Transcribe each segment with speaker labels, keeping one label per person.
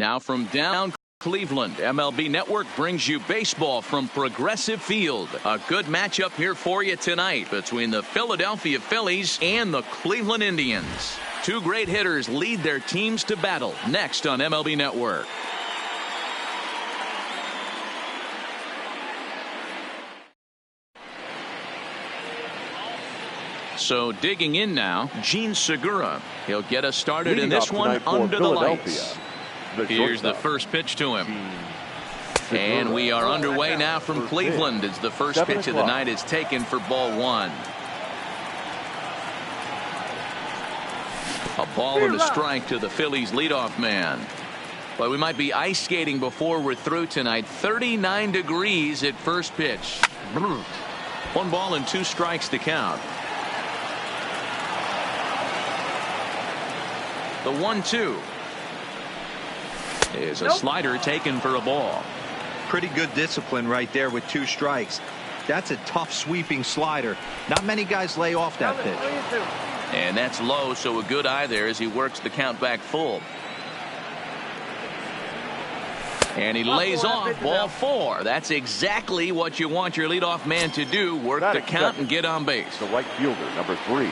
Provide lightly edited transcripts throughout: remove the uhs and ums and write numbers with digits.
Speaker 1: Now from down Cleveland, MLB Network brings you baseball from Progressive Field. A good matchup here for you tonight between the Philadelphia Phillies and the Cleveland Indians. Two great hitters lead their teams to battle next on MLB Network. So digging in now, Gene Segura. He'll get us started in this one under the lights. Here's the first pitch to him. And we are underway now from Cleveland as the first pitch of the night is taken for ball one. A ball and a strike to the Phillies leadoff man. But we might be ice skating before we're through tonight. 39 degrees at first pitch. 1 ball and 2 strikes to count. The 1-2 is a slider taken for a ball.
Speaker 2: Pretty good discipline right there with 2 strikes. That's a tough sweeping slider. Not many guys lay off that pitch.
Speaker 1: And that's low, so a good eye there as he works the count back full. And he lays off ball 4. That's exactly what you want your leadoff man to do. Work the count and get on base.
Speaker 3: The right fielder, number 3.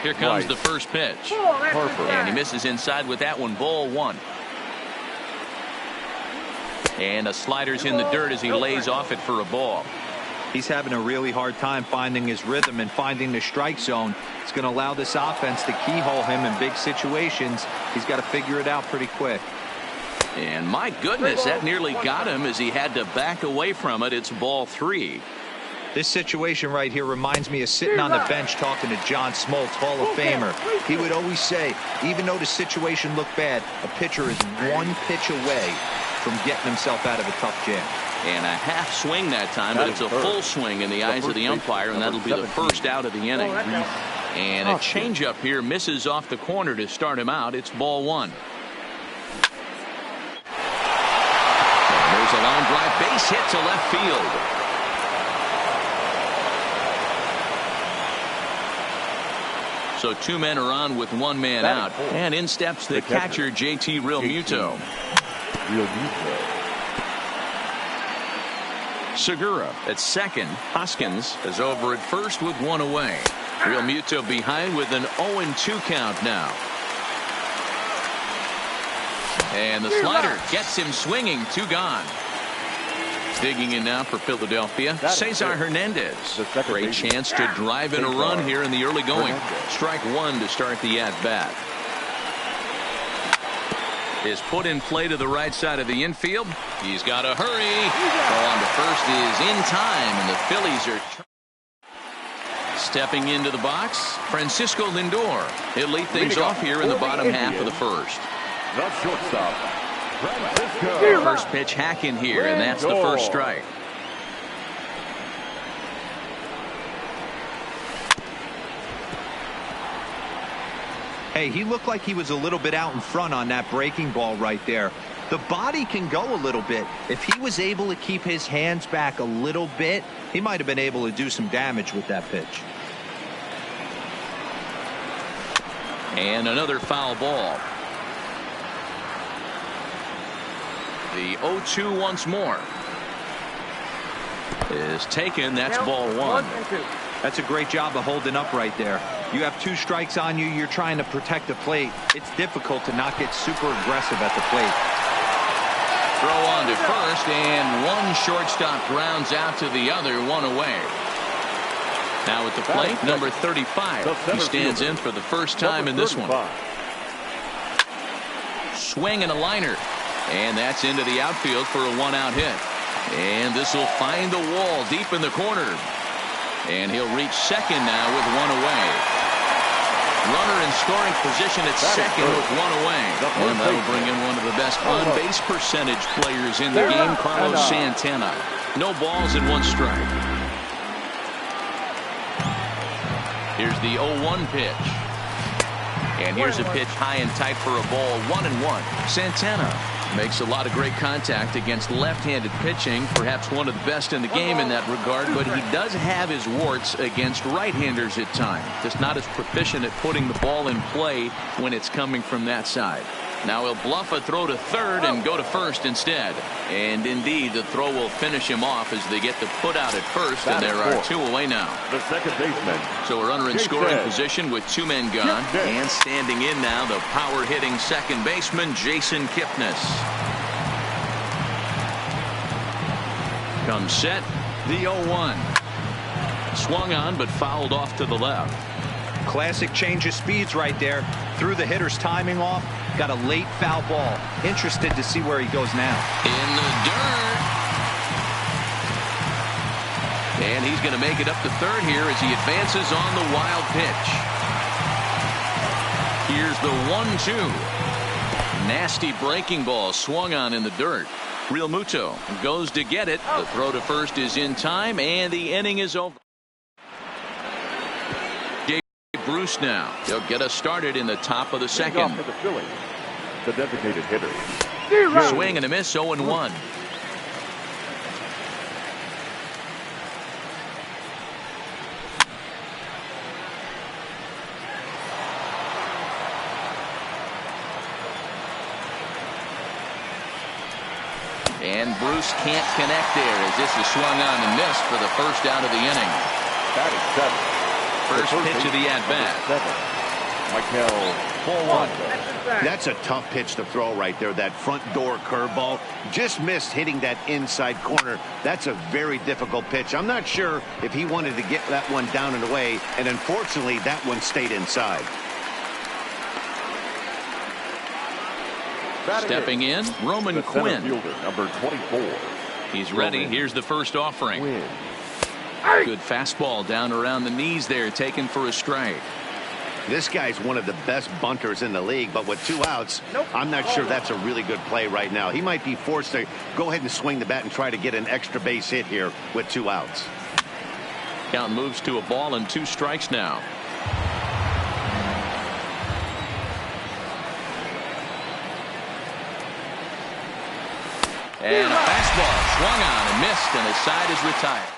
Speaker 1: Here comes the first pitch. And he misses inside with that one. Ball 1. And a slider's in the dirt as he lays off it for a ball.
Speaker 2: He's having a really hard time finding his rhythm and finding the strike zone. It's going to allow this offense to keyhole him in big situations. He's got to figure it out pretty quick.
Speaker 1: And my goodness, that nearly got him as he had to back away from it. It's ball 3.
Speaker 2: This situation right here reminds me of sitting on the bench talking to John Smoltz, Hall of Famer. He would always say, even though the situation looked bad, a pitcher is 1 pitch away from getting himself out of a tough jam.
Speaker 1: And a half swing that time, but it's a full swing in the eyes of the umpire, and that'll be the first out of the inning. And a changeup here misses off the corner to start him out. It's ball 1. And there's a line drive base hit to left field. So 2 men are on with 1 man out. And in steps the catcher, JT Realmuto. Segura at second. Hoskins is over at first with 1 away. Realmuto behind with an 0-2 count now. And the slider gets him swinging. 2 gone. Digging in now for Philadelphia, Cesar Hernandez. Great chance to drive in a run here in the early going. Strike 1 to start the at-bat. Is put in play to the right side of the infield. He's got to hurry. Ball on to first is in time, and the Phillies are stepping into the box. Francisco Lindor. He'll lead things off here in the bottom half of the first.
Speaker 3: The shortstop,
Speaker 1: First pitch hack in here, and that's the first strike.
Speaker 2: Hey, he looked like he was a little bit out in front on that breaking ball right there. The body can go a little bit. If he was able to keep his hands back a little bit, he might have been able to do some damage with that pitch.
Speaker 1: And another foul ball. The 0-2 once more is taken. That's ball 1.
Speaker 2: That's a great job of holding up right there. You have 2 strikes on you. You're trying to protect the plate. It's difficult to not get super aggressive at the plate.
Speaker 1: Throw on to first, and 1 shortstop grounds out to the other. 1 away. Now at the plate, number 35. He stands in for the first time in this one. Swing and a liner. And that's into the outfield for a 1-out hit. And this will find the wall deep in the corner. And he'll reach second now with 1 away. Runner in scoring position at second with 1 away. And that'll bring in one of the best on-base percentage players in the game, Carlos Santana. No balls and 1 strike. Here's the 0-1 pitch. And here's a pitch high and tight for a ball. 1-1. Santana makes a lot of great contact against left-handed pitching, perhaps one of the best in the game in that regard, but he does have his warts against right-handers at times. Just not as proficient at putting the ball in play when it's coming from that side. Now he'll bluff a throw to third and go to first instead. And indeed, the throw will finish him off as they get the put out at first, and there are 2 away now.
Speaker 3: The second baseman.
Speaker 1: So we're under in scoring position with 2 men gone. And standing in now, the power-hitting second baseman, Jason Kipnis. Comes set, the 0-1. Swung on, but fouled off to the left.
Speaker 2: Classic change of speeds right there. Threw the hitter's timing off. Got a late foul ball. Interested to see where he goes now.
Speaker 1: In the dirt. And he's going to make it up to third here as he advances on the wild pitch. Here's the 1-2. Nasty breaking ball swung on in the dirt. Real Muto goes to get it. The throw to first is in time, and the inning is over. Bruce now. He'll get us started in the top of the second.
Speaker 3: For the Phillies, the designated hitter.
Speaker 1: Swing and a miss, 0-1. And Bruce can't connect there as this is swung on and missed for the first out of the inning.
Speaker 3: Batting seventh.
Speaker 1: First pitch of the at-bat.
Speaker 3: Michael, 4-1.
Speaker 4: That's a tough pitch to throw right there. That front door curveball just missed hitting that inside corner. That's a very difficult pitch. I'm not sure if he wanted to get that one down and away, and unfortunately that one stayed inside.
Speaker 1: Stepping in, Roman
Speaker 3: The center
Speaker 1: Quinn.
Speaker 3: fielder, number 24.
Speaker 1: He's ready.
Speaker 3: Roman
Speaker 1: Here's the first offering.
Speaker 3: Quinn.
Speaker 1: Good fastball down around the knees there, taken for a strike.
Speaker 4: This guy's one of the best bunters in the league, but with 2 outs, I'm not sure that's a really good play right now. He might be forced to go ahead and swing the bat and try to get an extra base hit here with 2 outs.
Speaker 1: Count moves to a ball and 2 strikes now. And a fastball swung on and missed, and his side is retired.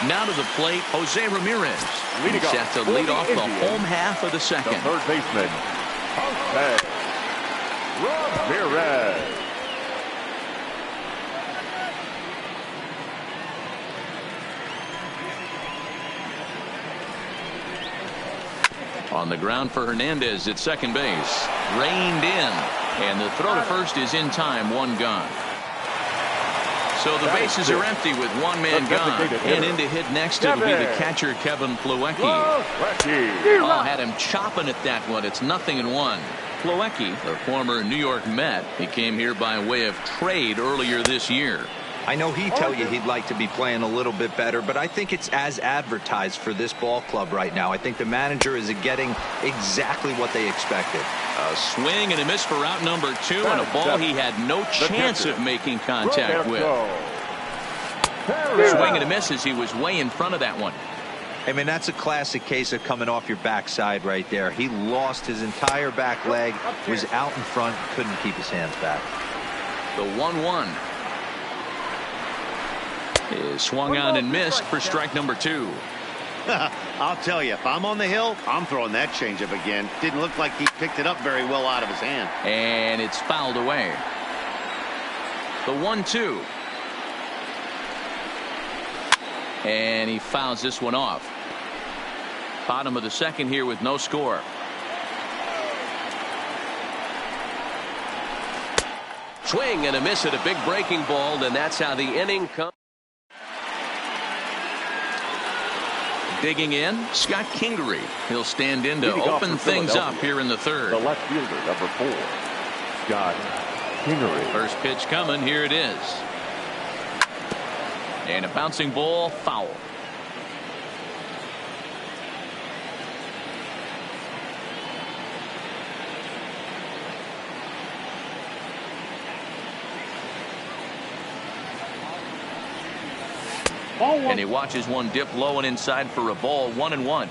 Speaker 1: Now to the plate, Jose Ramirez.
Speaker 3: Leading
Speaker 1: He's set to lead off the
Speaker 3: Indians,
Speaker 1: home half of the
Speaker 3: The
Speaker 1: second.
Speaker 3: third baseman, Jose Ramirez.
Speaker 1: On the ground for Hernandez at second base. Reined in. And the throw to first is in time, 1 gone. So the bases are empty with 1 man gone. And in to hit next, it'll be the catcher, Kevin Plawecki. Oh, had him chopping at that one. It's 0-1. Plawecki, the former New York Met, he came here by way of trade earlier this year.
Speaker 2: I know he'd tell you he'd like to be playing a little bit better, but I think it's as advertised for this ball club right now. I think the manager is getting exactly what they expected.
Speaker 1: A swing and a miss for out number 2, and a ball he had no chance of making contact with. Swing and a miss as he was way in front of that one.
Speaker 2: I mean, that's a classic case of coming off your backside right there. He lost his entire back leg, was out in front, couldn't keep his hands back.
Speaker 1: The 1-1 is swung on and missed for strike number 2.
Speaker 4: I'll tell you, if I'm on the hill, I'm throwing that changeup again. Didn't look like he picked it up very well out of his hand.
Speaker 1: And it's fouled away. The 1-2. And he fouls this one off. Bottom of the second here with no score. Swing and a miss at a big breaking ball, and that's how the inning comes. Digging in, Scott Kingery. He'll stand in to open things up here in the third.
Speaker 3: The left fielder, number 4, Scott Kingery.
Speaker 1: First pitch coming. Here it is. And a bouncing ball, foul. And he watches one dip low and inside for a ball, 1-1.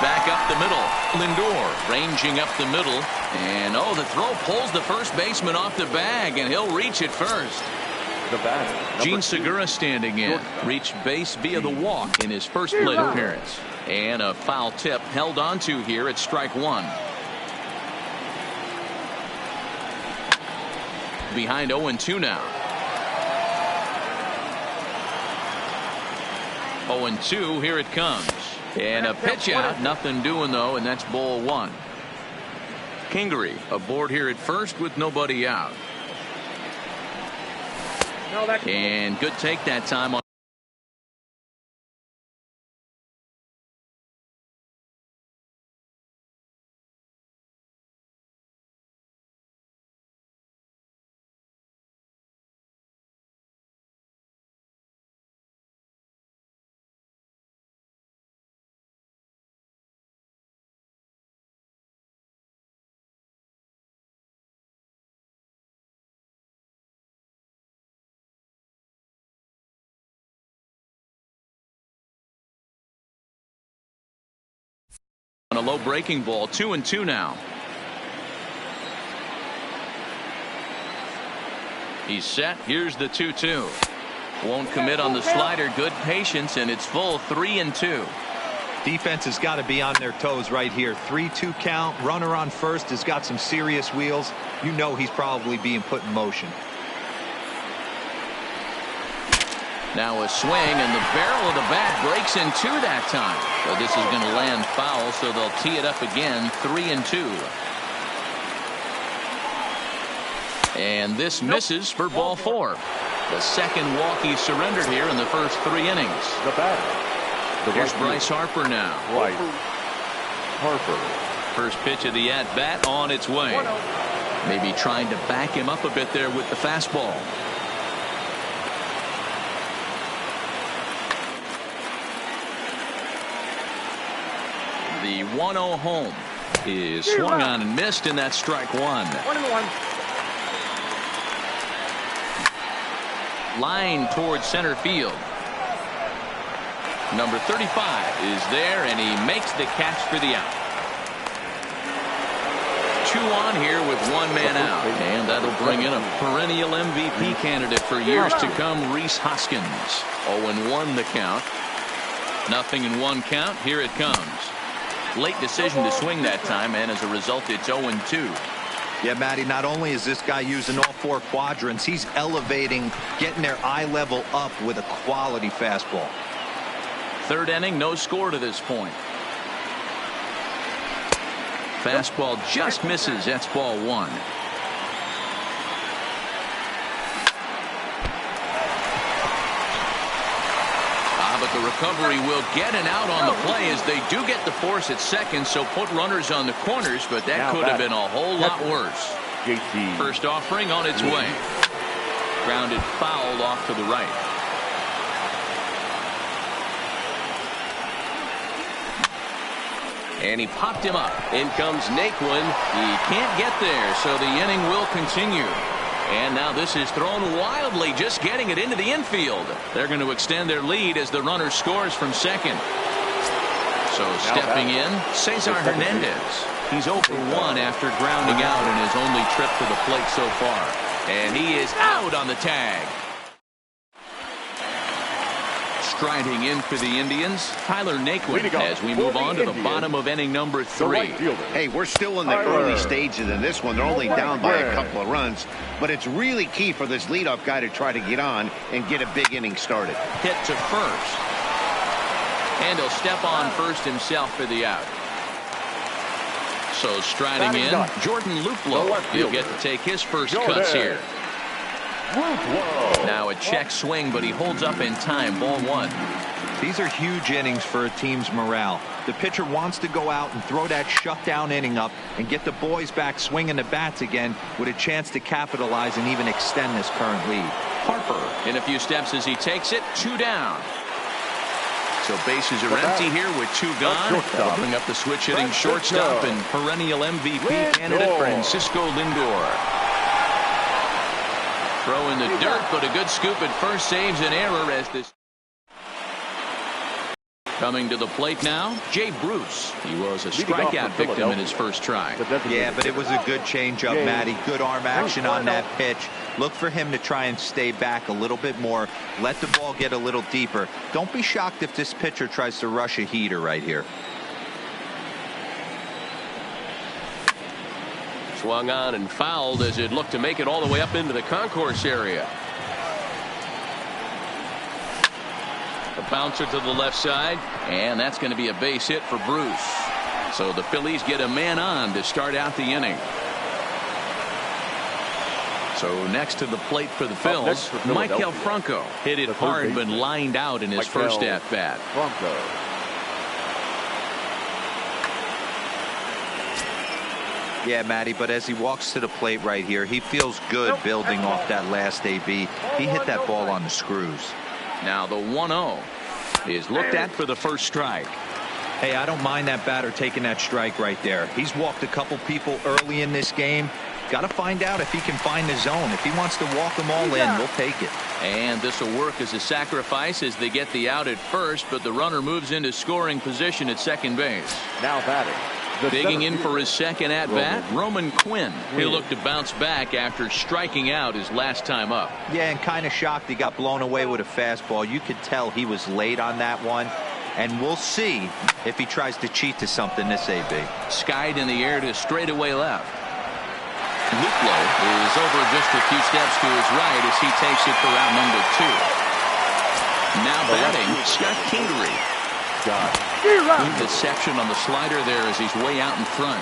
Speaker 1: Back up the middle. Lindor ranging up the middle. And the throw pulls the first baseman off the bag, and he'll reach it first.
Speaker 3: The batter,
Speaker 1: Gene
Speaker 3: number 2.
Speaker 1: Segura standing in. Reached base via the walk in his first plate appearance. And a foul tip held onto here at strike 1. Behind 0-2 now. 0-2, here it comes. And a pitch out, nothing doing though, and that's ball 1. Kingery aboard here at first with nobody out. And good take that time on. On a low breaking ball, 2-2 now. He's set. Here's the 2-2. Won't commit on the slider. Good patience, and it's full 3-2.
Speaker 2: Defense has got to be on their toes right here. 3-2 count. Runner on first has got some serious wheels. You know he's probably being put in motion.
Speaker 1: Now a swing, and the barrel of the bat breaks in 2 that time. But this is going to land foul, so they'll tee it up again, 3-2. And this misses for ball 4. The second walk he surrendered here in the first 3 innings.
Speaker 3: The batter.
Speaker 1: Here's Bryce Harper now.
Speaker 3: Right. Harper.
Speaker 1: First pitch of the at-bat on its way. Maybe trying to back him up a bit there with the fastball. The 1-0 home is swung on and missed, and that's strike 1.
Speaker 5: 1-1.
Speaker 1: Line towards center field. Number 35 is there, and he makes the catch for the out. 2 on here with 1 man out, and that'll bring in a perennial MVP candidate for years to come, Rhys Hoskins. 0-1 the count. Nothing in 1 count. Here it comes. Late decision to swing that time, and as a result, it's 0-2.
Speaker 2: Yeah, Matty, not only is this guy using all 4 quadrants, he's elevating, getting their eye level up with a quality fastball.
Speaker 1: 3rd inning, no score to this point. Fastball just misses. That's ball 1. But the recovery will get an out on the play as they do get the force at second, so put runners on the corners, but that could have been a whole lot worse. First offering on its way. Grounded foul off to the right. And he popped him up. In comes Naquin. He can't get there, so the inning will continue. And now this is thrown wildly, just getting it into the infield. They're going to extend their lead as the runner scores from second. So stepping in, Cesar Hernandez. He's 0 for 1 after grounding out in his only trip to the plate so far. And he is out on the tag. Striding in for the Indians, Tyler Naquin, as we move on to the bottom of inning number 3.
Speaker 4: Hey, we're still in the early stages in this one. They're only down by a couple of runs, but it's really key for this leadoff guy to try to get on and get a big inning started.
Speaker 1: Hit to first. And he'll step on first himself for the out. So striding in, Jordan Luplow. He'll get to take his first cuts here. Now a check swing, but he holds up in time. Ball 1.
Speaker 2: These are huge innings for a team's morale. The pitcher wants to go out and throw that shutdown inning up and get the boys back swinging the bats again with a chance to capitalize and even extend this current lead.
Speaker 1: Harper in a few steps as he takes it. 2 down. So bases are empty here with 2 gone. That'll bring up the switch hitting shortstop and perennial MVP candidate Francisco Lindor. Throw in the dirt, but a good scoop at first saves an error as this. Coming to the plate now, Jay Bruce. He was a strikeout victim in his first try.
Speaker 2: Yeah, but it was a good changeup, Matty. Good arm action on that pitch. Look for him to try and stay back a little bit more. Let the ball get a little deeper. Don't be shocked if this pitcher tries to rush a heater right here.
Speaker 5: Swung on and fouled as it looked to make it all the way up into the concourse area. A bouncer to the left side,
Speaker 1: and that's going to be a base hit for Bruce. So the Phillies get a man on to start out the inning. So next to the plate for the Phils, Michael Franco hit it hard but lined out in his first at bat.
Speaker 2: Yeah, Matty, but as he walks to the plate right here, he feels good building off that last AB. He hit that ball on the screws.
Speaker 1: Now the 1-0 is looked at for the first strike.
Speaker 2: Hey, I don't mind that batter taking that strike right there. He's walked a couple people early in this game. Got to find out if he can find the zone. If he wants to walk them all in, we'll take it.
Speaker 1: And this will work as a sacrifice as they get the out at first, but the runner moves into scoring position at second base.
Speaker 3: Now batting.
Speaker 1: Digging in for his second at-bat, Roman Quinn. He'll look to bounce back after striking out his last time up.
Speaker 2: Yeah, and kind of shocked he got blown away with a fastball. You could tell he was late on that one. And we'll see if he tries to cheat to something this AB.
Speaker 1: Skied in the air to straightaway left. Luplo is over just a few steps to his right as he takes it for out number 2. Now batting, Scott Kingery. Good deception on the slider there as he's way out in front.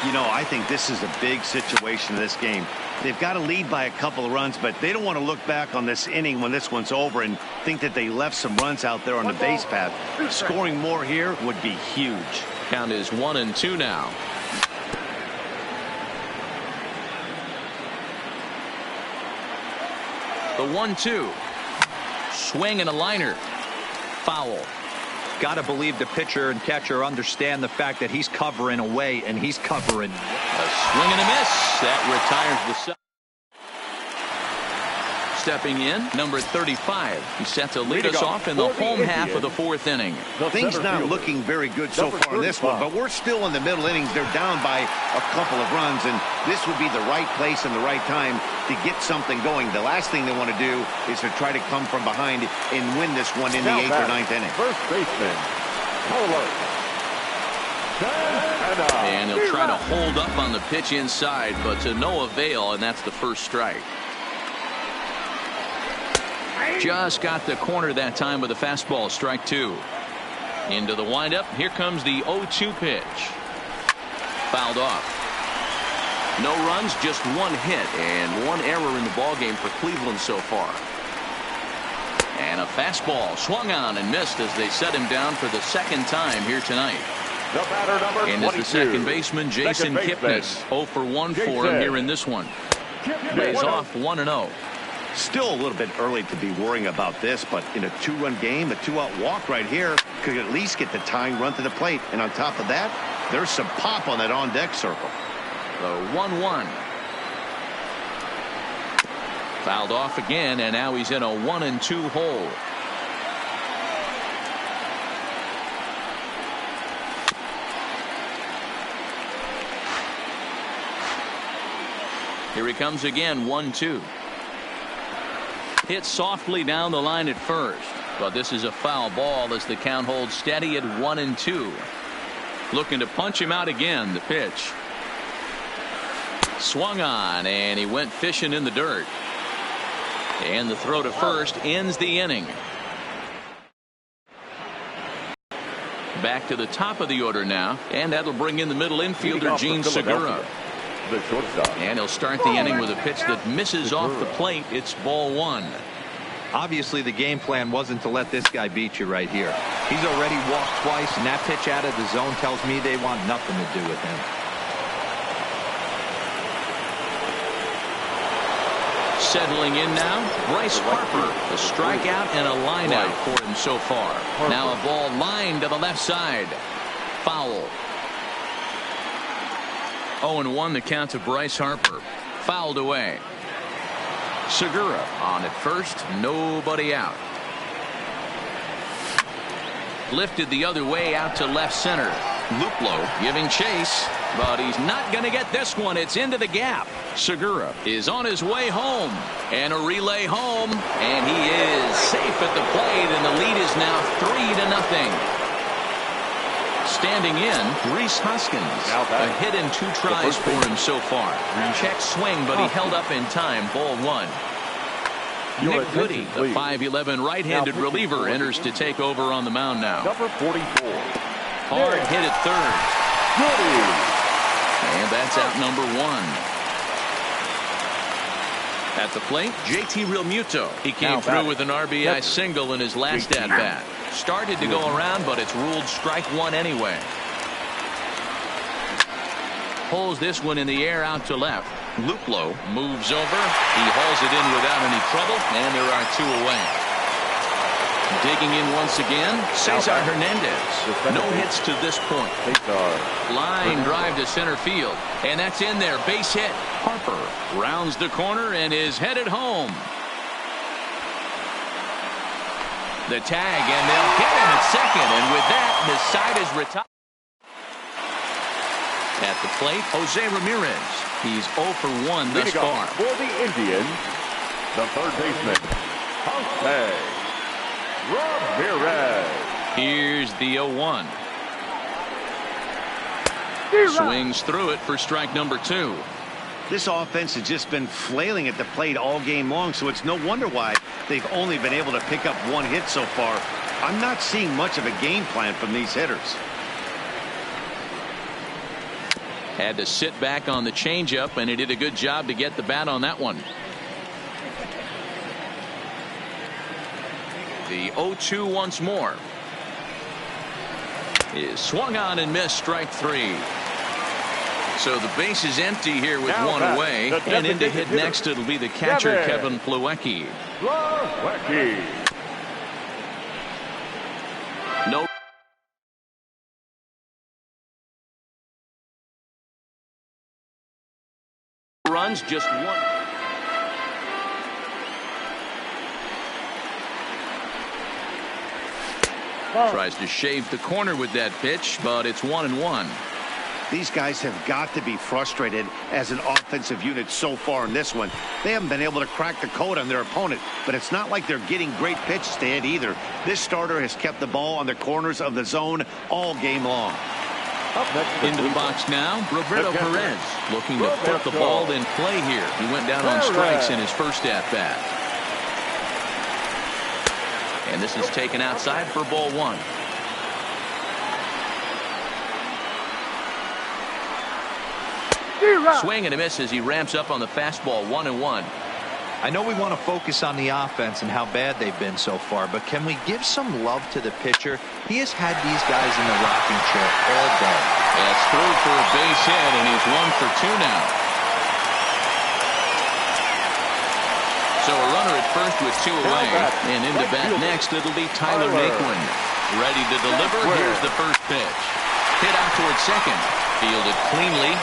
Speaker 4: You know, I think this is a big situation in this game. They've got to lead by a couple of runs, but they don't want to look back on this inning when this one's over and think that they left some runs out there on the base path. Scoring more here would be huge.
Speaker 1: Count is 1-2 now. The 1-2. Swing and a liner. Foul.
Speaker 2: Got to believe the pitcher and catcher understand the fact that he's covering away, and he's covering.
Speaker 1: A swing and a miss. That retires the side. Stepping in, number 35. He set to lead us off in the home half of the fourth inning.
Speaker 4: Things not looking very good so far in this one, but we're still in the middle innings. They're down by a couple of runs, and this would be the right place and the right time to get something going. The last thing they want to do is to try to come from behind and win this one in the 8th or 9th inning.
Speaker 3: First baseman,
Speaker 1: and he'll try to hold up on the pitch inside, but to no avail, and that's the first strike. Just got the corner that time with a fastball, strike 2. Into the windup. Here comes the 0-2 pitch. Fouled off. No runs, just one hit and one error in the ballgame for Cleveland so far. And a fastball swung on and missed as they set him down for the second time here tonight.
Speaker 3: The batter number
Speaker 1: and
Speaker 3: 22.
Speaker 1: it's the second baseman, Jason Kipnis. 0 for 1 for him here in this one. Lays off 1-0.
Speaker 4: Still a little bit early to be worrying about this, but in a 2-run game, a 2-out walk right here could at least get the tying run to the plate. And on top of that, there's some pop on that on-deck circle.
Speaker 1: The 1-1. Fouled off again, and now he's in a 1-2 hole. Here he comes again, 1-2. Hit softly down the line at first, but this is a foul ball as the count holds steady at 1-2. Looking to punch him out again. The pitch swung on, and he went fishing in the dirt. And the throw to first ends the inning. Back to the top of the order now, and that'll bring in the middle infielder, Gene Segura.
Speaker 3: The shortstop.
Speaker 1: And he'll start the inning with a pitch that misses off the plate. It's ball 1.
Speaker 2: Obviously, the game plan wasn't to let this guy beat you right here. He's already walked twice, and that pitch out of the zone tells me they want nothing to do with him.
Speaker 1: Settling in now, Bryce Harper. A strikeout and a line out for him so far. Now a ball lined to the left side. Foul. 0-1 the count to Bryce Harper. Fouled away. Segura on at first, nobody out. Lifted the other way out to left center. Luplow giving chase, but he's not going to get this one. It's into the gap. Segura is on his way home, and a relay home, and he is safe at the plate, and the lead is now 3-0. Standing in, Rhys Hoskins. A hit and 2 tries for him so far. Check swing, but he held up in time. Ball 1. Nick Goody, the 5'11" right-handed reliever, enters to take over on the mound now.
Speaker 3: Number 44.
Speaker 1: Hard hit at third.
Speaker 3: Goody.
Speaker 1: And that's out number 1. At the plate, JT Realmuto. He came through with an RBI single in his last at-bat. Started to go around, but it's ruled strike 1 anyway. Pulls this one in the air out to left. Luplow moves over. He hauls it in without any trouble, and there are 2 away. Digging in once again, Cesar Hernandez. No hits to this point. Line drive to center field, and that's in there. Base hit. Harper rounds the corner and is headed home. The tag, and they'll get him at second, and with that, the side is retired. At the plate, Jose Ramirez. He's 0 for 1 thus far.
Speaker 3: For the Indians, the third baseman, Jose Ramirez.
Speaker 1: Here's the 0-1. Swings through it for strike number 2.
Speaker 4: This offense has just been flailing at the plate all game long, so it's no wonder why they've only been able to pick up 1 hit so far. I'm not seeing much of a game plan from these hitters.
Speaker 1: Had to sit back on the changeup, and he did a good job to get the bat on that one. The 0-2 once more. Is swung on and missed, strike 3. So the base is empty here with 1 away, and in to hit next it'll be the catcher Kevin Plawecki. No runs, just 1. Tries to shave the corner with that pitch, but it's 1-1.
Speaker 4: These guys have got to be frustrated as an offensive unit so far in this one. They haven't been able to crack the code on their opponent, but it's not like they're getting great pitches to hit either. This starter has kept the ball on the corners of the zone all game long.
Speaker 1: Into the box now, Roberto Perez looking to put the ball in play here. He went down on strikes in his first at-bat. And this is taken outside for ball 1. Swing and a miss as he ramps up on the fastball. 1-1.
Speaker 2: I know we want to focus on the offense and how bad they've been so far, but can we give some love to the pitcher? He has had these guys in the rocking chair all day.
Speaker 1: That's through for a base hit, and he's 1 for 2 now. So a runner at first with 2 away, and into bat next it'll be Tyler Naquin. Ready to deliver. Here's the first pitch. Hit out towards second. Fielded cleanly.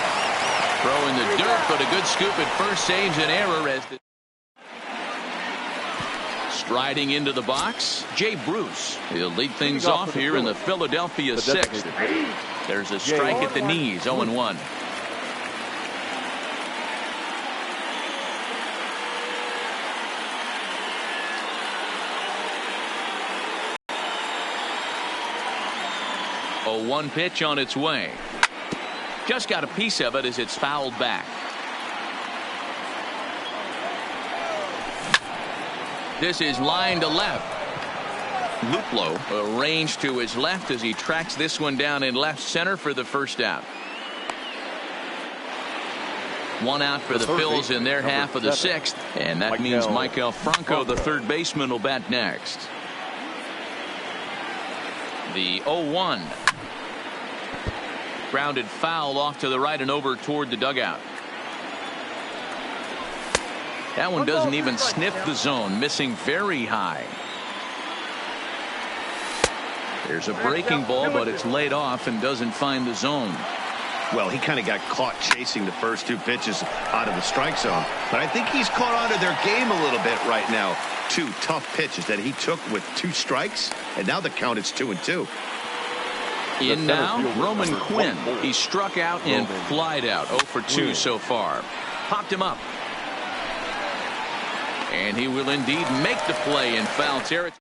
Speaker 1: Throw in the dirt, but a good scoop at first saves an error as the striding into the box, Jay Bruce. He'll lead things off here in the Philadelphia 6th. There's a strike at the knees, 0-1. A 1 pitch on its way. Just got a piece of it as it's fouled back. This is line to left. Luplow arranged to his left as he tracks this one down in left center for the first out. 1 out for the Phils in their half of the 6th, and that means Michael Franco, the third baseman, will bat next. The 0-1. Grounded foul off to the right and over toward the dugout. That one doesn't even sniff the zone, missing very high. There's a breaking ball, but it's laid off and doesn't find the zone.
Speaker 4: Well, he kind of got caught chasing the first 2 pitches out of the strike zone, but I think he's caught onto their game a little bit right now. Two tough pitches that he took with 2 strikes, and now the count is 2-2.
Speaker 1: In now, Roman Quinn. He struck out and flied out. 0 for 2 so far. Popped him up. And he will indeed make the play in foul territory.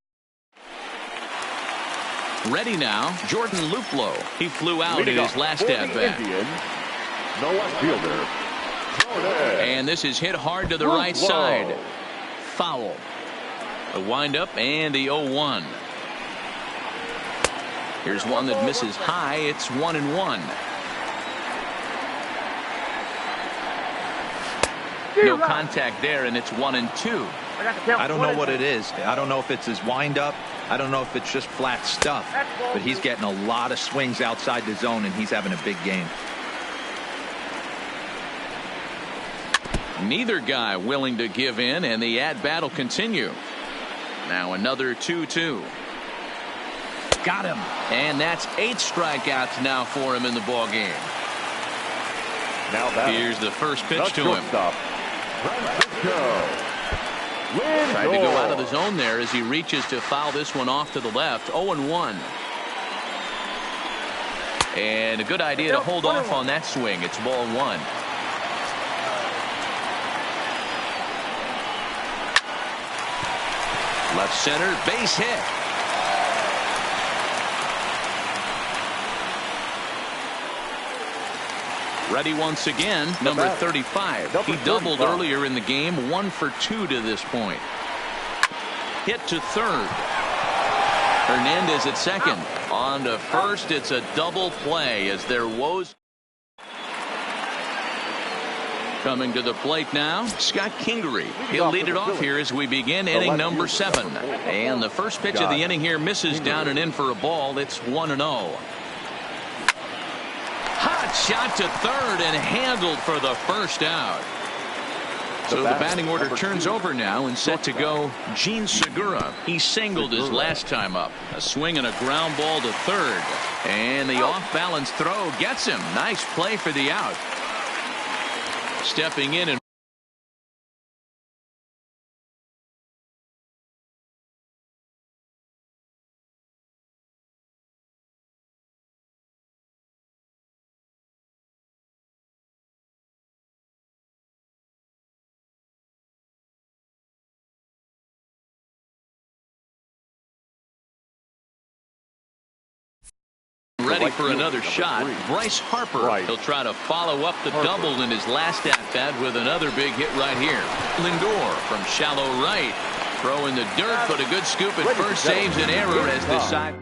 Speaker 1: Ready now, Jordan Luplow. He flew out in his last at-bat.
Speaker 3: No left fielder.
Speaker 1: And this is hit hard to the right side. Foul. A windup and the 0-1. Here's one that misses high. It's 1-1. No contact there, and it's 1-2.
Speaker 2: I don't know what it is. I don't know if it's his windup. I don't know if it's just flat stuff. But he's getting a lot of swings outside the zone, and he's having a big game.
Speaker 1: Neither guy willing to give in, and the at-bat will continue. Now another 2-2. Got him. And that's 8 strikeouts now for him in the ball game.
Speaker 3: Now
Speaker 1: here's the first pitch to him. Tried to go out of the zone there as he reaches to foul this one off to the left. 0-1. And a good idea to hold off on that swing. It's ball 1. Left center, base hit. Ready once again, number 35. He doubled earlier in the game, 1 for 2 to this point. Hit to third. Hernandez at second. On to first, it's a double play as there woes. Coming to the plate now, Scott Kingery. He'll lead it off here as we begin inning number 7. And the first pitch of the inning here misses down and in for a ball. It's 1-0. Hot shot to third and handled for the first out. So the batting order turns over now and set to go Gene Segura. He singled his last time up. A swing and a ground ball to third. And the off-balance throw gets him. Nice play for the out. Stepping in and ready for another shot. Bryce Harper. He'll try to follow up the double in his last at-bat with another big hit right here. Lindor from shallow right. Throw in the dirt, but a good scoop at first saves an error as the side.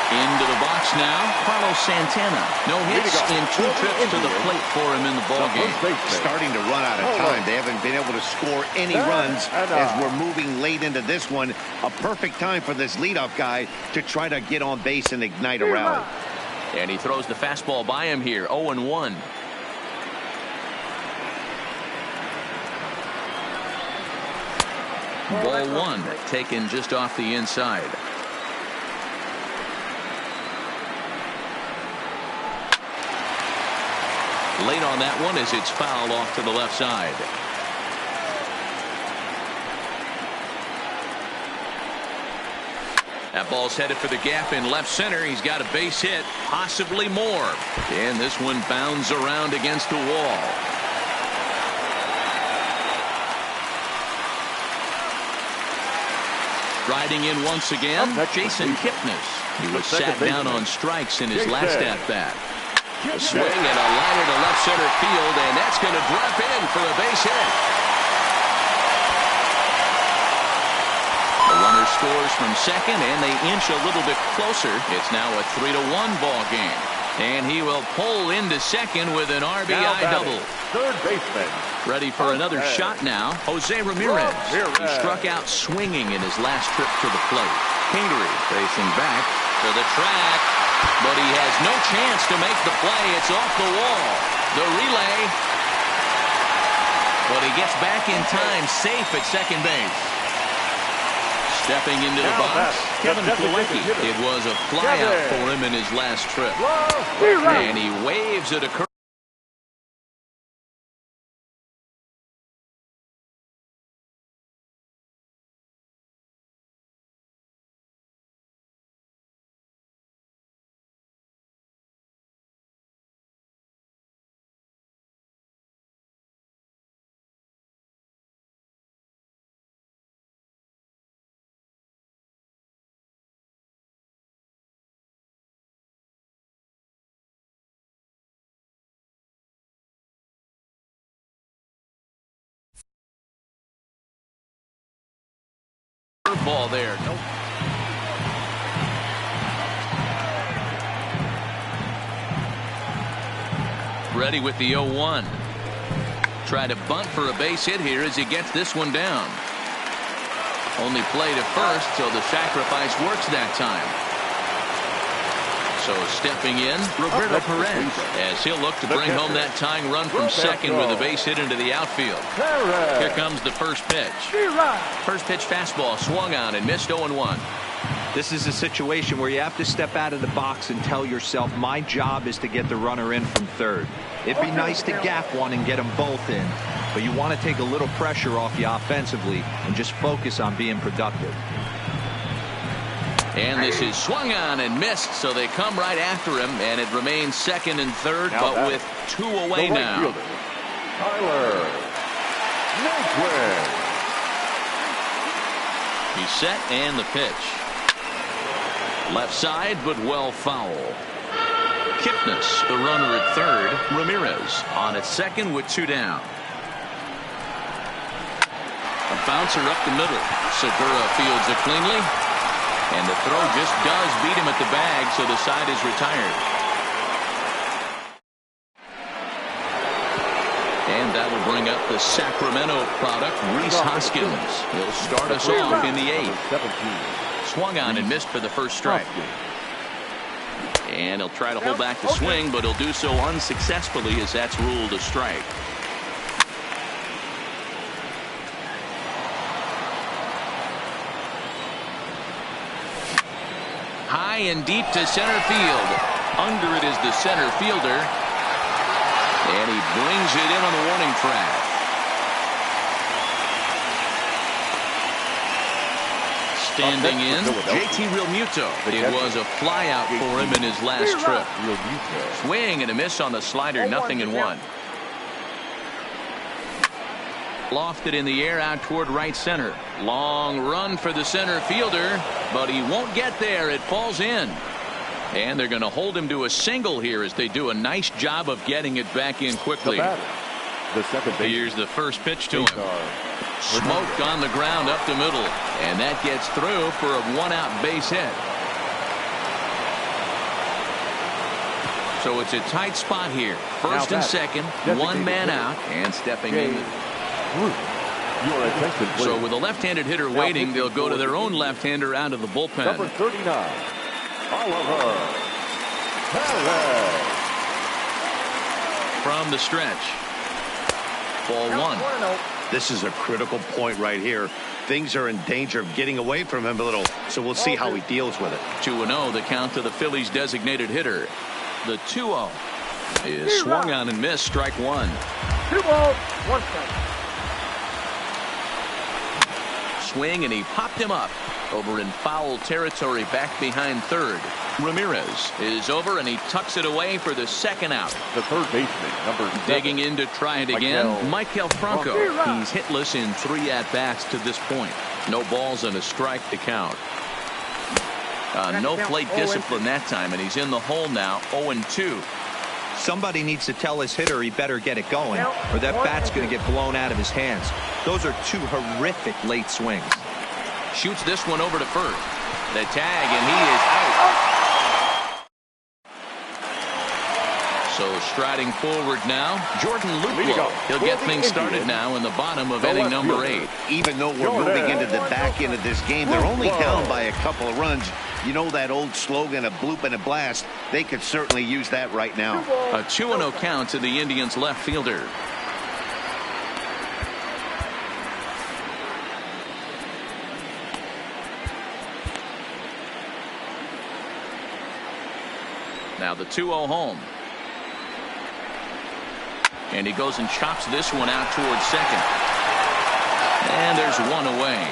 Speaker 1: Into the box now, Carlos Santana. No hits in 2 trips to the plate for him in the ballgame.
Speaker 4: Starting to run out of time. They haven't been able to score any runs as we're moving late into this one. A perfect time for this leadoff guy to try to get on base and ignite a rally.
Speaker 1: And he throws the fastball by him here. 0-1. Ball 1 taken just off the inside. Late on that one as it's fouled off to the left side. That ball's headed for the gap in left center. He's got a base hit, possibly more. And this one bounds around against the wall. Riding in once again, Jason Kipnis. He was sat down on strikes in his last at-bat. A swing and a liner to left center field, and that's going to drop in for a base hit. The runner scores from second, and they inch a little bit closer. It's now a 3-1 ball game. And he will pull into second with an RBI double.
Speaker 3: Third baseman.
Speaker 1: Ready for another shot now, Jose Ramirez. He struck out swinging in his last trip to the plate. Kingery facing back to the track. But he has no chance to make the play. It's off the wall. The relay. But he gets back in time, safe at second base. Stepping into the box, Kevin Plawecki. It was a flyout for him in his last trip. And he waves it across. ball there. Nope. Ready with the 0-1. Try to bunt for a base hit here as he gets this one down. Only play to first, so the sacrifice works that time. So stepping in, Roberto Perez, as he'll look to bring home that tying run from second with a base hit into the outfield. Here comes the first pitch. First pitch fastball swung on and missed 0-1.
Speaker 2: This is a situation where you have to step out of the box and tell yourself, my job is to get the runner in from third. It'd be nice to gap one and get them both in, but you want to take a little pressure off you offensively and just focus on being productive.
Speaker 1: And this is swung on and missed, so they come right after him, and it remains second and third, but with two away now.
Speaker 3: Tyler Naquin.
Speaker 1: He's set, and the pitch. Left side, but well foul. Kipnis, the runner at third. Ramirez on at second with two down. A bouncer up the middle. Segura fields it cleanly. And the throw just does beat him at the bag, so the side is retired. And that will bring up the Sacramento product, Rhys Hoskins. He'll start us off in the eighth. Swung on and missed for the first strike. And he'll try to hold back the swing, but he'll do so unsuccessfully as that's ruled a strike. High and deep to center field. Under it is the center fielder. And he brings it in on the warning track. Standing in, JT Realmuto. It was a flyout for him in his last trip. Swing and a miss on the slider, 0-1. Lofted in the air out toward right center. Long run for the center fielder, but he won't get there. It falls in. And they're going to hold him to a single here as they do a nice job of getting it back in quickly. Here's the first pitch to him. Smoke on the ground up the middle, and that gets through for a one-out base hit. So it's a tight spot here. First and second, one man out, and stepping in. So with a left-handed hitter waiting, they'll go to their own left-hander out of the bullpen.
Speaker 3: Number 39, Oliver Perez.
Speaker 1: From the stretch. Ball one.
Speaker 4: This is a critical point right here. Things are in danger of getting away from him a little, so we'll see how he deals with it.
Speaker 1: 2-0, the count to the Phillies' designated hitter. The 2-0 is swung on and missed, strike one.
Speaker 6: 2 balls, 1 strike.
Speaker 1: Swing, and he popped him up over in foul territory back behind third. Ramirez is over, and he tucks it away for the second out.
Speaker 3: The third baseman, number 7.
Speaker 1: Digging in to try it again, Maikel Franco. He's hitless in 3 at-bats to this point. No balls and a strike to count. No plate discipline that time, and he's in the hole now, 0-2.
Speaker 2: Somebody needs to tell his hitter he better get it going, or that bat's going to get blown out of his hands. Those are 2 horrific late swings.
Speaker 1: Shoots this one over to first. The tag, and he is out. So striding forward now, Jordan Luplow. He'll get things started now in the bottom of inning number 8.
Speaker 4: Even though we're moving into the back end of this game, they're only down by a couple of runs. You know that old slogan, a bloop and a blast. They could certainly use that right now.
Speaker 1: A 2-0 count to the Indians' left fielder. Now the 2-0 home. And he goes and chops this one out towards second. And there's one away.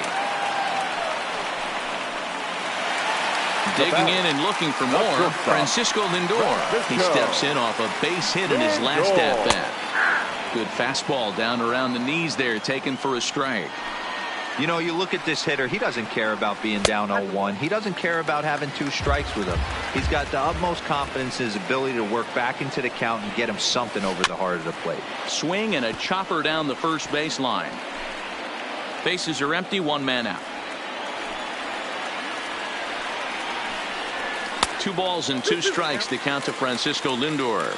Speaker 1: Digging in and looking for more, Francisco Lindor. He steps in off a base hit in his last at-bat. Good fastball down around the knees there, taken for a strike.
Speaker 2: You know, you look at this hitter, he doesn't care about being down 0-1. He doesn't care about having 2 strikes with him. He's got the utmost confidence in his ability to work back into the count and get him something over the heart of the plate.
Speaker 1: Swing and a chopper down the first baseline. Bases are empty, 1 man out. 2 balls and 2 strikes to count to Francisco Lindor.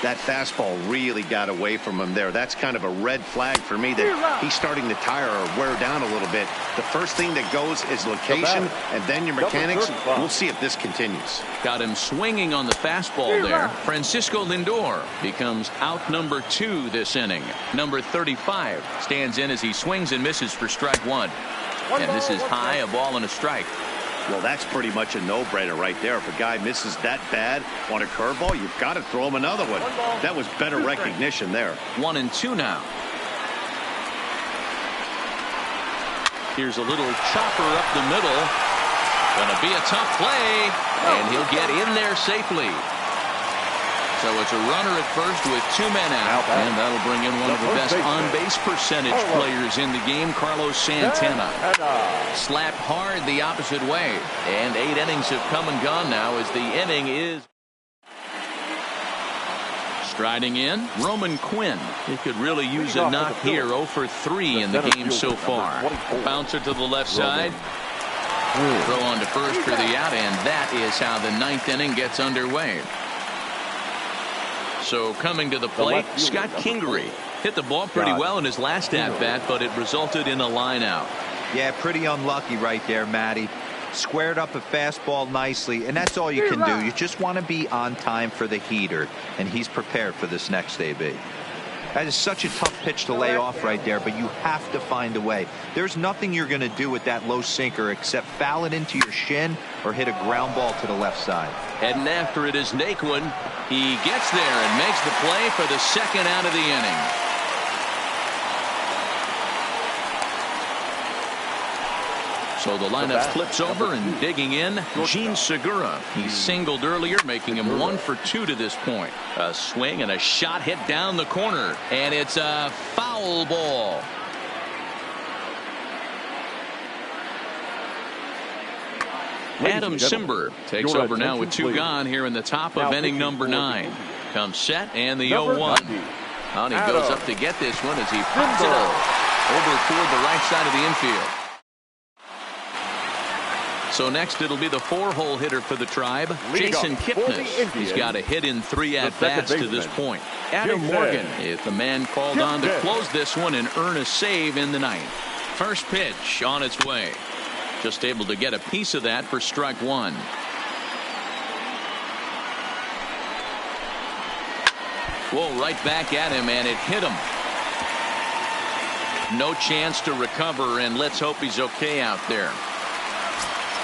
Speaker 4: That fastball really got away from him there. That's kind of a red flag for me that he's starting to tire or wear down a little bit. The first thing that goes is location, and then your mechanics. We'll see if this continues.
Speaker 1: Got him swinging on the fastball there. Francisco Lindor becomes out number 2 this inning. Number 35 stands in as he swings and misses for strike 1. And this is high, a ball and a strike.
Speaker 4: Well, that's pretty much a no-brainer right there. If a guy misses that bad on a curveball, you've got to throw him another one. That was better recognition there.
Speaker 1: 1-2 now. Here's a little chopper up the middle. Gonna be a tough play, and he'll get in there safely. So it's a runner at first with 2 men out, and that'll bring in one of the best on-base percentage players in the game, Carlos Santana. Slapped hard the opposite way, and 8 innings have come and gone now as the inning is. Striding in, Roman Quinn. He could really use a knock here. 0 for 3 in the game so far. Bouncer to the left side. Throw on to first for the out, and that is how the 9th inning gets underway. So coming to the plate, Scott Kingery hit the ball pretty well in his last at-bat, but it resulted in a line out.
Speaker 2: Yeah, pretty unlucky right there, Matty. Squared up a fastball nicely, and that's all you can do. You just want to be on time for the heater, and he's prepared for this next AB. That is such a tough pitch to lay off right there, but you have to find a way. There's nothing you're going to do with that low sinker except foul it into your shin or hit a ground ball to the left side.
Speaker 1: Heading after it is Naquin. He gets there and makes the play for the 2nd out of the inning. So the lineup flips over, and digging in, Gene Segura. He singled earlier, making him 1 for 2 to this point. A swing and a shot hit down the corner, and it's a foul ball. Adam Simber takes over now with 2 gone here in the top of inning number 9. Comes set, and the 0-1. And he goes up to get this one as he pops it up over toward the right side of the infield. So next it'll be the 4-hole hitter for the Tribe, Jason Kipnis. He's got a hit in 3 at-bats to this point. Adam Morgan is the man called on to close this one and earn a save in the 9th. First pitch on its way. Just able to get a piece of that for strike 1. Whoa, right back at him, and it hit him. No chance to recover, and let's hope he's okay out there.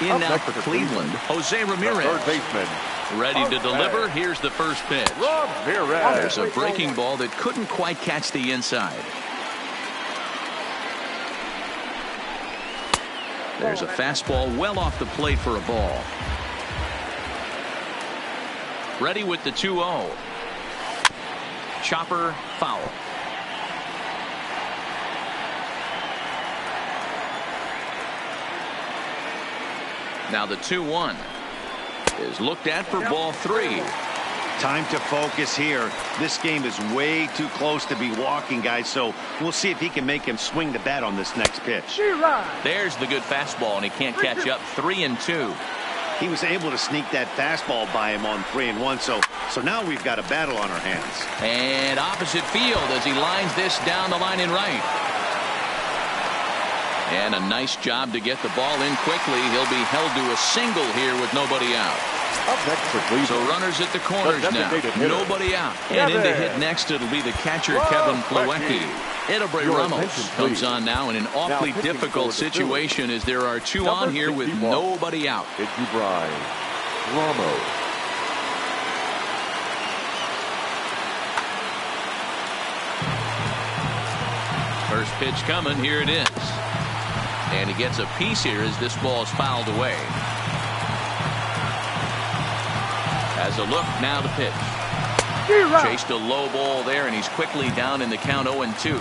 Speaker 1: In now for Cleveland, Jose Ramirez.
Speaker 3: Third baseman.
Speaker 1: Ready to deliver. Here's the first pitch. There's a breaking ball that couldn't quite catch the inside. There's a fastball well off the plate for a ball. Ready with the 2-0. Chopper foul. Now the 2-1 is looked at for ball 3.
Speaker 4: Time to focus here. This game is way too close to be walking, guys, so we'll see if he can make him swing the bat on this next pitch.
Speaker 1: There's the good fastball, and he can't catch up. 3-2.
Speaker 4: He was able to sneak that fastball by him on 3-1, so now we've got a battle on our hands.
Speaker 1: And opposite field as he lines this down the line in right. And a nice job to get the ball in quickly. He'll be held to a single here with nobody out.
Speaker 3: Up next for Cleveland.
Speaker 1: So runners at the corners now. Nobody out. And in to hit next, it'll be the catcher, Kevin Plawecki. Edelbray Ramos comes on now in an awfully difficult situation as there are 2 on here with nobody out.
Speaker 3: Edelbray Ramos.
Speaker 1: First pitch coming. Here it is. And he gets a piece here as this ball is fouled away. As a look, now the pitch. Chased a low ball there, and he's quickly down in the count 0-2.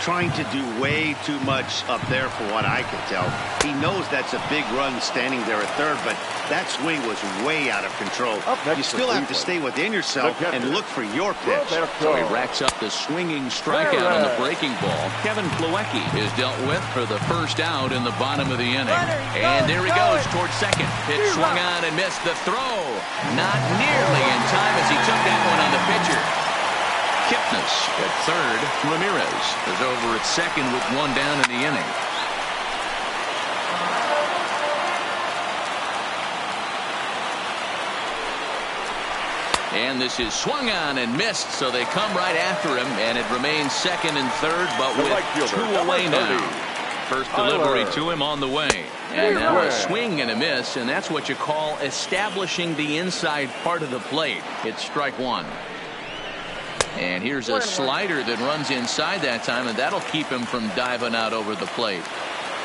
Speaker 4: trying to do way too much up there for what I can tell. He knows that's a big run standing there at third, but that swing was way out of control. You still have to stay within yourself and look for your pitch.
Speaker 1: So he racks up the swinging strikeout on the breaking ball. Kevin Plawecki is dealt with for the first out in the bottom of the inning. And there he goes towards second. Pitch swung on and missed. The throw not nearly in time as he took that one on the pitcher. Kipnis at third. Ramirez is over at second with one down in the inning. And this is swung on and missed, so they come right after him, and it remains second and third, but with two away now. First delivery to him on the way. And now a swing and a miss, and that's what you call establishing the inside part of the plate. It's strike one. And here's a slider that runs inside that time, and that'll keep him from diving out over the plate.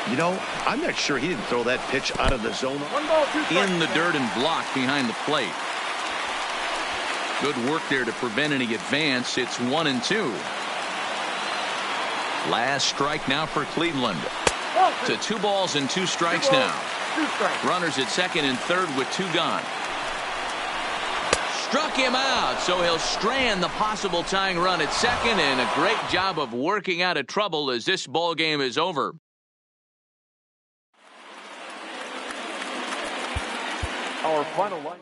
Speaker 4: You know, I'm not sure he didn't throw that pitch out of the zone.
Speaker 1: In the dirt and blocked behind the plate. Good work there to prevent any advance. It's 1-2. Last strike now for Cleveland. To 2 balls and 2 strikes now. Runners at second and third with 2 gone. Struck him out, so he'll strand the possible tying run at second, and a great job of working out of trouble as this ball game is over.
Speaker 6: Our final line.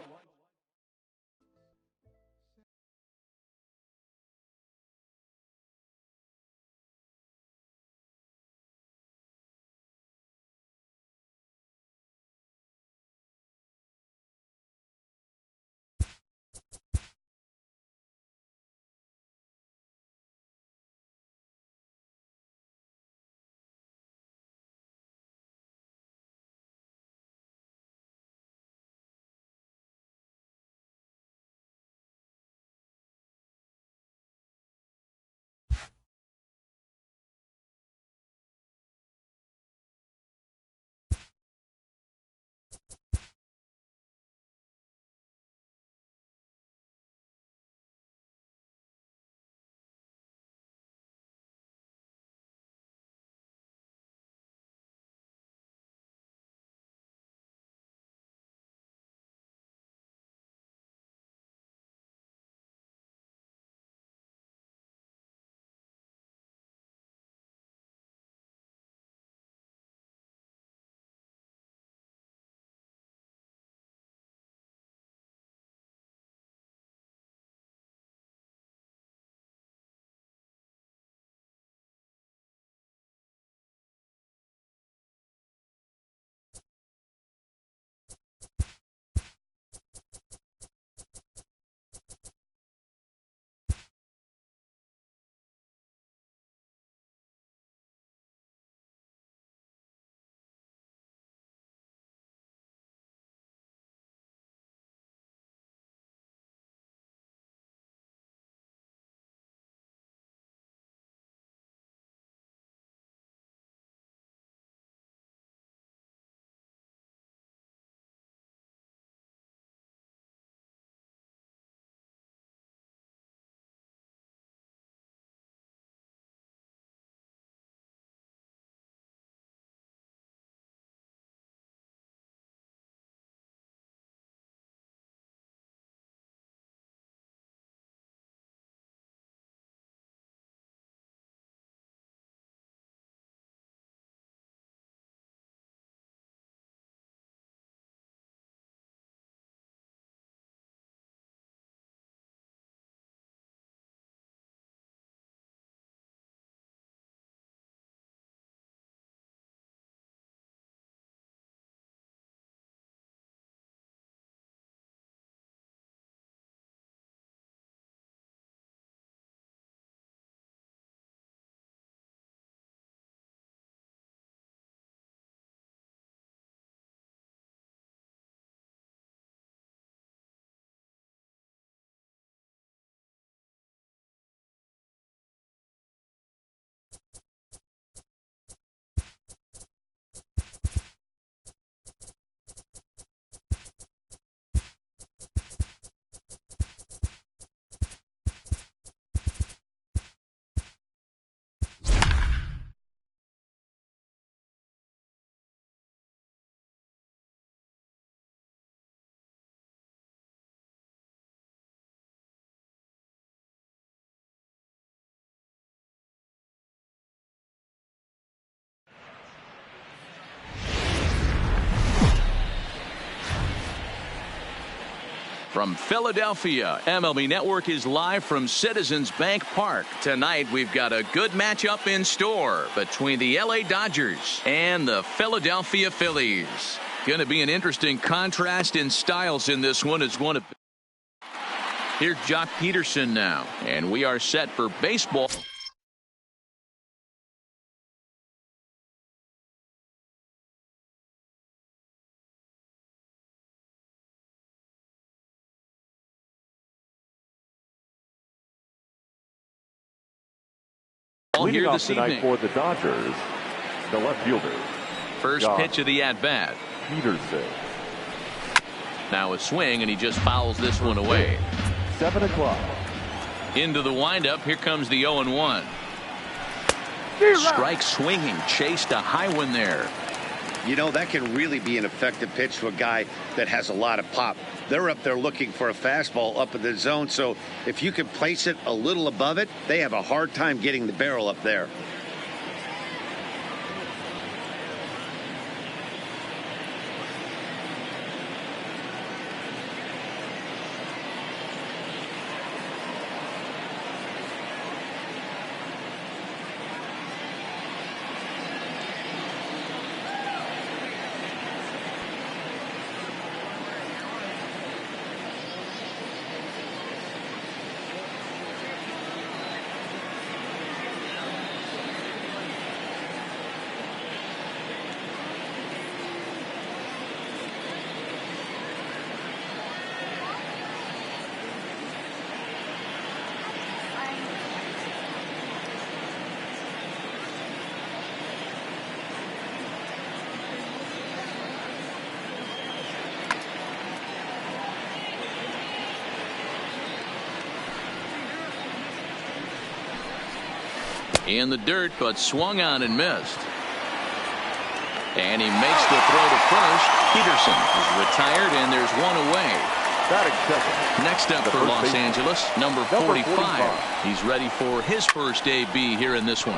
Speaker 1: From Philadelphia, MLB Network is live from Citizens Bank Park. Tonight, we've got a good matchup in store between the LA Dodgers and the Philadelphia Phillies. Going to be an interesting contrast in styles in this one. It's going to. Here's Jock Peterson now, and we are set for baseball.
Speaker 6: Leading
Speaker 1: Here
Speaker 6: off
Speaker 1: this
Speaker 6: tonight
Speaker 1: evening
Speaker 6: for the Dodgers, the left fielder,
Speaker 1: first pitch of the at-bat.
Speaker 6: Peterson.
Speaker 1: Now a swing, and he just fouls this one away.
Speaker 6: 7 o'clock.
Speaker 1: Into the windup. Here comes the 0-1. Strike swinging, chased a high one there.
Speaker 4: You know, that can really be an effective pitch to a guy that has a lot of pop. They're up there looking for a fastball up in the zone, so if you can place it a little above it, they have a hard time getting the barrel up there.
Speaker 1: In the dirt, but swung on and missed. And he makes the throw to first. Peterson is retired, and there's one away.
Speaker 6: Batting second.
Speaker 1: Next up for Los Angeles, number 45. He's ready for his first AB here in this one.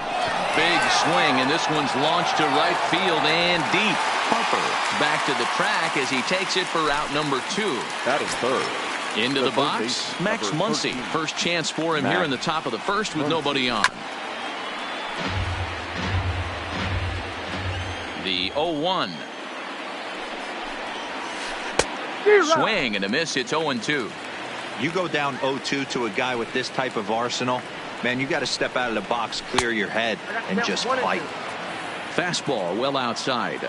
Speaker 1: Big swing, and this one's launched to right field and deep. Harper back to the track as he takes it for out number 2.
Speaker 6: That is third.
Speaker 1: Into the box, Max Muncy. First chance for him here in the top of the first with nobody on. The 0-1. Swing and a miss. It's 0-2.
Speaker 2: You go down 0-2 to a guy with this type of arsenal, man, you got to step out of the box, clear your head, and just fight.
Speaker 1: Fastball well outside.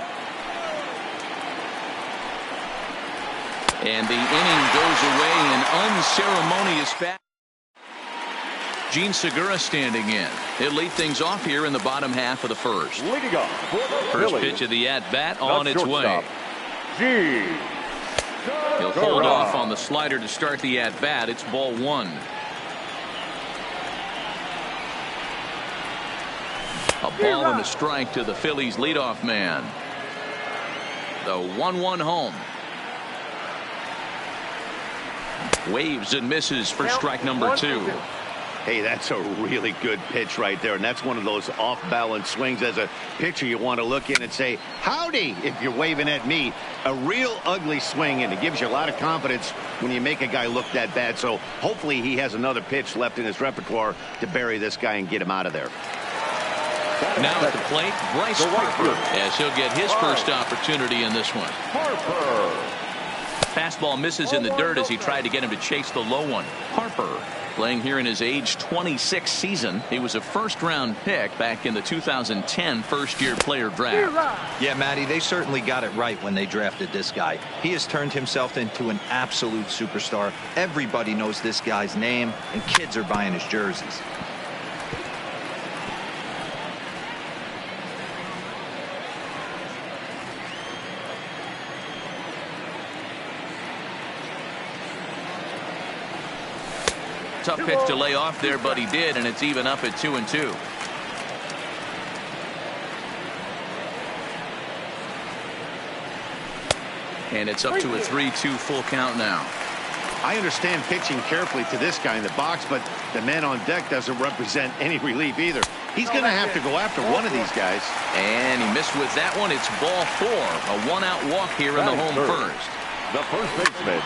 Speaker 1: And the inning goes away in unceremonious fashion. Gene Segura standing in. He'll lead things off here in the bottom half of the first.
Speaker 6: Leading off for the
Speaker 1: First
Speaker 6: Phillies,
Speaker 1: pitch of the at-bat on its way.
Speaker 6: Gene
Speaker 1: He'll hold off on the slider to start the at-bat. It's ball 1. A ball and a strike to the Phillies leadoff man. The 1-1 home. Waves and misses for strike number 2.
Speaker 4: Hey, that's a really good pitch right there, and that's one of those off-balance swings. As a pitcher, you want to look in and say, howdy, if you're waving at me. A real ugly swing, and it gives you a lot of confidence when you make a guy look that bad. So hopefully he has another pitch left in his repertoire to bury this guy and get him out of there.
Speaker 1: Now at the plate, Bryce Harper, as he'll get his first opportunity in this one.
Speaker 6: Harper.
Speaker 1: Fastball misses in the dirt as he tried to get him to chase the low one. Harper playing here in his age 26 season. He was a first-round pick back in the 2010 first-year player draft.
Speaker 2: Yeah, Matty, they certainly got it right when they drafted this guy. He has turned himself into an absolute superstar. Everybody knows this guy's name, and kids are buying his jerseys.
Speaker 1: Tough pitch to lay off there, but he did, and it's even up at 2-2. And it's up to a 3-2 full count now.
Speaker 4: I understand pitching carefully to this guy in the box, but the man on deck doesn't represent any relief either. He's going to have to go after one of these guys.
Speaker 1: And he missed with that one. It's ball 4. A one-out walk here in the home first.
Speaker 6: The first baseman,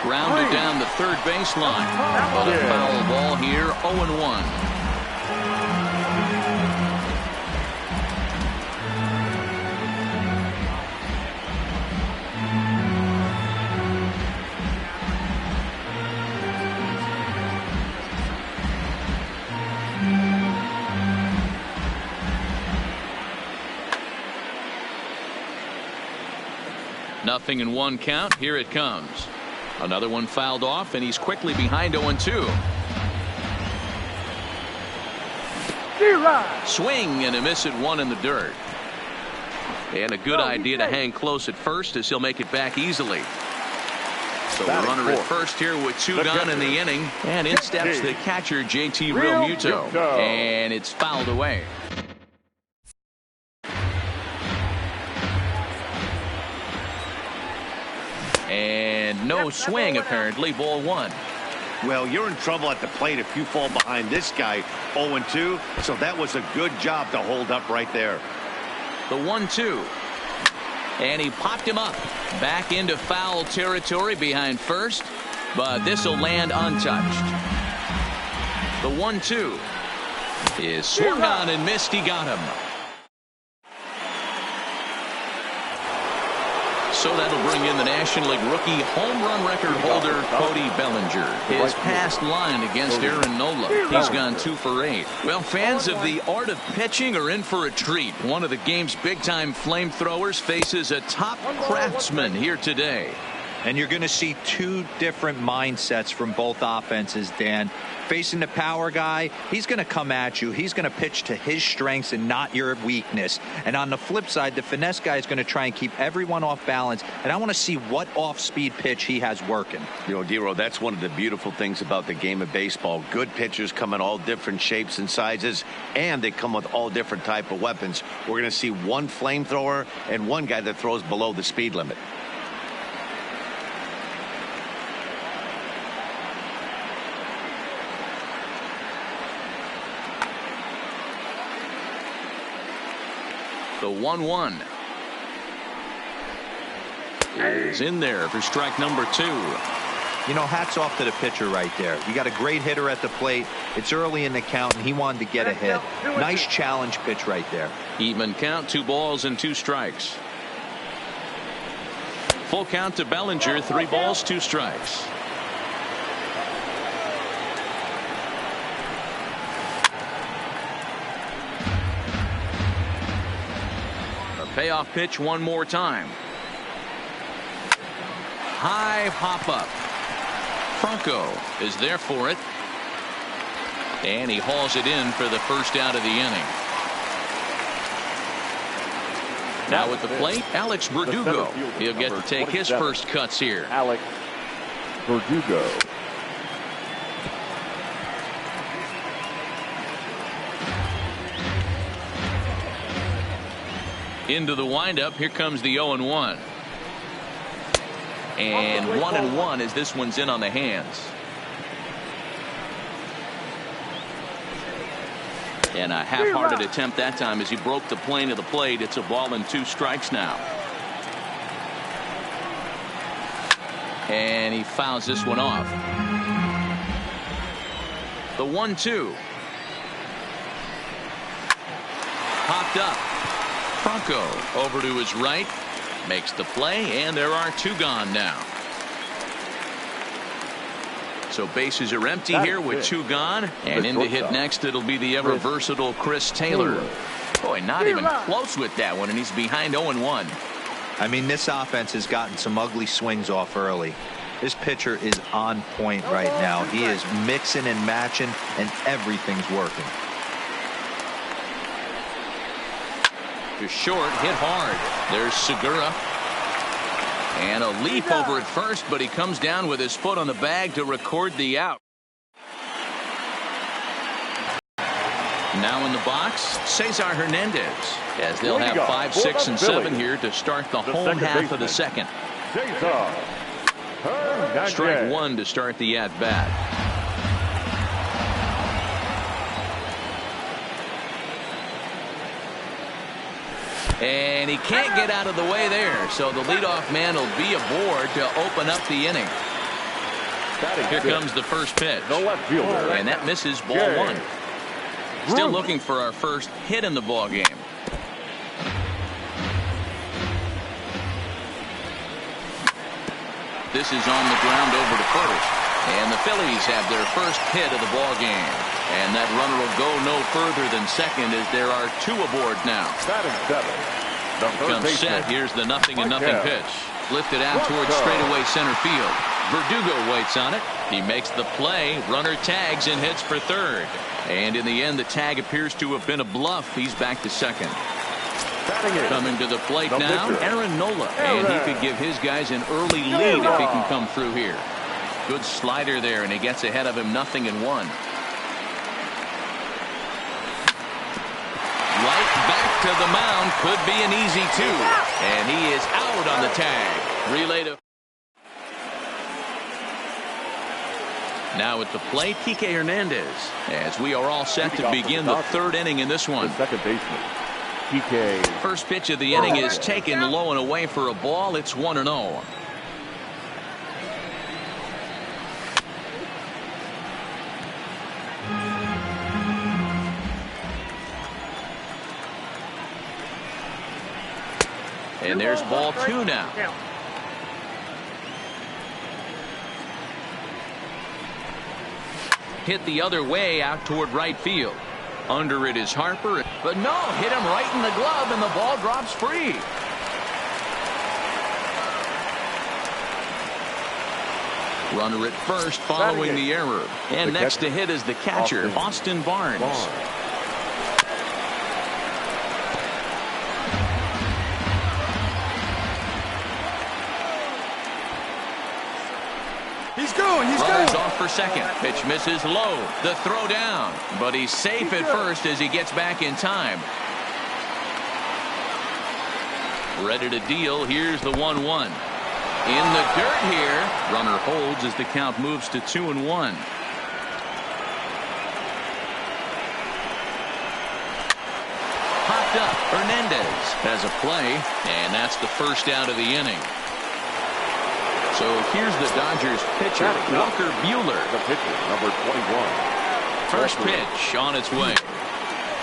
Speaker 1: Grounded down the third baseline. But a foul ball here, 0-1. Nothing in one count. Here it comes. Another one fouled off, and he's quickly behind 0-2. Swing and a miss at one in the dirt. And a good idea to hang close at first as he'll make it back easily. So the runner at first here with two gone in the inning. And in steps the catcher, JT Realmuto. And it's fouled away. And no swing, apparently. Ball one.
Speaker 4: Well, you're in trouble at the plate if you fall behind this guy 0-2. So that was a good job to hold up right there.
Speaker 1: The 1-2. And he popped him up. Back into foul territory behind first. But this will land untouched. The 1-2 is swung on and missed. He got him. So that'll bring in the National League rookie home run record holder, Cody Bellinger. His past line against Aaron Nola. He's gone 2 for 8. Well, fans of the art of pitching are in for a treat. One of the game's big-time flamethrowers faces a top craftsman here today.
Speaker 2: And you're going to see two different mindsets from both offenses, Dan. Facing the power guy, he's going to come at you. He's going to pitch to his strengths and not your weakness. And on the flip side, the finesse guy is going to try and keep everyone off balance. And I want to see what off-speed pitch he has working.
Speaker 4: You know, Dero, that's one of the beautiful things about the game of baseball. Good pitchers come in all different shapes and sizes, and they come with all different type of weapons. We're going to see one flamethrower and one guy that throws below the speed limit.
Speaker 1: The 1-1 is in there for strike number 2.
Speaker 2: You know, hats off to the pitcher right there. You got a great hitter at the plate. It's early in the count, and he wanted to get ahead. Nice challenge pitch right there.
Speaker 1: Even count, 2 balls and 2 strikes. Full count to Bellinger, 3 balls, 2 strikes. Payoff pitch one more time. High pop up. Franco is there for it. And he hauls it in for the first out of the inning. Now at the plate, Alex Verdugo. He'll get to take his first cuts here.
Speaker 6: Alex Verdugo.
Speaker 1: Into the windup. Here comes the 0-1. And 1-1 as this one's in on the hands. And a half-hearted attempt that time as he broke the plane of the plate. It's a ball and 2 strikes now. And he fouls this one off. The 1-2. Popped up. Franco over to his right, makes the play, and there are 2 gone now. So bases are empty here with 2 gone, and in to hit next it'll be the ever versatile Chris Taylor. Boy, not even close with that one, and he's behind 0-1.
Speaker 2: I mean, this offense has gotten some ugly swings off early. This pitcher is on point right now. He is mixing and matching, and everything's working.
Speaker 1: To short, hit hard. There's Segura. And a leap over at first, but he comes down with his foot on the bag to record the out. Now in the box, Cesar Hernandez, as they'll have 5, 6, and 7 here to start the home half of the second. Strike 1 to start the at-bat. And he can't get out of the way there, so the leadoff man will be aboard to open up the inning. Here comes the first pitch.
Speaker 3: The left fielder.
Speaker 1: And that misses ball one. Still looking for our first hit in the ball game. This is on the ground over to first. And the Phillies have their first hit of the ball game. And that runner will go no further than second as there are two aboard now.
Speaker 3: Batting seven. The third
Speaker 1: Comes
Speaker 3: baseman.
Speaker 1: set. Here's the 0-0
Speaker 3: Right
Speaker 1: pitch. Lifted out towards straightaway center field. Verdugo waits on it. He makes the play. Runner tags and hits for third. And in the end, the tag appears to have been a bluff. He's back to second. Coming to the plate now, Aaron Nola. And he could give his guys an early lead if he can come through here. Good slider there, and he gets ahead of him 0-1. Right back to the mound. Could be an easy two. And he is out on the tag. Relay to... Now at the plate, Kike Hernandez. As we are all set to begin the third inning in this one.
Speaker 3: The second baseman. Kike.
Speaker 1: First pitch of the inning is taken low and away for a ball. It's 1-0. And there's ball two now. Hit the other way out toward right field. Under it is Harper, but no, hit him right in the glove and the ball drops free. Runner at first following the error. And next to hit is the catcher, Austin Barnes. Runners off for second. Pitch misses low. The throw down. But he's safe at first as he gets back in time. Ready to deal. Here's the 1-1. In the dirt here. Runner holds as the count moves to 2-1. Popped up. Hernandez has a play. And that's the first out of the inning. So here's the Dodgers pitcher, Walker Buehler.
Speaker 3: The pitcher, number 21.
Speaker 1: First pitch on its way.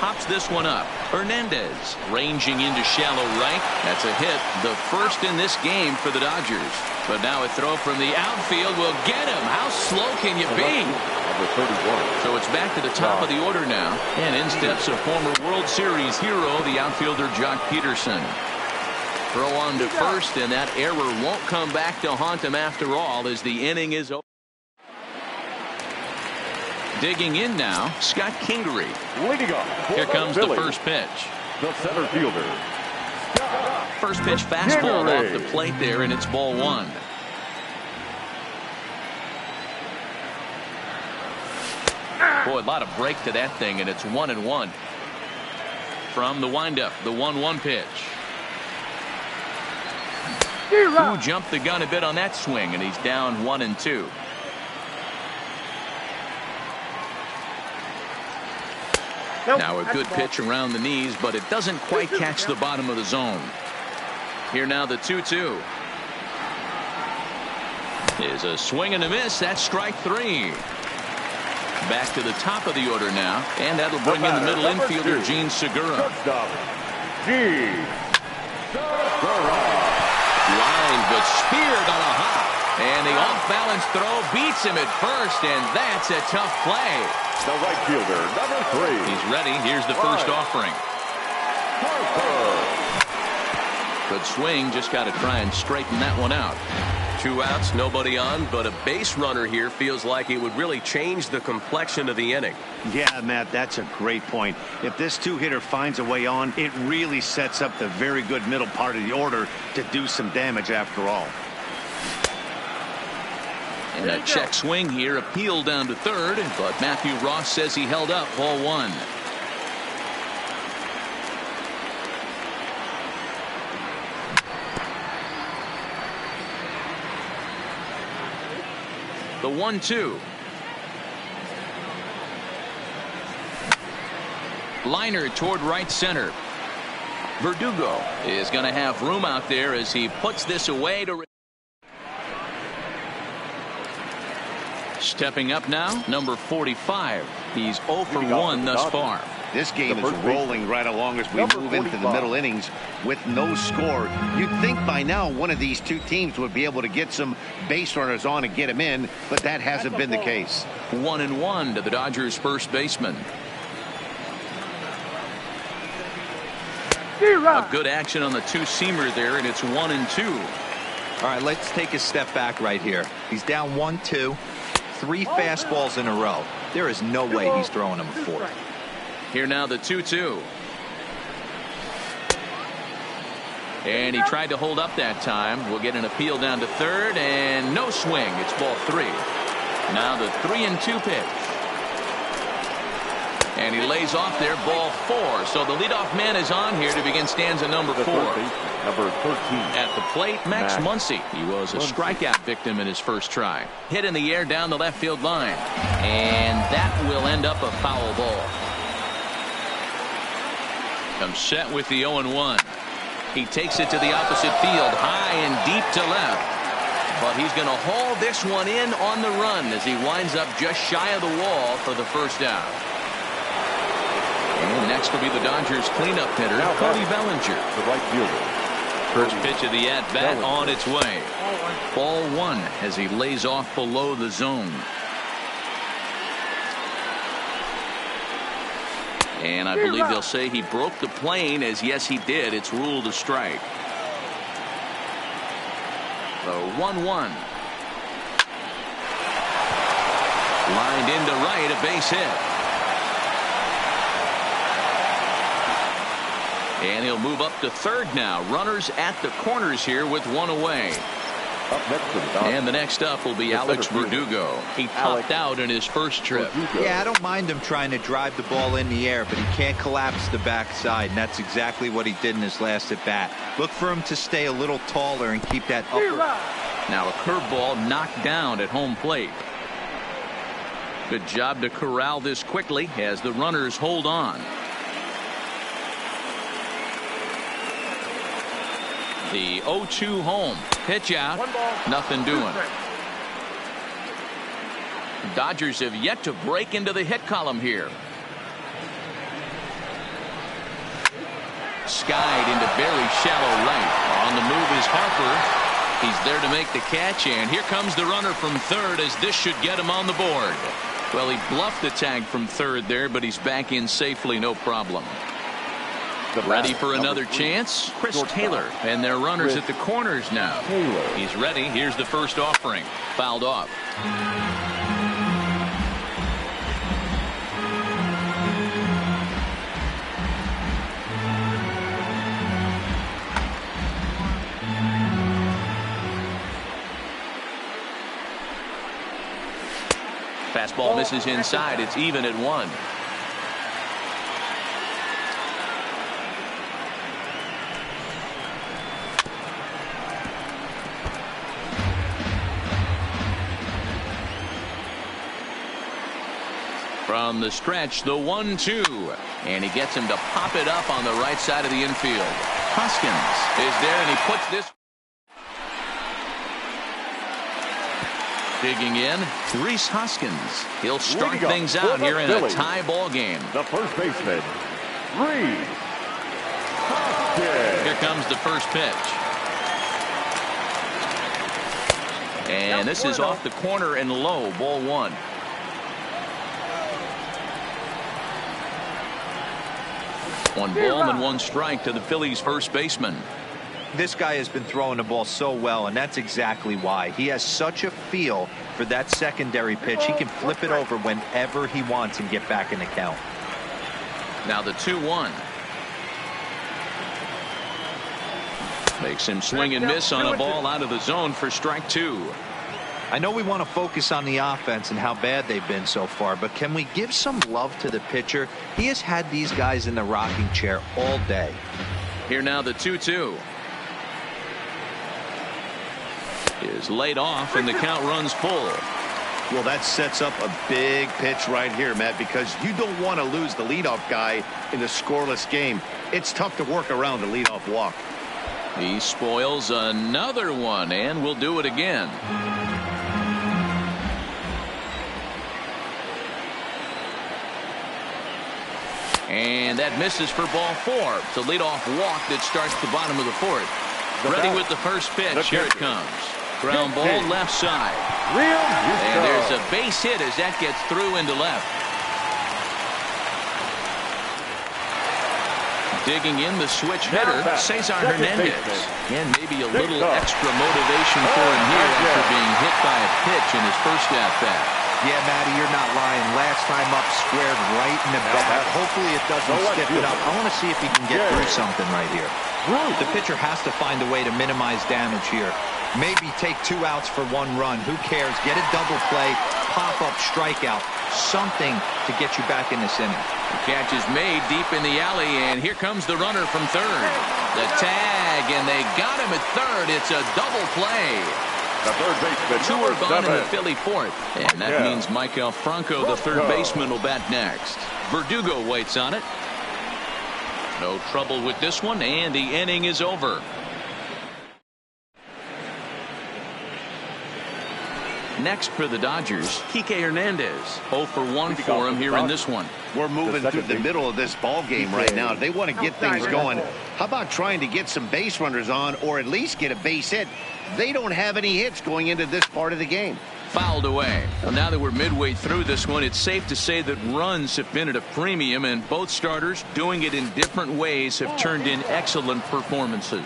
Speaker 1: Pops this one up. Hernandez ranging into shallow right. That's a hit. The first in this game for the Dodgers. But now a throw from the outfield will get him. How slow can you be?
Speaker 3: Number 31.
Speaker 1: So it's back to the top of the order now. And in steps a former World Series hero, the outfielder Jock Peterson. Throw on to first, and that error won't come back to haunt him after all as the inning is over. Digging in now, Scott Kingery.
Speaker 3: Leading off.
Speaker 1: Here comes the first pitch.
Speaker 3: The center fielder.
Speaker 1: First pitch fastball off the plate there, and it's ball one. Boy, a lot of break to that thing, and it's 1-1. From the windup, the 1-1 pitch. Who jumped the gun a bit on that swing, and he's down 1-2. Now a good pitch around the knees, but it doesn't quite catch the bottom of the zone. Here now the 2-2. Is a swing and a miss. That's strike three. Back to the top of the order now, and that'll bring in the middle infielder Gene Segura. Line, but speared on a hop. And the off-balance throw beats him at first, and that's a tough play.
Speaker 3: The right fielder, number 3.
Speaker 1: He's ready. Here's the first offering. Good swing. Just got to try and straighten that one out.
Speaker 5: 2 outs, nobody on, but a base runner here feels like it would really change the complexion of the inning.
Speaker 4: Yeah, Matt, that's a great point. If this two-hitter finds a way on, it really sets up the very good middle part of the order to do some damage after all.
Speaker 1: And a check swing here, appeal down to third, but Matthew Ross says he held up ball one. The 1-2. Liner toward right center. Verdugo is going to have room out there as he puts this away to Stepping up now, number 45. He's 0 for 1 thus far.
Speaker 4: This game is rolling right along as we move into the middle innings with no score. You'd think by now one of these two teams would be able to get some base runners on and get them in, but that hasn't been the case.
Speaker 1: 1-1 to the Dodgers first baseman. A good action on the two-seamer there, and it's 1-2.
Speaker 2: All right, let's take a step back right here. He's down 1-2, 3 fastballs in a row. There is no way he's throwing him a fourth.
Speaker 1: Here now the 2-2. And he tried to hold up that time. We'll get an appeal down to third, and no swing. It's ball 3. Now the 3-2 pitch. And he lays off there, ball 4. So the leadoff man is on here to begin stanza number 4.
Speaker 6: Number 13.
Speaker 1: At the plate, Max Muncy. He was a strikeout victim in his first try. Hit in the air down the left field line. And that will end up a foul ball. Comes set with the 0-1. He takes it to the opposite field, high and deep to left. But he's going to haul this one in on the run as he winds up just shy of the wall for the first out. And next will be the Dodgers cleanup hitter, Cody Bellinger.
Speaker 6: The right fielder.
Speaker 1: First pitch of the at-bat on its way. Ball 1 as he lays off below the zone. And I believe they'll say he broke the plane, as yes he did. It's ruled a strike. The 1-1. Lined into right, a base hit. And he'll move up to third now. Runners at the corners here with 1 away.
Speaker 6: Up next to the Dodgers.
Speaker 1: And the next up will be Alex Verdugo. He topped out in his first trip.
Speaker 2: Yeah, I don't mind him trying to drive the ball in the air, but he can't collapse the backside, and that's exactly what he did in his last at bat. Look for him to stay a little taller and keep that upper.
Speaker 1: Now a curveball knocked down at home plate. Good job to corral this quickly as the runners hold on. The 0-2 home. Pitch out. Nothing doing. Dodgers have yet to break into the hit column here. Skied into very shallow right. On the move is Harper. He's there to make the catch, and here comes the runner from third as this should get him on the board. Well, he bluffed the tag from third there, but he's back in safely, no problem. Ready for another chance? Chris Taylor, and their runners at the corners now. He's ready. Here's the first offering. Fouled off. Fastball misses inside. It's even at 1. From the stretch, the 1-2. And he gets him to pop it up on the right side of the infield. Hoskins is there, and he puts this. Digging in, Rhys Hoskins. He'll start things out here in a tie ball game.
Speaker 6: The first baseman, Rhys Hoskins.
Speaker 1: Here comes the first pitch. And this is off the corner and low, ball 1. One ball and 1 strike to the Phillies first baseman.
Speaker 2: This guy has been throwing the ball so well, and that's exactly why. He has such a feel for that secondary pitch. He can flip it over whenever he wants and get back in the count.
Speaker 1: Now the 2-1. Makes him swing and miss on a ball out of the zone for strike 2.
Speaker 2: I know we want to focus on the offense and how bad they've been so far, but can we give some love to the pitcher? He has had these guys in the rocking chair all day.
Speaker 1: Here now the 2-2. Is laid off, and the count runs full.
Speaker 4: Well, that sets up a big pitch right here, Matt, because you don't want to lose the leadoff guy in a scoreless game. It's tough to work around the leadoff walk.
Speaker 1: He spoils another one, and will do it again. And that misses for ball 4. It's a leadoff walk that starts the bottom of the 4th. Ready with the first pitch. Here it comes. Ground ball left side. And there's a base hit as that gets through into left. Digging in the switch hitter, Cesar Hernandez. And maybe a little extra motivation for him here after being hit by a pitch in his first at-bat.
Speaker 2: Yeah, Matty, you're not lying. Last time up, squared right in the back. Hopefully it doesn't stiffen up. I want to see if he can get through something right here. The pitcher has to find a way to minimize damage here. Maybe take 2 outs for 1 run. Who cares? Get a double play, pop-up strikeout, something to get you back in this inning.
Speaker 1: The catch is made deep in the alley, and here comes the runner from third. The tag, and they got him at third. It's a double play.
Speaker 6: The third baseman,
Speaker 1: 2 are gone in the Philly 4th. And that means Michael Franco, the third baseman, will bat next. Verdugo waits on it. No trouble with this one, and the inning is over. Next for the Dodgers, Kike Hernandez. 0 for 1 for him here in this one.
Speaker 4: We're moving through the middle of this ball game right now. They want to get things going. How about trying to get some base runners on, or at least get a base hit? They don't have any hits going into this part of the game.
Speaker 1: Fouled away. Well, now that we're midway through this one, it's safe to say that runs have been at a premium, and both starters, doing it in different ways, have turned in excellent performances.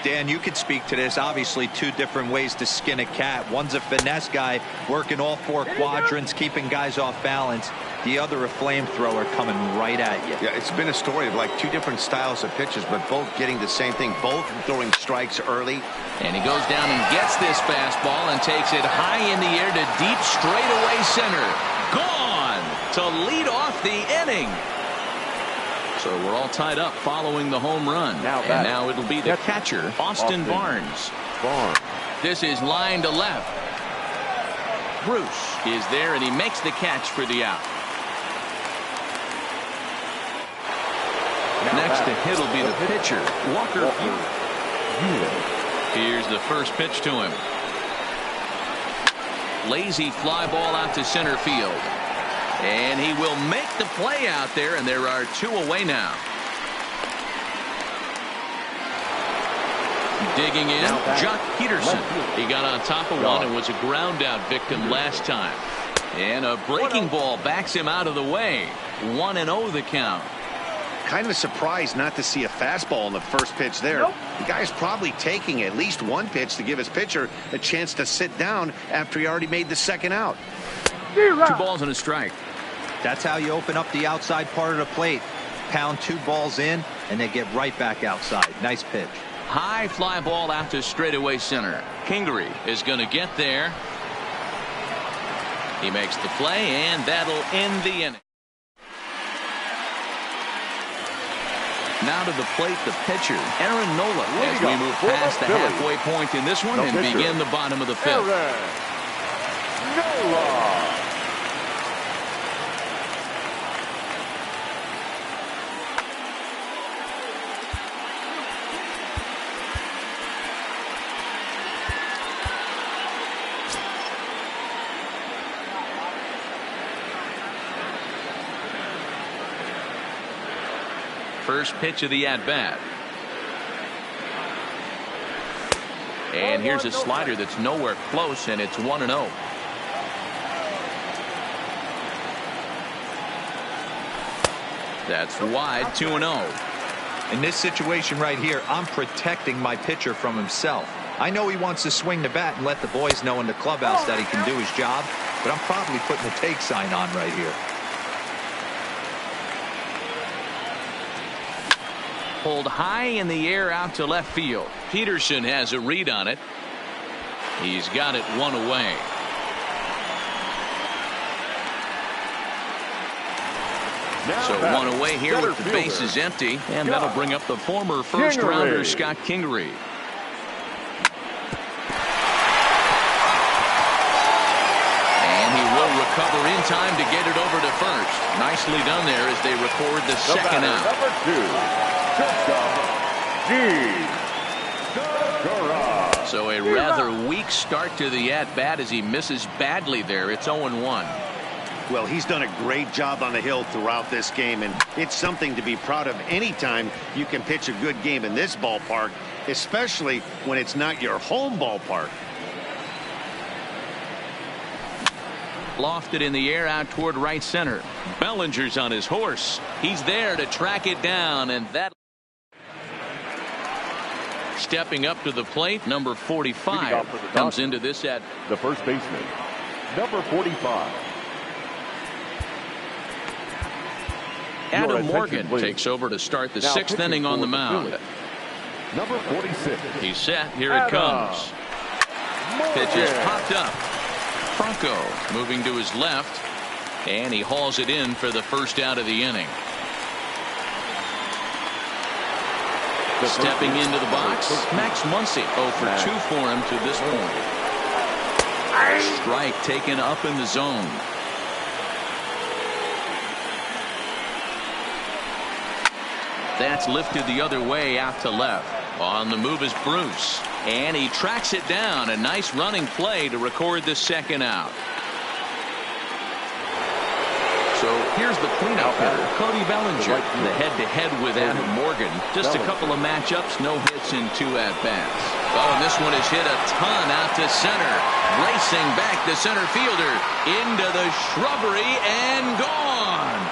Speaker 2: Dan, you could speak to this. Obviously, 2 different ways to skin a cat. One's a finesse guy, working all 4 quadrants, keeping guys off balance. The other, a flamethrower coming right at you.
Speaker 4: Yeah, it's been a story of like 2 different styles of pitches, but both getting the same thing, both throwing strikes early.
Speaker 1: And he goes down and gets this fastball and takes it high in the air to deep straightaway center. Gone to lead off the inning. So we're all tied up following the home run. And now it'll be the catcher, Austin Barnes. This is line to left. Bruce is there, and he makes the catch for the out. Next to hit will be the pitcher, Walker Buehler. Here's the first pitch to him. Lazy fly ball out to center field. And he will make the play out there, and there are 2 away now. Digging in, Jock Peterson. He got on top of one and was a ground out victim last time. And a breaking ball backs him out of the way. 1-0 the count.
Speaker 4: Kind of surprised not to see a fastball in the first pitch there. The guy's probably taking at least 1 pitch to give his pitcher a chance to sit down after he already made the second out.
Speaker 1: 2 balls and a strike.
Speaker 2: That's how you open up the outside part of the plate. Pound 2 balls in, and they get right back outside. Nice pitch.
Speaker 1: High fly ball out to straightaway center. Kingery is going to get there. He makes the play, and that'll end the inning. Now to the plate, the pitcher, Aaron Nola, as we move past the halfway point in this one and begin the bottom of the 5th.
Speaker 6: Nola.
Speaker 1: First pitch of the at-bat. And here's a slider that's nowhere close, and it's 1-0. That's wide, 2-0.
Speaker 2: In this situation right here, I'm protecting my pitcher from himself. I know he wants to swing the bat and let the boys know in the clubhouse that he can do his job, but I'm probably putting a take sign on right here.
Speaker 1: Pulled high in the air out to left field. Peterson has a read on it. He's got it 1 away. So 1 away here with the bases empty, and that'll bring up the former first-rounder Scott Kingery. And he will recover in time to get it over to first. Nicely done there as they record the second out. So a rather weak start to the at-bat as he misses badly there. It's 0-1.
Speaker 4: Well, he's done a great job on the hill throughout this game, and it's something to be proud of anytime you can pitch a good game in this ballpark, especially when it's not your home ballpark.
Speaker 1: Lofted in the air out toward right center. Bellinger's on his horse. He's there to track it down, and that. Stepping up to the plate, number 45 comes into this at
Speaker 6: the first baseman, number 45.
Speaker 1: Adam Morgan takes over to start the sixth inning on the mound.
Speaker 6: Number 46.
Speaker 1: He's set. Here it comes. Pitch is popped up. Franco moving to his left, and he hauls it in for the first out of the inning. Stepping into the box, Max Muncy. 0 for 2 for him to this point. Strike taken up in the zone. That's lifted the other way out to left. On the move is Bruce, and he tracks it down. A nice running play to record the second out. So here's the cleanup hitter, Cody Bellinger, the head-to-head with Adam Morgan. Just a couple of matchups, no hits in 2 at-bats. Oh, and this one is hit a ton out to center. Racing back the center fielder into the shrubbery and gone.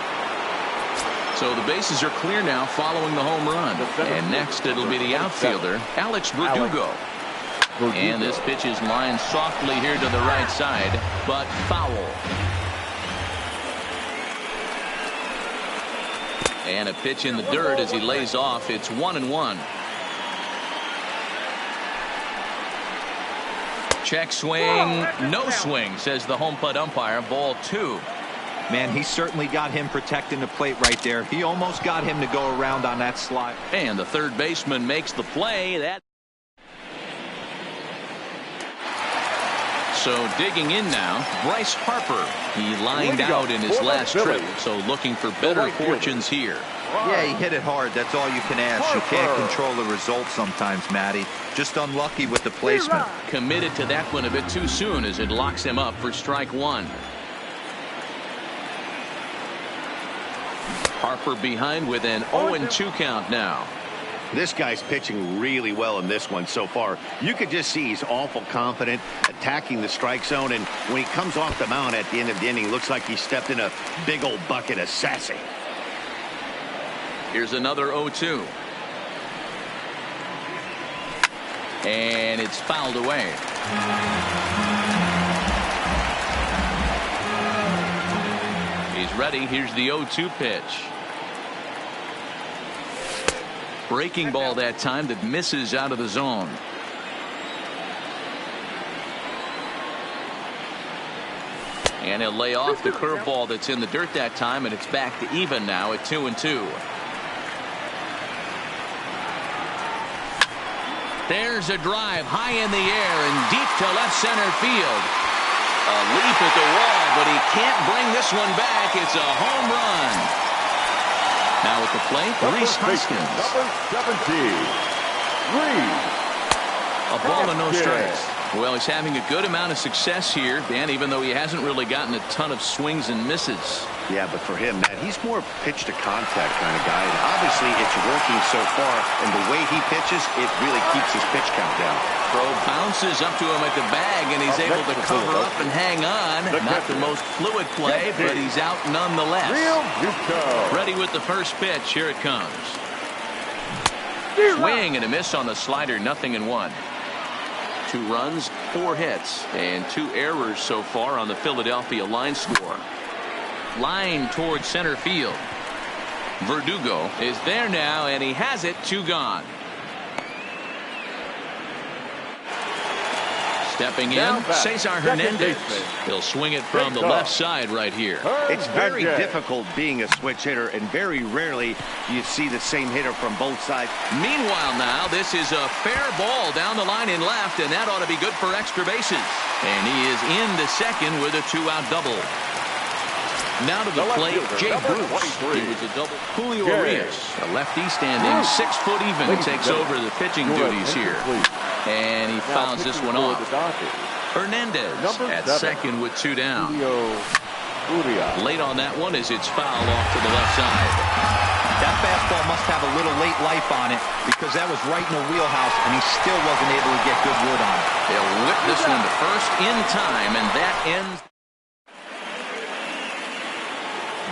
Speaker 1: So the bases are clear now following the home run. And next it'll be the outfielder, Alex Verdugo. And this pitch is lined softly here to the right side, but foul. And a pitch in the dirt as he lays off. It's 1-1. Check swing, no swing, says the home plate umpire. Ball 2.
Speaker 2: Man, he certainly got him protecting the plate right there. He almost got him to go around on that slide.
Speaker 1: And the third baseman makes the play. So digging in now, Bryce Harper. He lined out in his last trip, so looking for better fortunes here.
Speaker 2: Yeah, he hit it hard. That's all you can ask. You can't control the result sometimes, Matty. Just unlucky with the placement.
Speaker 1: Committed to that one a bit too soon as it locks him up for strike 1. Harper behind with an 0-2 count now.
Speaker 4: This guy's pitching really well in this one so far. You could just see he's awful confident, attacking the strike zone, and when he comes off the mound at the end of the inning, looks like he stepped in a big old bucket of sassy.
Speaker 1: Here's another 0-2. And it's fouled away. He's ready. Here's the 0-2 pitch. Breaking ball that time that misses out of the zone. And he'll lay off the curveball that's in the dirt that time, and it's back to even now at 2-2. There's a drive high in the air and deep to left center field. A leap at the wall, but he can't bring this one back. It's a home run. Now at the plate, Reese Hoskins.
Speaker 6: Number 17, Reese.
Speaker 1: A ball and no strikes. Well, he's having a good amount of success here, Dan, even though he hasn't really gotten a ton of swings and misses.
Speaker 4: Yeah, but for him, Matt, he's more pitch to contact kind of guy. And obviously, it's working so far, and the way he pitches, it really keeps his pitch count down.
Speaker 1: Throw bounces up to him at the bag, and he's able to cover up and hang on. Not the most fluid play, but he's out nonetheless. Ready with the first pitch. Here it comes. Swing and a miss on the slider. 0-1. 2 runs, 4 hits, and 2 errors so far on the Philadelphia line score. Line towards center field. Verdugo is there now, and he has it. 2 gone. Stepping in, Cesar Hernandez. He'll swing it from the left side right here.
Speaker 4: It's very difficult being a switch hitter, and very rarely you see the same hitter from both sides.
Speaker 1: Meanwhile now, this is a fair ball down the line in left, and that ought to be good for extra bases. And he is into second with a 2-out double. Now to the plate, Jay Bruce. He was a double. Julio Arias, a lefty standing 6 foot even, takes over the pitching duties here. And he fouls this one off. Hernandez at second with 2 down. Late on that one as it's fouled off to the left side.
Speaker 2: That fastball must have a little late life on it because that was right in the wheelhouse, and he still wasn't able to get good wood on it.
Speaker 1: They'll whip this one to first in time, and that ends.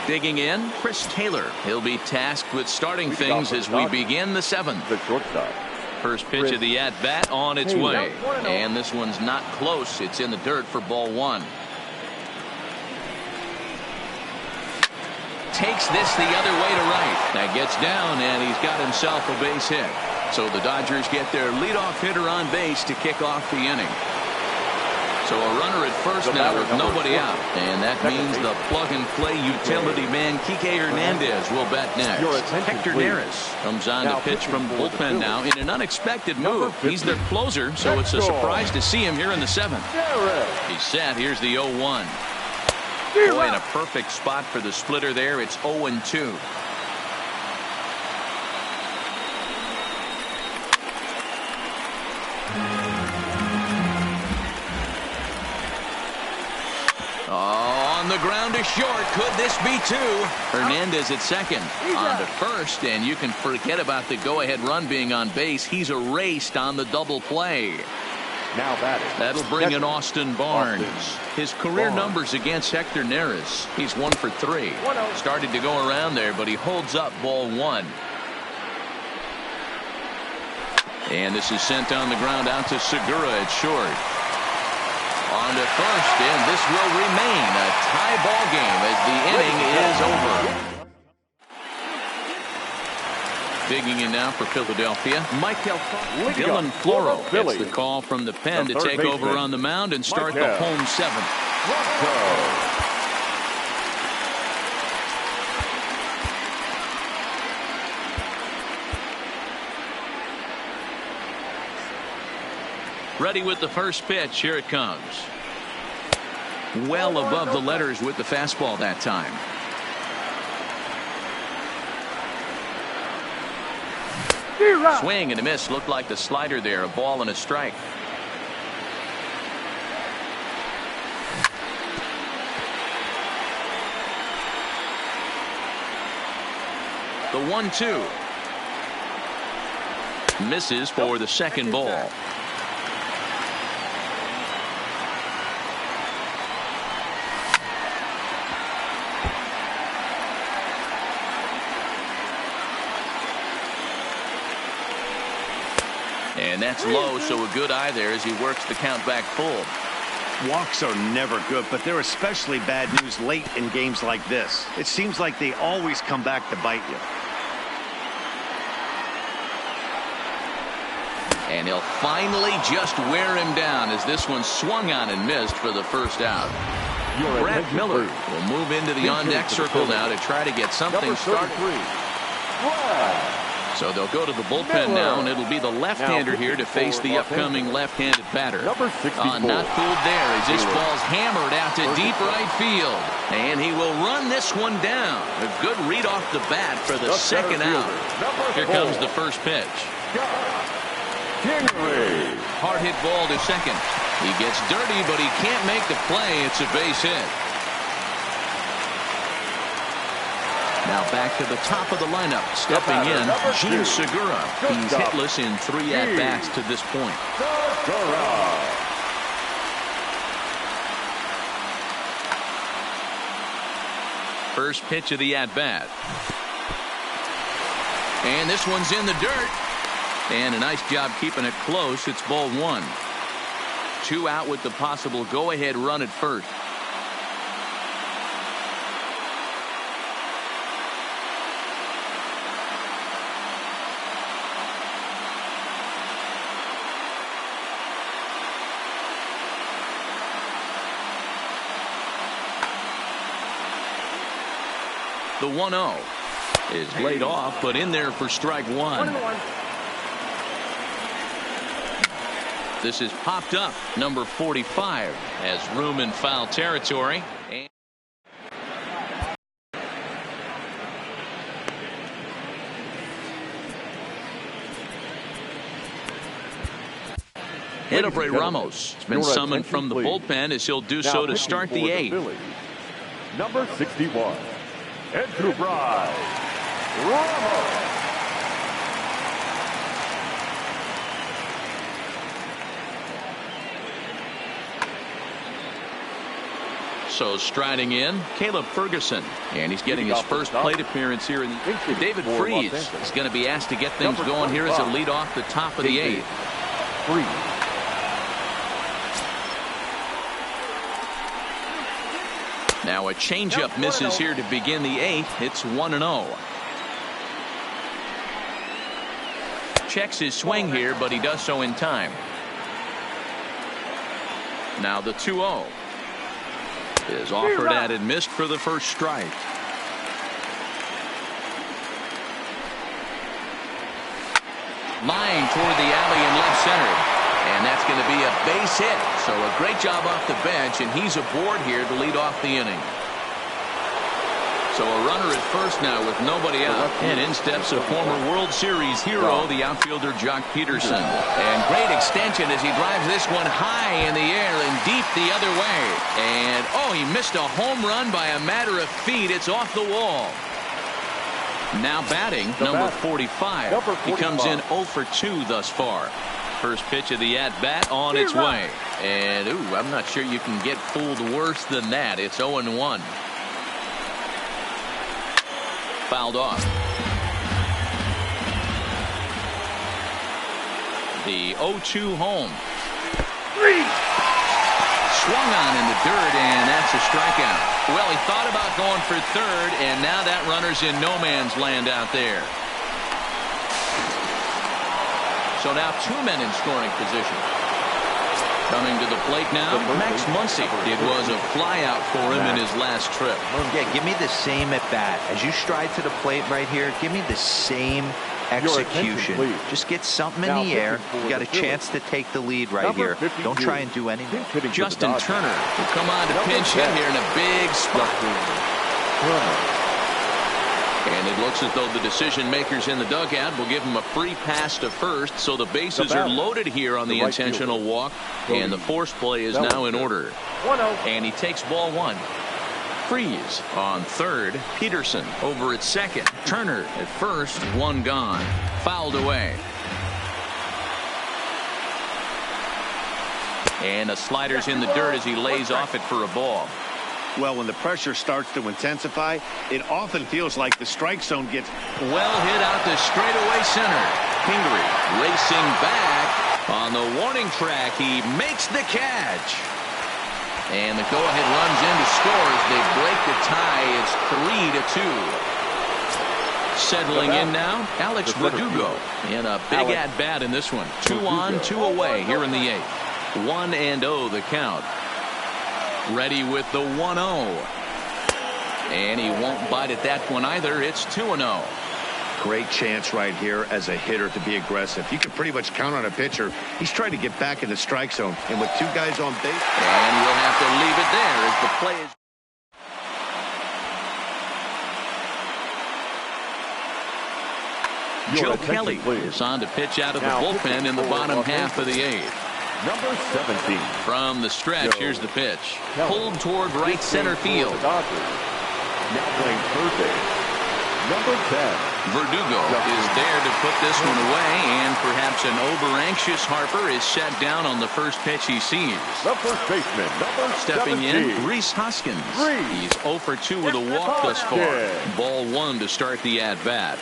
Speaker 1: Digging in, Chris Taylor. He'll be tasked with starting things as we begin the seventh.
Speaker 6: The shortstop.
Speaker 1: First pitch of the at-bat on its way. And this one's not close. It's in the dirt for ball one. Takes this the other way to right. That gets down, and he's got himself a base hit. So the Dodgers get their leadoff hitter on base to kick off the inning. So a runner at first now with nobody out. And that means the plug-and-play utility man, Kike Hernandez, will bat next. Hector Neris comes on to pitch from the bullpen now in an unexpected move. He's their closer, so it's a surprise to see him here in the seventh. He's set. Here's the 0-1. Boy, in a perfect spot for the splitter there. It's 0-2. On the ground to short. Could this be two? Hernandez at second. On to first, and you can forget about the go-ahead run being on base. He's erased on the double play.
Speaker 6: Now batting.
Speaker 1: That'll bring in Austin Barnes. His career numbers against Hector Neris. He's 1 for 3. Started to go around there, but he holds up ball one. And this is sent on the ground out to Segura at short. On to first, and this will remain a tie ball game as the inning is over. Digging in now for Philadelphia, Dylan Floro gets the call from the pen to take over on the mound and start the home seventh. Ready with the first pitch. Here it comes. Well above the letters with the fastball that time. Swing and a miss. Looked like the slider there. A ball and a strike. The 1-2. Misses for the second ball. And that's low, so a good eye there as he works the count back full.
Speaker 4: Walks are never good, but they're especially bad news late in games like this. It seems like they always come back to bite you.
Speaker 1: And he'll finally just wear him down as this one swung on and missed for the first out. Brad Miller will move into the on-deck circle now to try to get something started. So they'll go to the bullpen now, and it'll be the left-hander here to face the upcoming left-handed batter. Not fooled there as this ball's hammered out to deep right field. And he will run this one down. A good read off the bat for the second out. Here comes the first pitch. Hard hit ball to second. He gets dirty, but he can't make the play. It's a base hit. Now back to the top of the lineup. Stepping in, Gene Segura. He's hitless in 3 at-bats to this point. First pitch of the at-bat. And this one's in the dirt. And a nice job keeping it close. It's ball one. 2 out with the possible go-ahead run at first. The 1-0 is laid off, but in there for strike one. This is popped up. Number 45 has room in foul territory. Edebray Ramos has been summoned from the bullpen as he'll do so to start the 8th.
Speaker 3: Number 61, Enterprise Ramos.
Speaker 1: So striding in, Caleb Ferguson. And he's getting his first plate appearance here. David Freese is going to be asked to get things going here as a lead off the top of the 8th. Now a changeup misses here to begin the 8th. It's 1-0. Checks his swing here, but he does so in time. Now the 2-0 is offered at and missed for the first strike. Line toward the alley in left center. And that's going to be a base hit. So a great job off the bench, and he's aboard here to lead off the inning. So a runner at first now with nobody out. And in steps a former World Series hero, the outfielder Jock Peterson. And great extension as he drives this one high in the air and deep the other way. And, oh, he missed a home run by a matter of feet. It's off the wall. Now batting, number 45. He comes in 0 for 2 thus far. First pitch of the at-bat on its way. And, ooh, I'm not sure you can get fooled worse than that. It's 0-1. Fouled off. The 0-2 home. Swung on in the dirt, and that's a strikeout. Well, he thought about going for third, and now that runner's in no man's land out there. So now 2 men in scoring position. Coming to the plate now, Max Muncy. It was a flyout for him in his last trip.
Speaker 2: Yeah, give me the same at bat. As you stride to the plate right here, give me the same execution. Just get something in the air. You got a chance to take the lead right here. Don't try and do anything.
Speaker 1: Justin Turner will come on to pinch hit here in a big spot. And it looks as though the decision makers in the dugout will give him a free pass to first. So the bases are loaded here on the intentional walk. And the force play is now in order. And he takes ball 1. Freeze on third. Peterson over at second. Turner at first. 1 gone. Fouled away. And the slider's in the dirt as he lays off it for a ball.
Speaker 4: Well, when the pressure starts to intensify, it often feels like the strike zone gets
Speaker 1: well hit out to straightaway center. Pingree racing back on the warning track. He makes the catch. And the go-ahead runs in to score as they break the tie. It's 3-2. Settling in now, Alex Verdugo in a big at-bat in this one. 2 on, 2 away here in the 8th. 1-0 the count. Ready with the 1-0. And he won't bite at that one either. It's 2-0.
Speaker 4: great chance right here as a hitter to be aggressive. You can pretty much count on a pitcher. He's trying to get back in the strike zone. And with 2 guys on base.
Speaker 1: And we'll have to leave it there as the play is. Joe Kelly is on to pitch out of the bullpen in the bottom half of the 8th.
Speaker 3: Number 17.
Speaker 1: From the stretch, here's the pitch. Pulled toward right center field.
Speaker 3: Now playing third base. Number 10.
Speaker 1: Verdugo is there to put this one away, and perhaps an over-anxious Harper is set down on the first pitch he sees.
Speaker 3: The first baseman, number
Speaker 1: Stepping
Speaker 3: 17.
Speaker 1: in, Reese Hoskins. He's 0 for 2 with a walk thus far. Ball 1 to start the at-bat.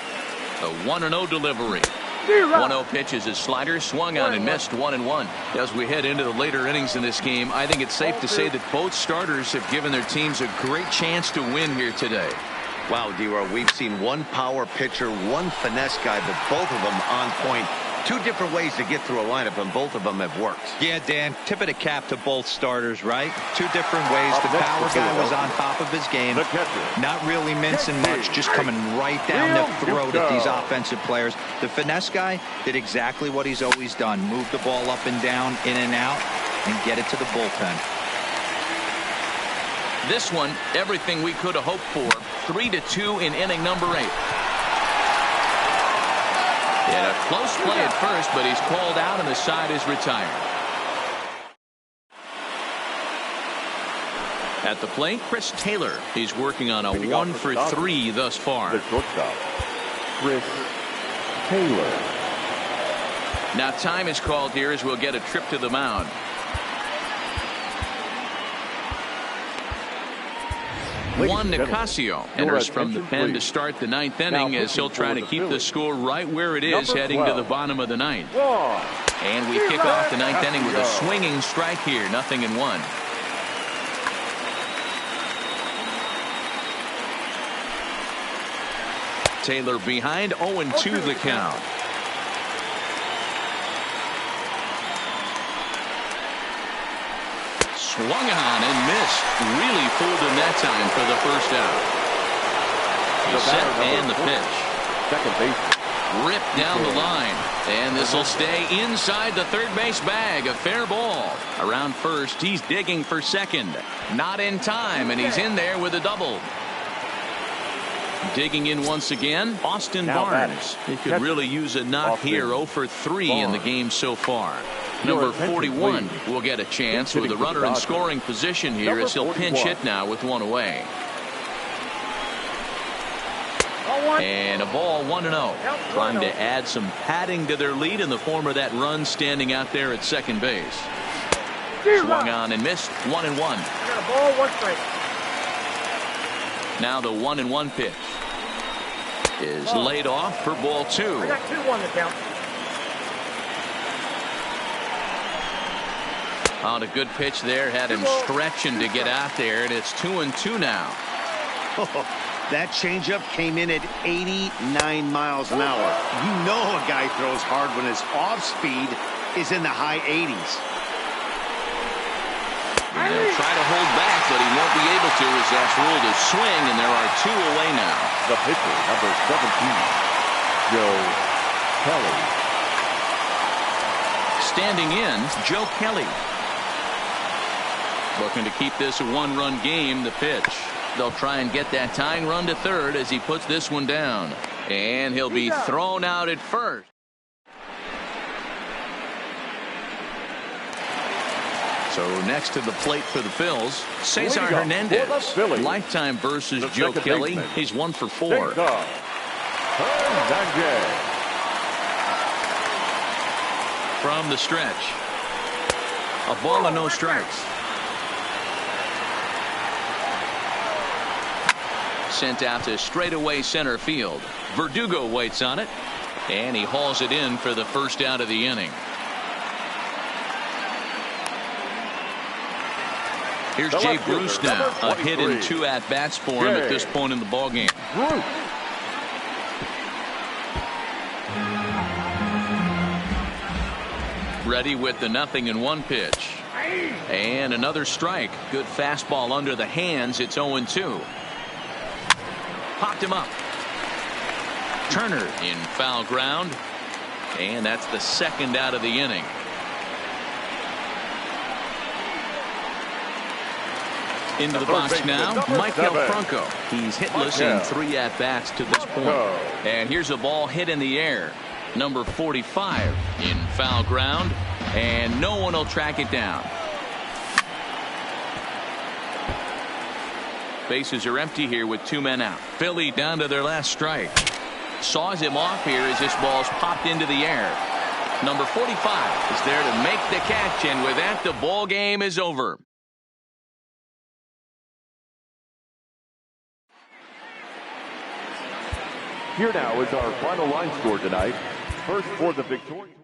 Speaker 1: A 1-0 delivery. 1-0 pitch is his slider, swung on and missed 1-1. As we head into the later innings in this game, I think it's safe to say that both starters have given their teams a great chance to win here today.
Speaker 4: Wow, D-Roy, we've seen one power pitcher, one finesse guy, but both of them on point. 2 different ways to get through a lineup, and both of them have worked.
Speaker 2: Yeah, Dan, tip of the cap to both starters, right? 2 different ways. The power guy was on top of his game. Not really mincing much, just coming right down the throat of these offensive players. The finesse guy did exactly what he's always done. Move the ball up and down, in and out, and get it to the bullpen.
Speaker 1: This one, everything we could have hoped for. 3-2 in inning number 8. And a close play at first, but he's called out and the side is retired. At the plate, Chris Taylor. He's working on a 1 for 3 thus far.
Speaker 6: The shortstop, Chris Taylor.
Speaker 1: Now time is called here as we'll get a trip to the mound. Juan Nicasio enters from the pen to start the 9th inning as he'll try to keep the score right where it is heading to the bottom of the 9th. And we kick off the 9th inning with a swinging strike here, 0-1. Taylor behind, 0-2 the count. Swung on and missed. Really fooled him that time for the first out. He's set and the pitch.
Speaker 6: Second base.
Speaker 1: Ripped down the line. And this will stay inside the third base bag. A fair ball. Around first, he's digging for second. Not in time, and he's in there with a double. Digging in once again, Austin Barnes. He could really use a knock here. 0 for 3 in the game so far. Number 41 will get a chance with a runner in scoring position here as he'll pinch hit now with 1 away. And a ball, 1-0. Trying to add some padding to their lead in the form of that run standing out there at second base. Swung on and missed. 1-1. Now the 1-1 pitch is laid off for ball 2.
Speaker 7: I got 2-1 to count.
Speaker 1: On a good pitch there, had him stretching to get out there, and it's 2-2 now.
Speaker 4: That changeup came in at 89 miles an hour. You know a guy throws hard when his off speed is in the high 80s.
Speaker 1: They'll try to hold back, but he won't be able to as that's ruled a swing, and there are 2 away now.
Speaker 6: The pitcher, number 17, Joe Kelly.
Speaker 1: Standing in, Joe Kelly. Looking to keep this a 1-run game. The pitch. They'll try and get that tying run to third as he puts this one down. And he'll be thrown out at first. So next to the plate for the Phils, Cesar Hernandez. Lifetime versus Joe Kelly. He's 1 for 4. From the stretch. A ball and no strikes. Sent out to straightaway center field. Verdugo waits on it, and he hauls it in for the first out of the inning. Here's Jay Bruce now. A hit and 2 at-bats for him at this point in the ballgame. Ready with the 0-1 pitch. And another strike. Good fastball under the hands. It's 0-2. Popped him up. Turner in foul ground. And that's the second out of the inning. Into the box now, Michael Franco. He's hitless in 3 at-bats to this point. And here's a ball hit in the air. Number 45 in foul ground. And no one will track it down. Bases are empty here with 2 men out. Philly down to their last strike. Saws him off here as this ball's popped into the air. Number 45 is there to make the catch, and with that, the ball game is over.
Speaker 6: Here now is our final line score tonight. First for the victorious.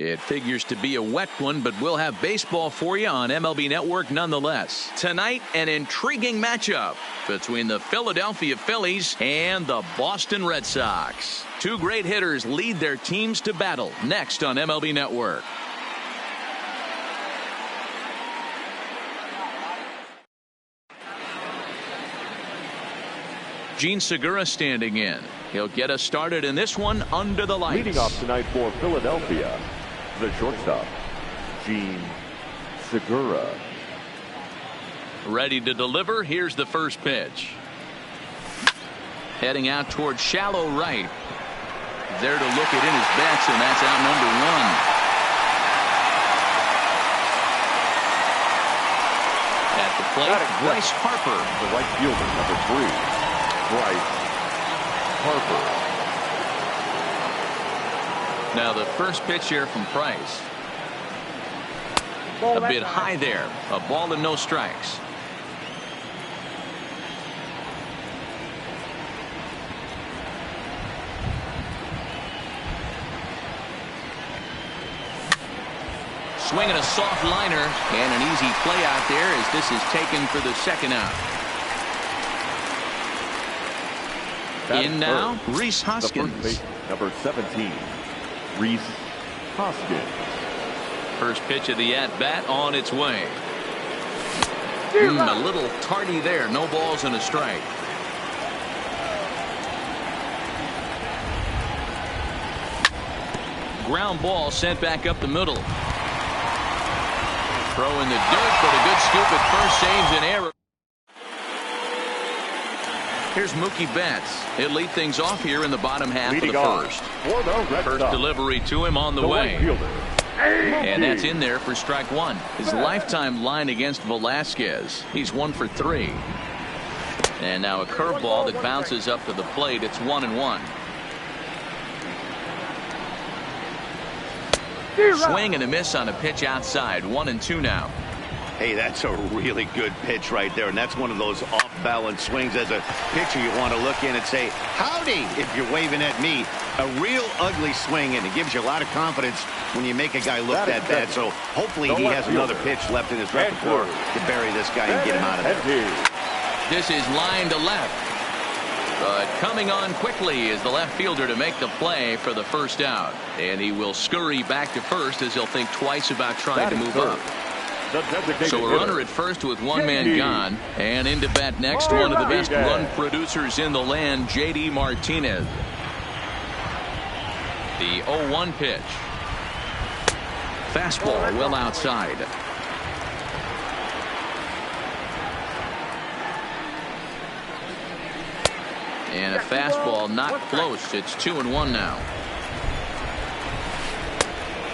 Speaker 1: It figures to be a wet one, but we'll have baseball for you on MLB Network nonetheless. Tonight, an intriguing matchup between the Philadelphia Phillies and the Boston Red Sox. Two great hitters lead their teams to battle next on MLB Network. Gene Segura standing in. He'll get us started in this one under the lights.
Speaker 6: Leading off tonight for Philadelphia, the shortstop, Gene Segura.
Speaker 1: Ready to deliver. Here's the first pitch. Heading out towards shallow right. There to look it in his bets, and that's out number one. At the plate, Bryce Harper.
Speaker 6: The right fielder, number 3. Bryce Harper.
Speaker 1: Now the first pitch here from Price. A bit high there. A ball and no strikes. Swinging a soft liner, and an easy play out there as this is taken for the second out. In now, Rhys Hoskins.
Speaker 6: Number 17, Rhys Hoskins.
Speaker 1: First pitch of the at-bat on its way. A little tardy there. No balls and a strike. Ground ball sent back up the middle. Throw in the dirt, but a good scoop at first saves an error. Here's Mookie Betts. He'll lead things off here in the bottom half of the first. First delivery to him on the way. And that's in there for strike one. His lifetime line against Velasquez. He's 1 for 3. And now a curveball that bounces up to the plate. It's 1-1. Swing and a miss on a pitch outside. 1-2 now.
Speaker 4: Hey, that's a really good pitch right there, and that's one of those off-balance swings. As a pitcher, you want to look in and say, howdy, if you're waving at me. A real ugly swing, and it gives you a lot of confidence when you make a guy look that bad. So hopefully he has another pitch left in his repertoire to bury this guy and get him out of there.
Speaker 1: This is line to left. But coming on quickly is the left fielder to make the play for the first out. And he will scurry back to first as he'll think twice about trying to move up. So a runner at first with one man gone. And into bat next, one of the best run producers in the land, J.D. Martinez. The 0-1 pitch. Fastball well outside. And a fastball not close. It's 2-1 now.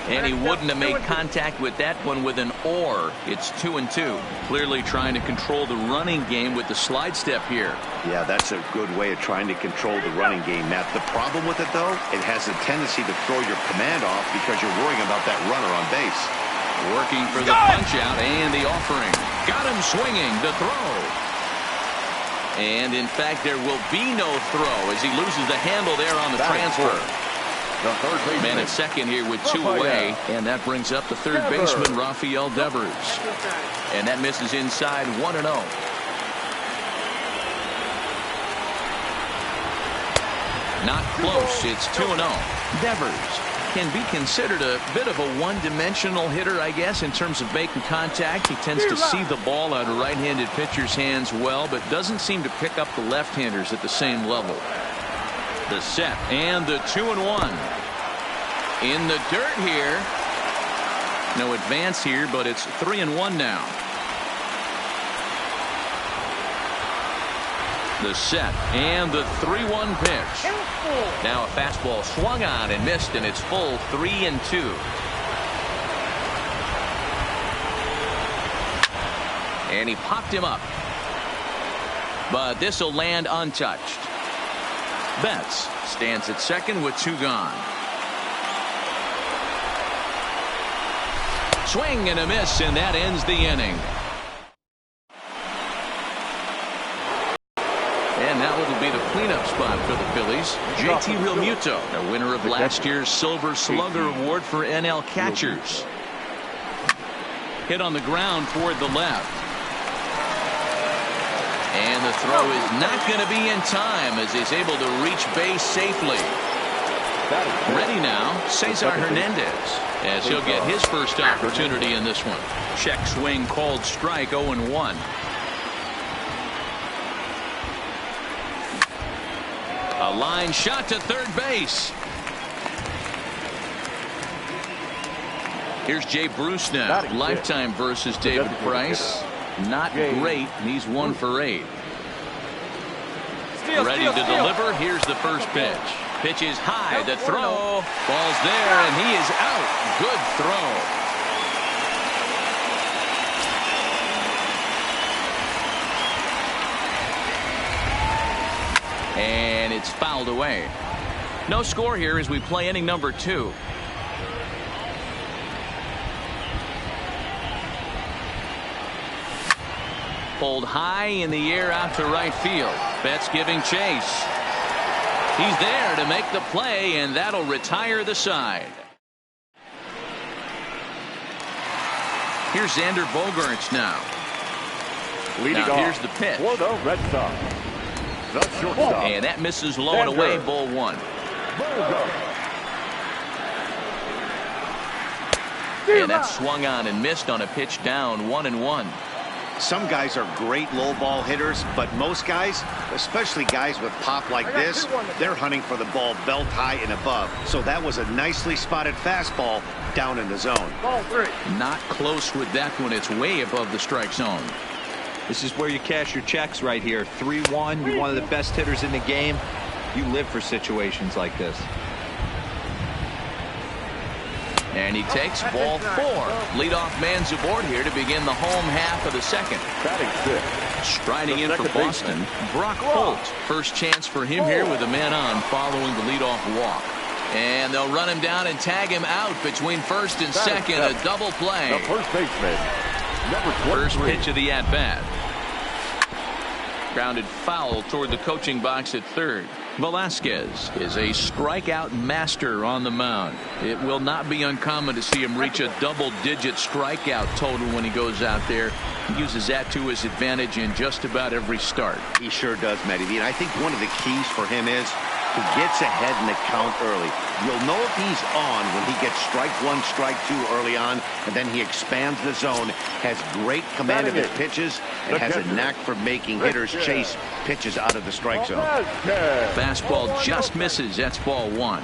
Speaker 1: And he wouldn't have made contact with that one with an or. It's 2-2. Clearly trying to control the running game with the slide step here.
Speaker 4: Yeah, that's a good way of trying to control the running game, Matt. The problem with it, though, it has a tendency to throw your command off because you're worrying about that runner on base.
Speaker 1: Working for the punch out and the offering. Got him swinging. The throw. And, in fact, there will be no throw as he loses the handle there on the transfer.
Speaker 6: The third baseman.
Speaker 1: Man at second here with 2 away. And that brings up the third baseman, Rafael Devers. And that misses inside 1-0. Not close. It's 2-0. Devers can be considered a bit of a one-dimensional hitter, I guess, in terms of making contact. He tends to see the ball out of right-handed pitchers' hands well, but doesn't seem to pick up the left-handers at the same level. The set and the 2-1. In the dirt here. No advance here, but it's 3-1 now. The set and the 3-1 pitch. Now a fastball swung on and missed, and it's full 3-2. And he popped him up. But this will land untouched. Betts stands at second with 2 gone. Swing and a miss, and that ends the inning. And now it'll be the cleanup spot for the Phillies. JT Realmuto, a winner of last year's Silver Slugger Award for NL catchers. Hit on the ground toward the left. And the throw is not going to be in time as he's able to reach base safely. Ready now, Cesar Hernandez, as he'll get his first opportunity in this one. Check swing called strike, 0-1. A line shot to third base. Here's Jay Bruce now. Lifetime versus David Price. Not great. He's 1 for 8. Ready to deliver. Here's the first pitch. Pitch is high. The throw. Ball's there, and he is out. Good throw. And it's fouled away. No score here as we play inning number 2. Pulled high in the air out to right field. Betts giving chase. He's there to make the play, and that'll retire the side. Here's Xander Bogaerts now.
Speaker 6: Leading off
Speaker 1: here's the pitch.
Speaker 6: For the Red Sox, the shortstop.
Speaker 1: And that misses low and away, ball 1. And that swung on and missed on a pitch down, 1-1.
Speaker 4: Some guys are great low ball hitters, but most guys, especially guys with pop like this, they're hunting for the ball belt high and above. So that was a nicely spotted fastball down in the zone.
Speaker 3: Ball 3.
Speaker 1: Not close with that one. It's way above the strike zone.
Speaker 2: This is where you cash your checks right here. 3-1. You're one of the best hitters in the game. You live for situations like this.
Speaker 1: And he takes ball 4. Leadoff man's aboard here to begin the home half of the second. Striding in for Boston, Brock Holt. First chance for him here with a man on following the leadoff walk. And they'll run him down and tag him out between first and second. A double play.
Speaker 6: The first baseman, number 23.
Speaker 1: First pitch of the at-bat. Grounded foul toward the coaching box at third. Velasquez is a strikeout master on the mound. It will not be uncommon to see him reach a double-digit strikeout total when he goes out there. He uses that to his advantage in just about every start.
Speaker 4: He sure does, Matty V. And I think one of the keys for him is he gets ahead in the count early. You'll know if he's on when he gets strike 1, strike 2 early on, and then he expands the zone, has great command of his pitches, and has a knack for making hitters chase pitches out of the strike zone.
Speaker 1: Fastball just misses. That's ball 1.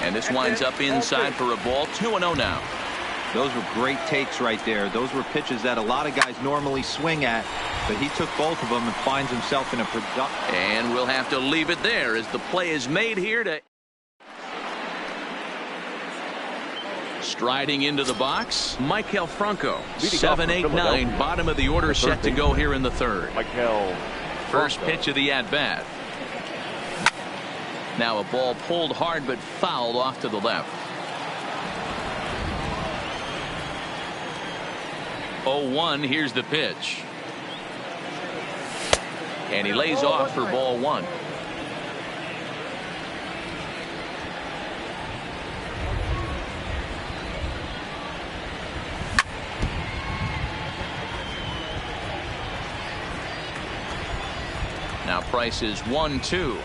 Speaker 1: And this winds up inside for a ball. 2-0 now.
Speaker 2: Those were great takes right there. Those were pitches that a lot of guys normally swing at, but he took both of them and finds himself in a productive.
Speaker 1: And we'll have to leave it there as the play is made here to striding into the box, Maikel Franco. 7-8-9, bottom of the order, set to go here in the third. First pitch of the at-bat. Now a ball pulled hard but fouled off to the left. 0-1. Here's the pitch. And he lays off for ball 1. Now Price is 1-2.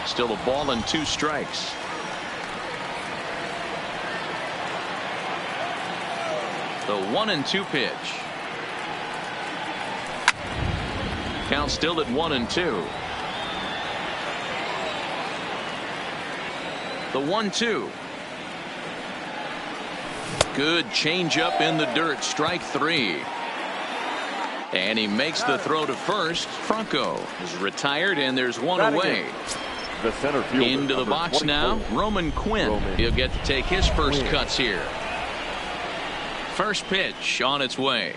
Speaker 1: Still a ball and 2 strikes. The 1-2 pitch. Count still at 1-2. The 1-2. Good changeup in the dirt. Strike 3. And he makes the throw to first. Franco is retired, and there's one away.
Speaker 6: The center fielder,
Speaker 1: into the box 24. Now, Roman Quinn. He'll get to take his first cuts here. First pitch on its way.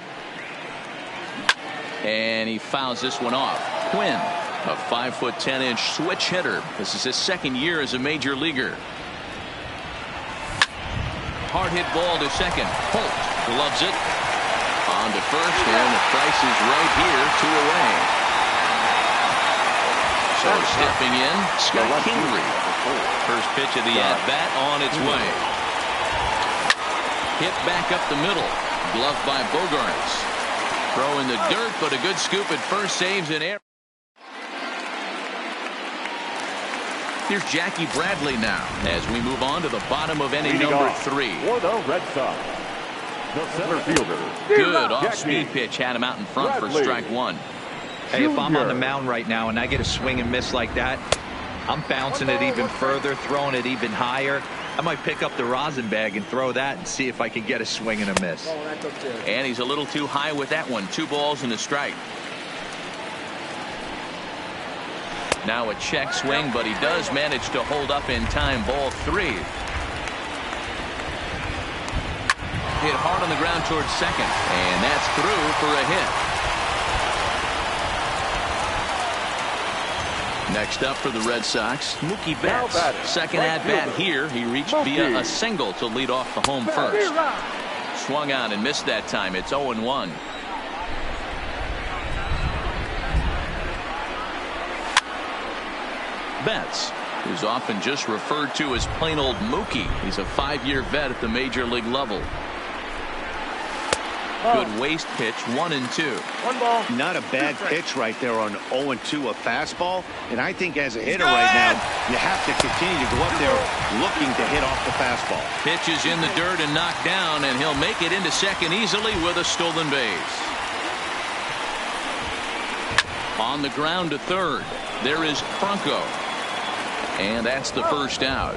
Speaker 1: And he fouls this one off. Quinn, a 5'10" switch hitter. This is his second year as a major leaguer. Hard hit ball to second. Holt gloves it. to first, and the price is right here, 2 away. So stepping in, Scott Kingery. First pitch of the at-bat on its way. Hit back up the middle. Gloved by Bogarts. Throw in the dirt, but a good scoop at first, saves an error. Here's Jackie Bradley now as we move on to the bottom of inning number 3.
Speaker 6: For the Red Sox, the center fielder.
Speaker 1: Good off-speed pitch had him out in front for strike 1.
Speaker 2: Hey, if I'm on the mound right now and I get a swing and miss like that, I'm bouncing it even further, throwing it even higher. I might pick up the rosin bag and throw that and see if I can get a swing and a miss.
Speaker 1: And he's a little too high with that one. 2 balls and a strike. Now a check swing, but he does manage to hold up in time. Ball 3. Hit hard on the ground towards second, and that's through for a hit. Next up for the Red Sox, Mookie Betts. Second at-bat here. He reached via a single to lead off the home first. Swung on and missed that time. It's 0-1. Betts, who's often just referred to as plain old Mookie. He's a 5-year vet at the major league level. Good waist pitch, 1-2.
Speaker 4: 1 ball. Not a bad pitch right there on 0-2, a fastball. And I think as a hitter right now, you have to continue to go up there looking to hit off the fastball.
Speaker 1: Pitch is in the dirt and knocked down, and he'll make it into second easily with a stolen base. On the ground to third, there is Franco. And that's the first out.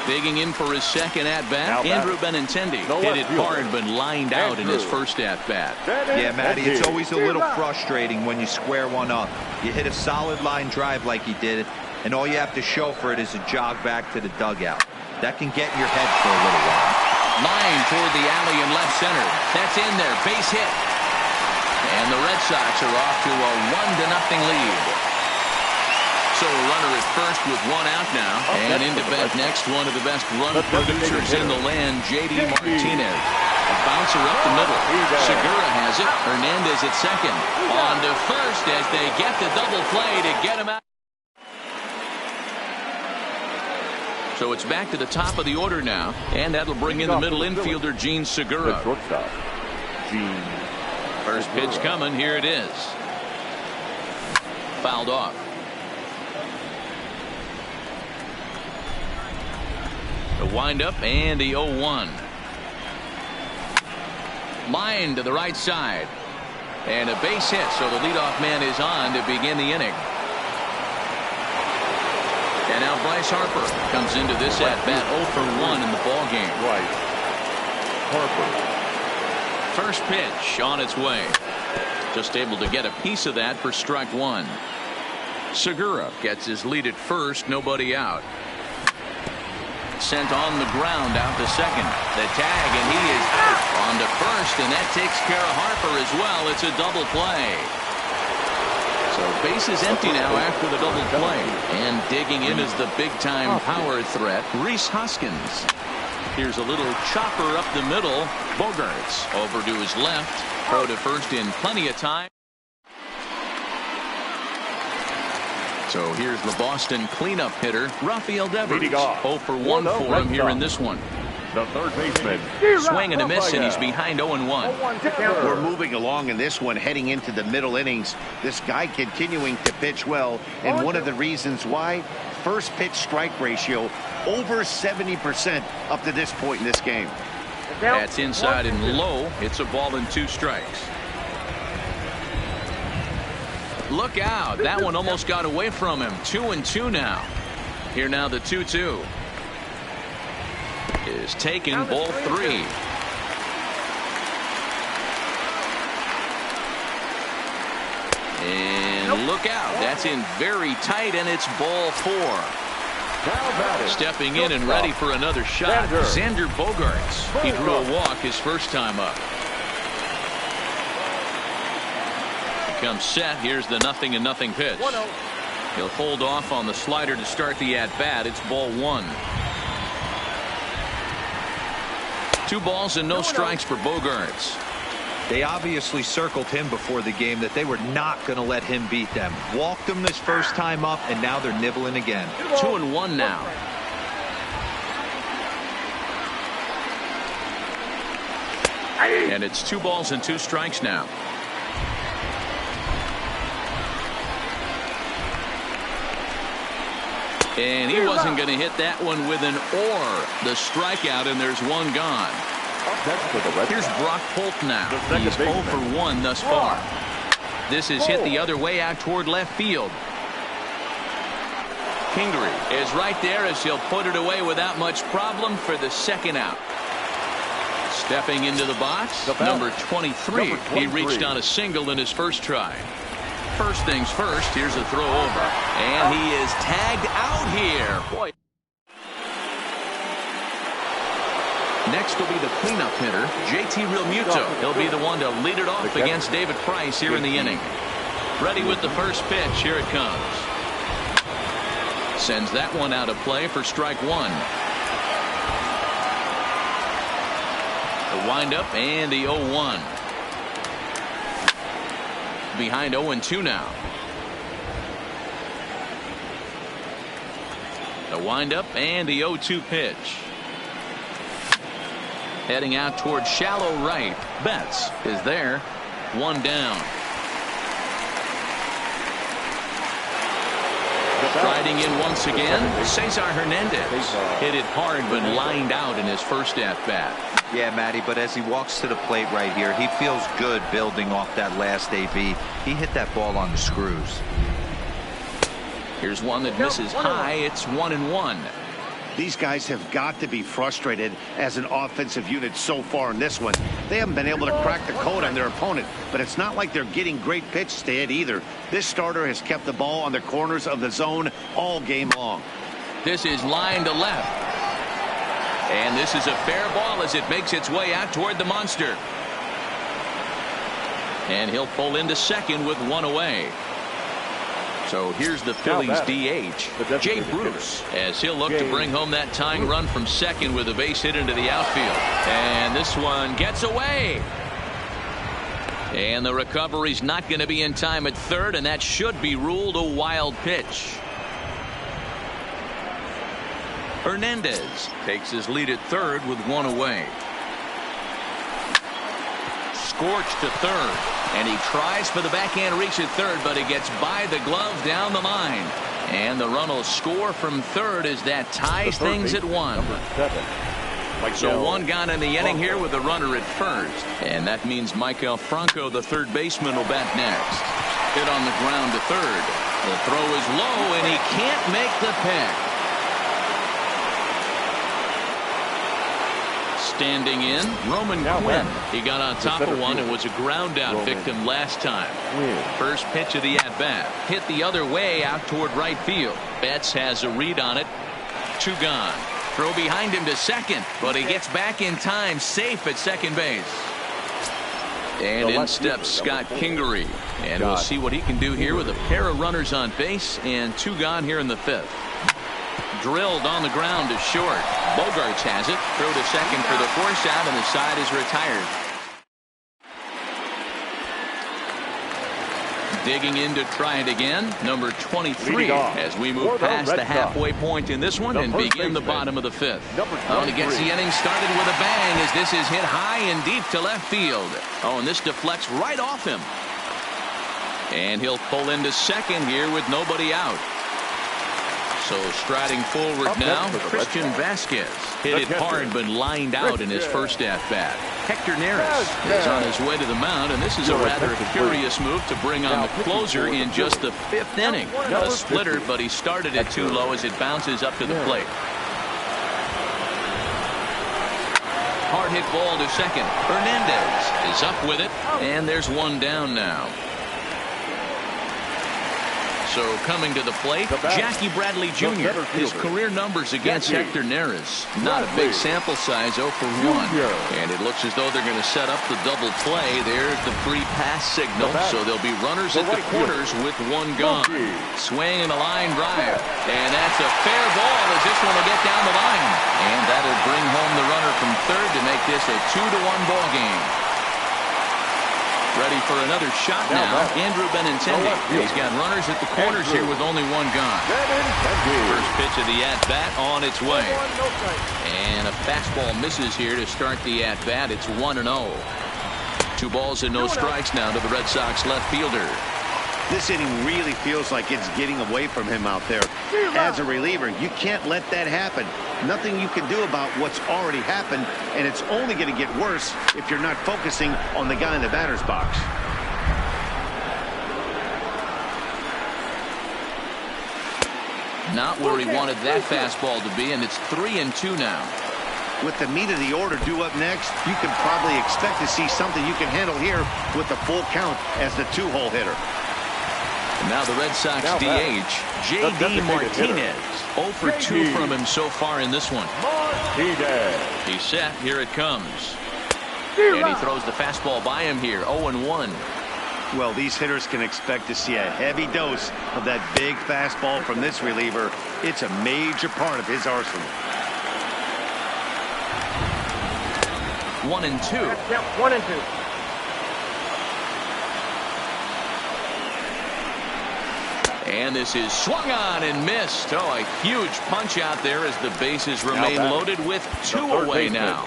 Speaker 1: Digging in for his second at-bat, Andrew Benintendi hit it hard but lined out in his first at-bat.
Speaker 2: Yeah, Matty, it's always a little frustrating when you square one up. You hit a solid line drive like he did, and all you have to show for it is a jog back to the dugout. That can get in your head for a little while.
Speaker 1: Line toward the alley in left center. That's in there. Base hit. And the Red Sox are off to a 1-0 lead. So a runner at first with 1 out now. And into bat next, one of the best run producers in the land, J.D. Martinez. A bouncer up the middle. Segura has it. Hernandez at second. On to first as they get the double play to get him out. So it's back to the top of the order now. And that'll bring in the middle infielder, Gene Segura. First pitch coming. Here it is. Fouled off. The windup and the 0-1. Line to the right side. And a base hit, so the leadoff man is on to begin the inning. And now Bryce Harper comes into this at-bat 0 for 1 in the ballgame.
Speaker 6: Harper.
Speaker 1: First pitch on its way. Just able to get a piece of that for strike 1. Segura gets his lead at first, nobody out. Sent on the ground out to second. The tag, and he is out on to first, and that takes care of Harper as well. It's a double play. So base is empty now after the double play. And digging in is the big-time power threat, Rhys Hoskins. Here's a little chopper up the middle. Bogarts over to his left. Throw to first in plenty of time. So here's the Boston cleanup hitter, Rafael Devers. 0 for 1 for him here in this one.
Speaker 6: The third baseman.
Speaker 1: Swing and a miss, and he's behind 0-1.
Speaker 4: We're moving along in this one, heading into the middle innings. This guy continuing to pitch well, and one of the reasons why, first pitch strike ratio over 70% up to this point in this game.
Speaker 1: That's inside and low. It's a ball and 2 strikes. Look out. That one almost got away from him. 2-2 now. Here now the 2-2. Is taken, ball 3. And look out. That's in very tight, and it's ball 4. Stepping in and ready for another shot, Xander Bogarts. He drew a walk his first time up. Comes set. Here's the 0-0 pitch. He'll hold off on the slider to start the at-bat. It's ball 1. 2 balls and no strikes for Bogaerts.
Speaker 2: They obviously circled him before the game that they were not going to let him beat them. Walked him this first time up, and now they're nibbling again.
Speaker 1: 2-1 now. And it's 2 balls and 2 strikes now. And he wasn't going to hit that one with an or. The strikeout, and there's 1 gone. Here's Brock Holt now. He's 0 for 1 thus far. This is hit the other way out toward left field. Kingery is right there as he'll put it away without much problem for the 2nd out. Stepping into the box, number 23. He reached on a single in his first try. First things first, here's a throw over. And he is tagged out here. Boy. Next will be the cleanup hitter, JT Realmuto. He'll be the one to lead it off against David Price here in the inning. Ready with the first pitch. Here it comes. Sends that one out of play for strike 1. The windup and the 0-1. Behind 0-2 now. The windup and the 0-2 pitch. Heading out towards shallow right. Betts is there. 1 down. Striding in once again, Cesar Hernandez. Hit it hard but lined out in his first at-bat.
Speaker 2: Yeah, Matty, but as he walks to the plate right here, he feels good building off that last AB. He hit that ball on the screws.
Speaker 1: Here's one that misses high. It's 1-1.
Speaker 4: These guys have got to be frustrated as an offensive unit so far in this one. They haven't been able to crack the code on their opponent, but it's not like they're getting great pitches to hit either. This starter has kept the ball on the corners of the zone all game long.
Speaker 1: This is line to left. And this is a fair ball as it makes its way out toward the monster. And he'll pull into second with 1 away. So here's the Phillies DH, Jay Bruce, as he'll look to bring home that tying run from second with a base hit into the outfield. And this one gets away. And the recovery's not going to be in time at third, and that should be ruled a wild pitch. Hernandez takes his lead at third with 1 away. Scorched to third. And he tries for the backhand reach at third, but he gets by the glove down the line. And the run will score from third as that ties things at 1. So 1 gone in the inning here with a runner at first. And that means Michael Franco, the third baseman, will bat next. Hit on the ground to third. The throw is low, and he can't make the pick. Standing in, Roman Quinn. He got on top of one and was a ground out victim last time. First pitch of the at-bat. Hit the other way out toward right field. Betts has a read on it. 2 gone. Throw behind him to second, but he gets back in time, safe at second base. And in steps Scott Kingery. And we'll see what he can do here with a pair of runners on base and 2 gone here in the 5th. Drilled on the ground to short. Bogaerts has it. Throw to second for the force out, and the side is retired. Digging in to try it again, number 23, as we move past the halfway point in this one and begin the bottom of the 5th. Oh, and he gets the inning started with a bang as this is hit high and deep to left field. Oh, and this deflects right off him. And he'll pull into second here with nobody out. So striding forward now, Christian Vasquez. Hit it hard but lined out in his first at-bat. Hector Neris is on his way to the mound, and this is a rather curious move to bring on the closer in just the 5th inning. A splitter, but he started it too low as it bounces up to the plate. Hard hit ball to second. Hernandez is up with it, and there's 1 down now. So coming to the plate, Jackie Bradley Jr. His career numbers against Hector Neris. Not a big sample size, 0 for 1. And it looks as though they're going to set up the double play. There's the free pass signal. So there'll be runners at the corners with one gone. Swing and a line drive. And that's a fair ball as this one will get down the line. And that'll bring home the runner from third to make this a 2-1 ball game. Ready for another shot now, Andrew Benintendi. He's got runners at the corners here with only one gone. First pitch of the at-bat on its way. And a fastball misses here to start the at-bat. It's 1-0. 2 balls and no strikes now to the Red Sox left fielder.
Speaker 4: This inning really feels like it's getting away from him out there. As a reliever, you can't let that happen. Nothing you can do about what's already happened, and it's only going to get worse if you're not focusing on the guy in the batter's box.
Speaker 1: Not where he wanted that fastball to be, and it's 3-2 now.
Speaker 4: With the meat of the order due up next, you can probably expect to see something you can handle here with the full count as the 2-hole hitter.
Speaker 1: Now the Red Sox DH, J.D. Martinez. 0 for 2 from him so far in this one. He's set. Here it comes. And he throws the fastball by him here. 0-1.
Speaker 4: Well, these hitters can expect to see a heavy dose of that big fastball from this reliever. It's a major part of his arsenal.
Speaker 1: 1-2.
Speaker 7: Yep, 1-2.
Speaker 1: And this is swung on and missed. Oh, a huge punch out there as the bases remain loaded with 2 away now.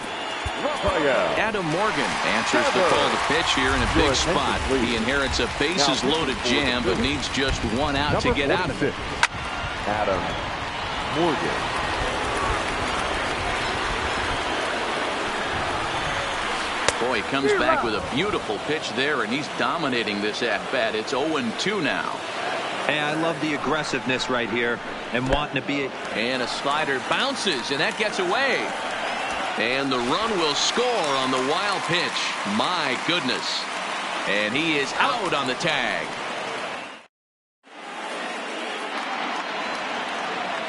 Speaker 1: Adam Morgan answers the call to pitch here in a big spot. He inherits a bases loaded jam, but needs just 1 out to get out of it.
Speaker 6: Adam Morgan.
Speaker 1: Boy, he comes back with a beautiful pitch there, and he's dominating this at-bat. It's 0-2 now.
Speaker 2: Hey, I love the aggressiveness right here and wanting to be.
Speaker 1: And a slider bounces, and that gets away. And the run will score on the wild pitch. My goodness. And he is out on the tag.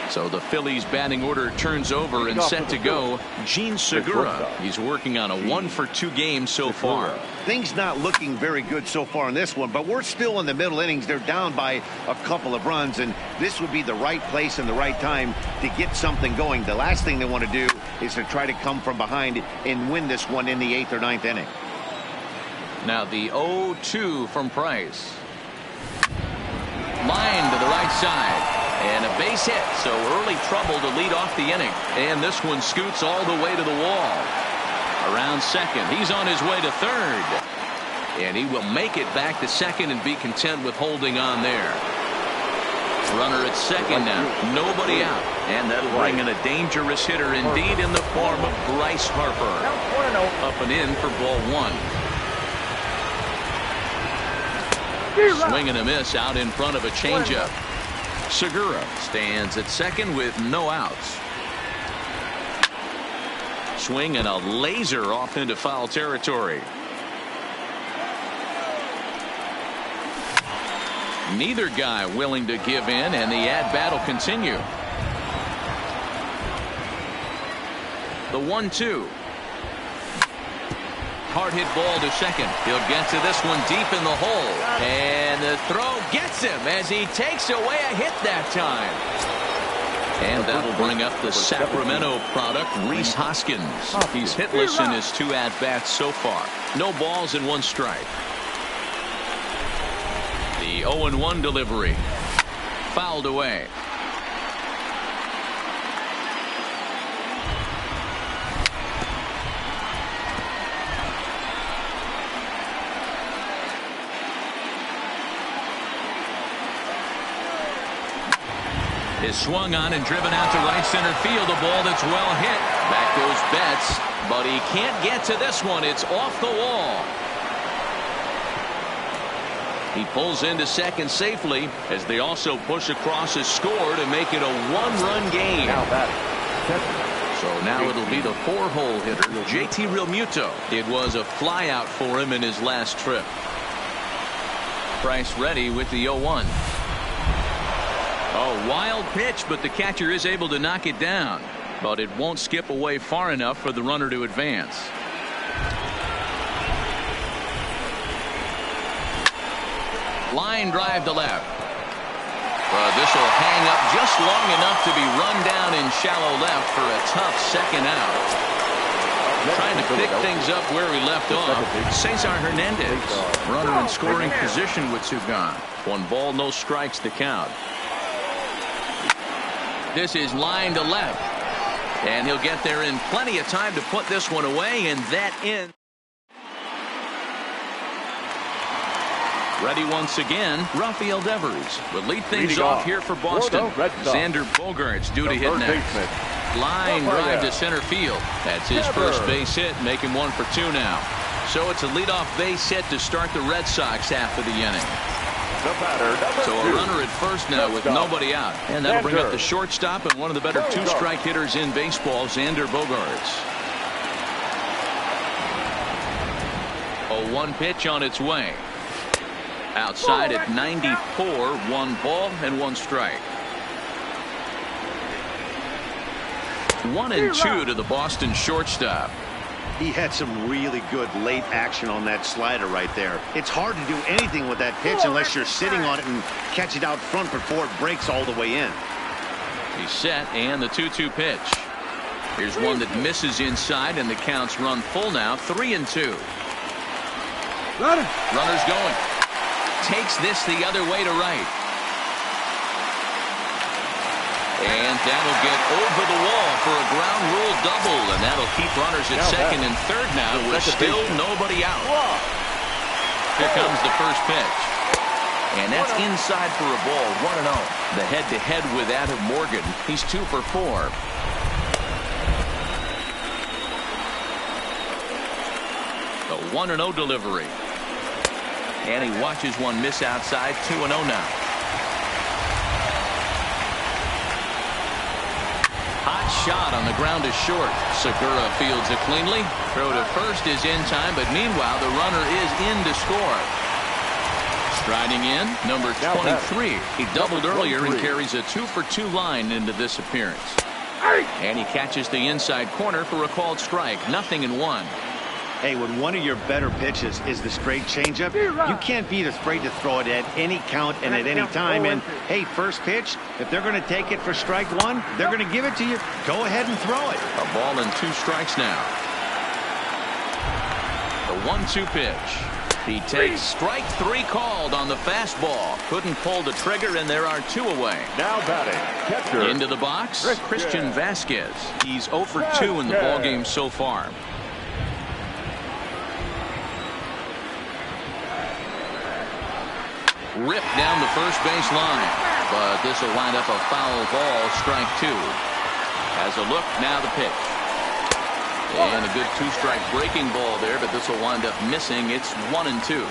Speaker 1: So the Phillies batting order turns over and set to go. Gene Segura. He's working on a 1 for 2 game so far.
Speaker 4: Things not looking very good so far in this one, but we're still in the middle innings. They're down by a couple of runs, and this would be the right place and the right time to get something going. The last thing they want to do is to try to come from behind and win this one in the 8th or 9th inning.
Speaker 1: Now the 0-2 from Price. Line to the right side. And a base hit, so early trouble to lead off the inning. And this one scoots all the way to the wall. Around second, he's on his way to third. And he will make it back to second and be content with holding on there. Runner at second now, nobody out. And that'll bring in a dangerous hitter indeed in the form of Bryce Harper. Up and in for ball 1. Swing and a miss out in front of a changeup. Segura stands at second with no outs. Swing and a laser off into foul territory. Neither guy willing to give in, and the at-bat will continue. The 1-2. Hard hit ball to second. He'll get to this one deep in the hole. And the throw gets him as he takes away a hit that time. And that'll bring up the Sacramento product, Rhys Hoskins. He's hitless in his 2 at-bats so far. No balls and 1 strike. The 0-1 delivery. Fouled away. Is swung on and driven out to right center field. A ball that's well hit. Back goes Betts, but he can't get to this one. It's off the wall. He pulls into second safely as they also push across his score to make it a 1-run game. So now it'll be the 4-hole hitter, JT Realmuto. It was a flyout for him in his last trip. Price ready with the 0-1. A wild pitch, but the catcher is able to knock it down. But it won't skip away far enough for the runner to advance. Line drive to left. But this will hang up just long enough to be run down in shallow left for a tough second out. Trying to pick things up where he left off. Cesar Hernandez. Runner in scoring position with two gone. 1 ball, no strikes to count. This is line to left. And he'll get there in plenty of time to put this one away, and that ends. Ready once again, Rafael Devers will lead things off here for Boston. Xander Bogaerts due to hit next. Line drive to center field. That's his first base hit, making 1 for 2 now. So it's a leadoff base hit to start the Red Sox half of the inning. So a runner at first now with nobody out. And that'll bring up the shortstop and one of the better two-strike hitters in baseball, Xander Bogaerts. A 1 pitch on its way. Outside at 94, 1 ball and 1 strike. 1-2 to the Boston shortstop.
Speaker 4: He had some really good late action on that slider right there. It's hard to do anything with that pitch unless you're sitting on it and catch it out front before it breaks all the way in.
Speaker 1: He's set, and the 2-2 pitch. Here's one that misses inside, and the count's run full now, 3-2. Runner's going. Takes this the other way to right. And that'll get over the wall for a ground rule double, and that'll keep runners at second and third now with still nobody out. Here comes the first pitch. And that's inside for a ball, 1-0. The head-to-head with Adam Morgan. He's 2 for 4. The 1-0 delivery. And he watches one miss outside, 2-0 now. Hot shot on the ground is short. Segura fields it cleanly. Throw to first is in time, but meanwhile the runner is in to score. Striding in, number 23. He doubled earlier and carries a 2 for 2 line into this appearance. And he catches the inside corner for a called strike. 0-1.
Speaker 4: Hey, when one of your better pitches is the straight changeup, you can't be afraid to throw it at any count and at any time. And, hey, first pitch, if they're going to take it for strike 1, they're going to give it to you. Go ahead and throw it.
Speaker 1: A ball and 2 strikes now. The 1-2 pitch. He takes strike 3 called on the fastball. Couldn't pull the trigger, and there are 2 away.
Speaker 6: Now batting, catcher.
Speaker 1: Into the box, Christian Vasquez. He's 0 for 2 in the ballgame so far. Ripped down the first base line, but this will wind up a foul ball, strike 2. Has a look, now the pitch. And a good 2-strike breaking ball there, but this will wind up missing. It's 1-2.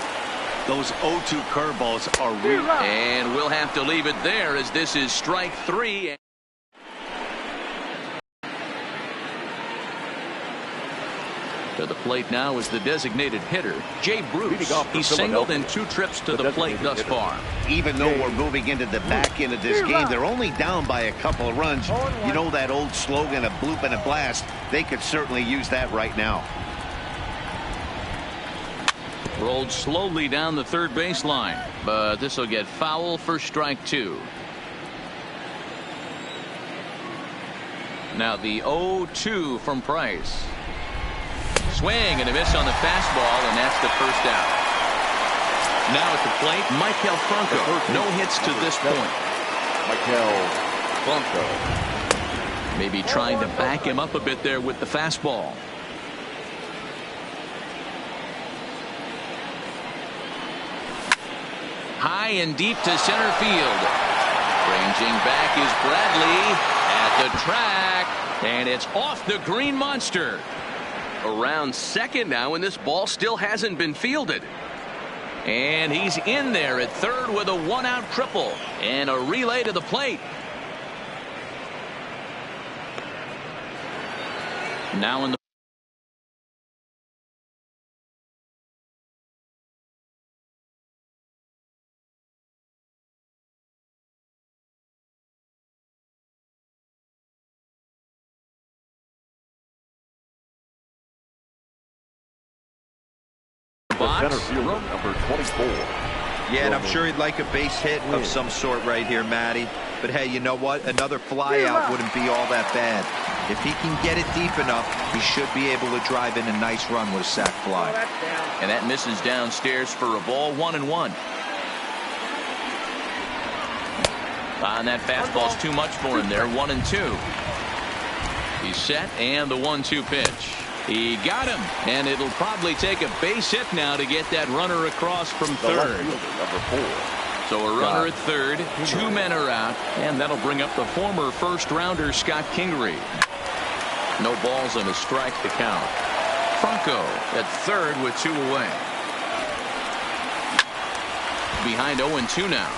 Speaker 4: Those 0-2 curveballs are real.
Speaker 1: And we'll have to leave it there as this is strike 3. To the plate now is the designated hitter, Jay Bruce. He's singled in 2 trips to the plate thus far.
Speaker 4: Even though we're moving into the back end of this game, they're only down by a couple of runs. You know that old slogan, a bloop and a blast? They could certainly use that right now.
Speaker 1: Rolled slowly down the third baseline, but this will get foul for strike 2. Now the 0-2 from Price. Swing and a miss on the fastball, and that's the first out. Now at the plate, Maikel Franco. No hits to this point.
Speaker 6: Maikel Franco.
Speaker 1: Maybe trying to back him up a bit there with the fastball. High and deep to center field. Ranging back is Bradley at the track, and it's off the green monster. Around second now, and this ball still hasn't been fielded. And he's in there at third with a 1-out triple and a relay to the plate. Now in the box.
Speaker 6: center fielder, number 24.
Speaker 2: Yeah, and I'm sure he'd like a base hit of some sort right here, Matty. But hey, you know what? Another flyout wouldn't be all that bad. If he can get it deep enough, he should be able to drive in a nice run with a sac fly.
Speaker 1: And that misses downstairs for a ball, 1-1. And that fastball's too much for him there, 1-2. He's set, and the 1-2 pitch. He got him, and it'll probably take a base hit now to get that runner across from third.
Speaker 6: Number 4.
Speaker 1: So a runner at third, 2 men are out, and that'll bring up the former first-rounder Scott Kingery. No balls and a strike to count. Franco at third with 2 away. Behind 0-2 now.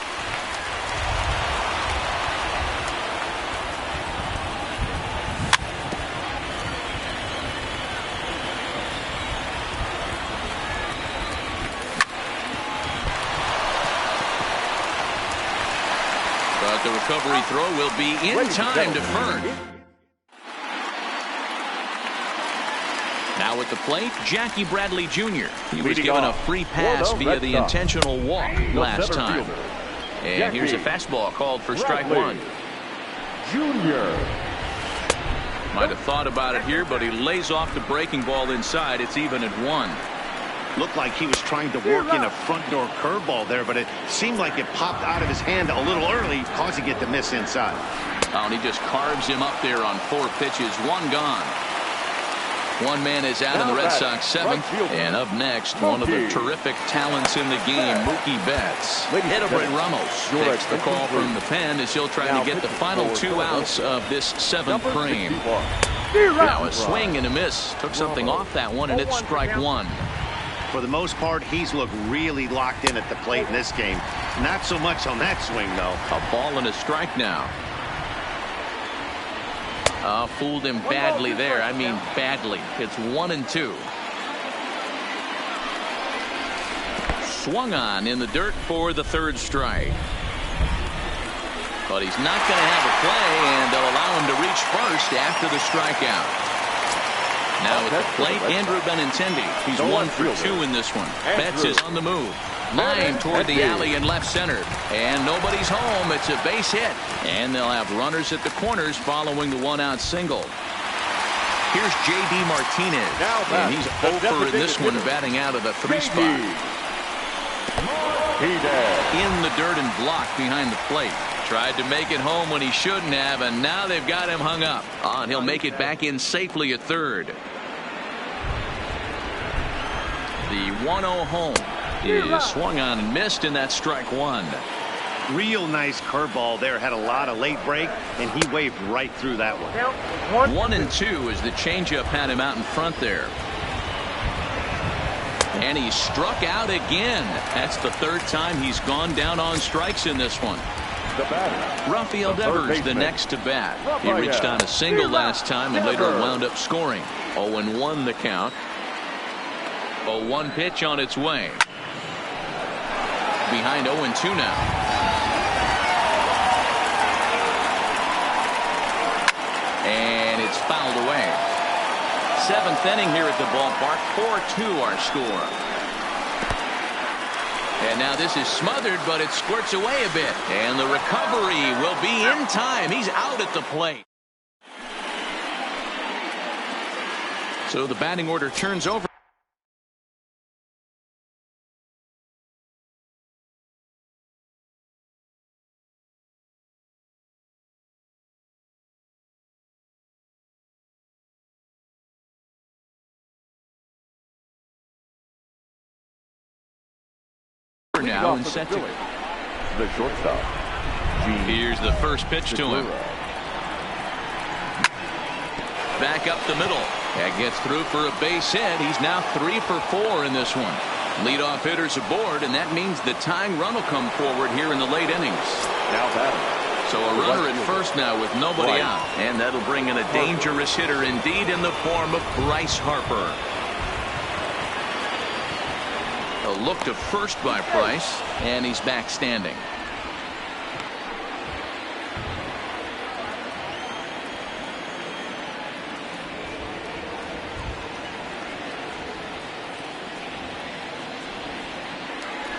Speaker 1: But the recovery throw will be in time to Fern. Now at the plate, Jackie Bradley Jr. He was given a free pass via the intentional walk last time. And here's a fastball called for strike 1.
Speaker 6: Junior.
Speaker 1: Might have thought about it here, but he lays off the breaking ball inside. It's even at 1.
Speaker 4: Looked like he was trying to work in a front door curveball there, but it seemed like it popped out of his hand a little early, causing it to miss inside.
Speaker 1: Oh, and he just carves him up there on 4 pitches. 1 gone. 1 man is out in the Red Sox 7th. And up next, one of the terrific talents in the game, Mookie Betts. Edward Ramos takes the call from the pen as he'll try to get the final 2 outs of this 7th frame. Now a swing and a miss. Took something off that one, and it's strike 1.
Speaker 4: For the most part, he's looked really locked in at the plate in this game. Not so much on that swing, though.
Speaker 1: A ball and a strike now. Fooled him badly there. I mean badly. It's 1-2. Swung on in the dirt for the 3rd strike. But he's not going to have a play, and they'll allow him to reach first after the strikeout. Now at the plate, Andrew Benintendi. He's 1 for 2 in this one. Betts is on the move. Line toward the alley in left center. And nobody's home. It's a base hit. And they'll have runners at the corners following the 1-out single. Here's J.D. Martinez. And he's over in this one, batting out of the 3 spot. In the dirt and blocked behind the plate. Tried to make it home when he shouldn't have, and now they've got him hung up. And he'll make it back in safely at third. The 1-0 home is swung on and missed, and that's strike 1.
Speaker 4: Real nice curveball there. Had a lot of late break, and he waved right through that one.
Speaker 1: 1-2 as the changeup had him out in front there. And he struck out again. That's the 3rd time he's gone down on strikes in this one. Rafael Devers the next to bat. He reached on a single last time and later wound up scoring. 0-1 the count. 0-1 pitch on its way. Behind 0-2 now. And it's fouled away. 7th inning here at the ballpark. 4-2 our score. And now this is smothered, but it squirts away a bit. And the recovery will be in time. He's out at the plate. So the batting order turns over. Now and set to
Speaker 6: the shortstop.
Speaker 1: Here's the first pitch to him. Back up the middle. That gets through for a base hit. He's now 3 for 4 in this one. Leadoff hitters aboard, and that means the tying run will come forward here in the late innings.
Speaker 6: Now batting.
Speaker 1: So a runner at first now with nobody out, and that'll bring in a dangerous hitter indeed in the form of Bryce Harper. A look to first by Price, and he's back standing.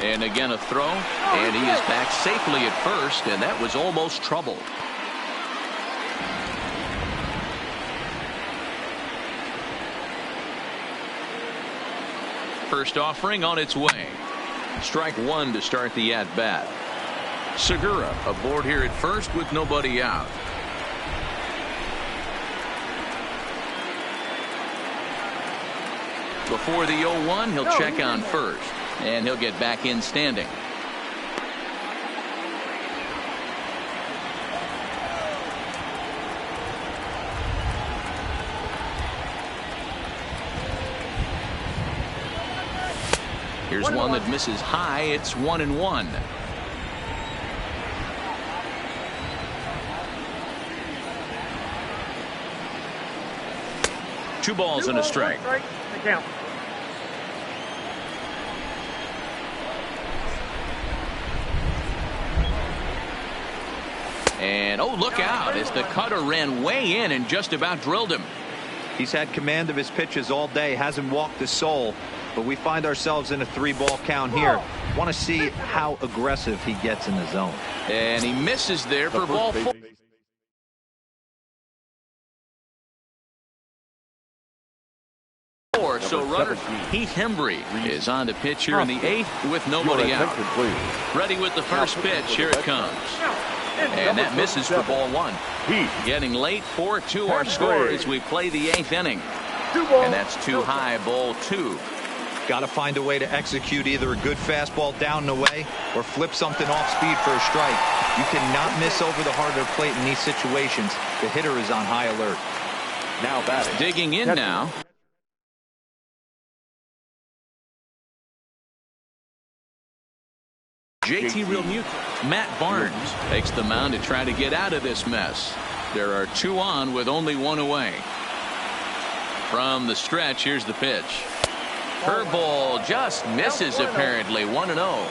Speaker 1: And again a throw, and he is back safely at first, and that was almost trouble. First offering on its way. Strike one to start the at-bat. Segura aboard here at first with nobody out. Before the 0-1, he'll check on first, and he'll get back in standing. Here's one that misses high. It's 1-1. Two balls and a strike. And oh, look out as the cutter ran way in and just about drilled him.
Speaker 2: He's had command of his pitches all day, hasn't walked a soul, but we find ourselves in a 3-ball count here. Want to see how aggressive he gets in the zone.
Speaker 1: And he misses there for ball 4. So runner Heath Hembry is on to pitch here in the 8th with nobody out. Ready with the first pitch. Here it comes. And that misses for ball 1. Getting late, 4-2 our score as we play the 8th inning. And that's too high, ball 2.
Speaker 2: Got to find a way to execute either a good fastball down and away or flip something off speed for a strike. You cannot miss over the heart of the plate in these situations. The hitter is on high alert.
Speaker 6: Now batting.
Speaker 1: Digging in now. JT Realmuto. Matt Barnes takes the mound to try to get out of this mess. There are 2 on with only 1 away. From the stretch, here's the pitch. Curveball just misses apparently. 1-0.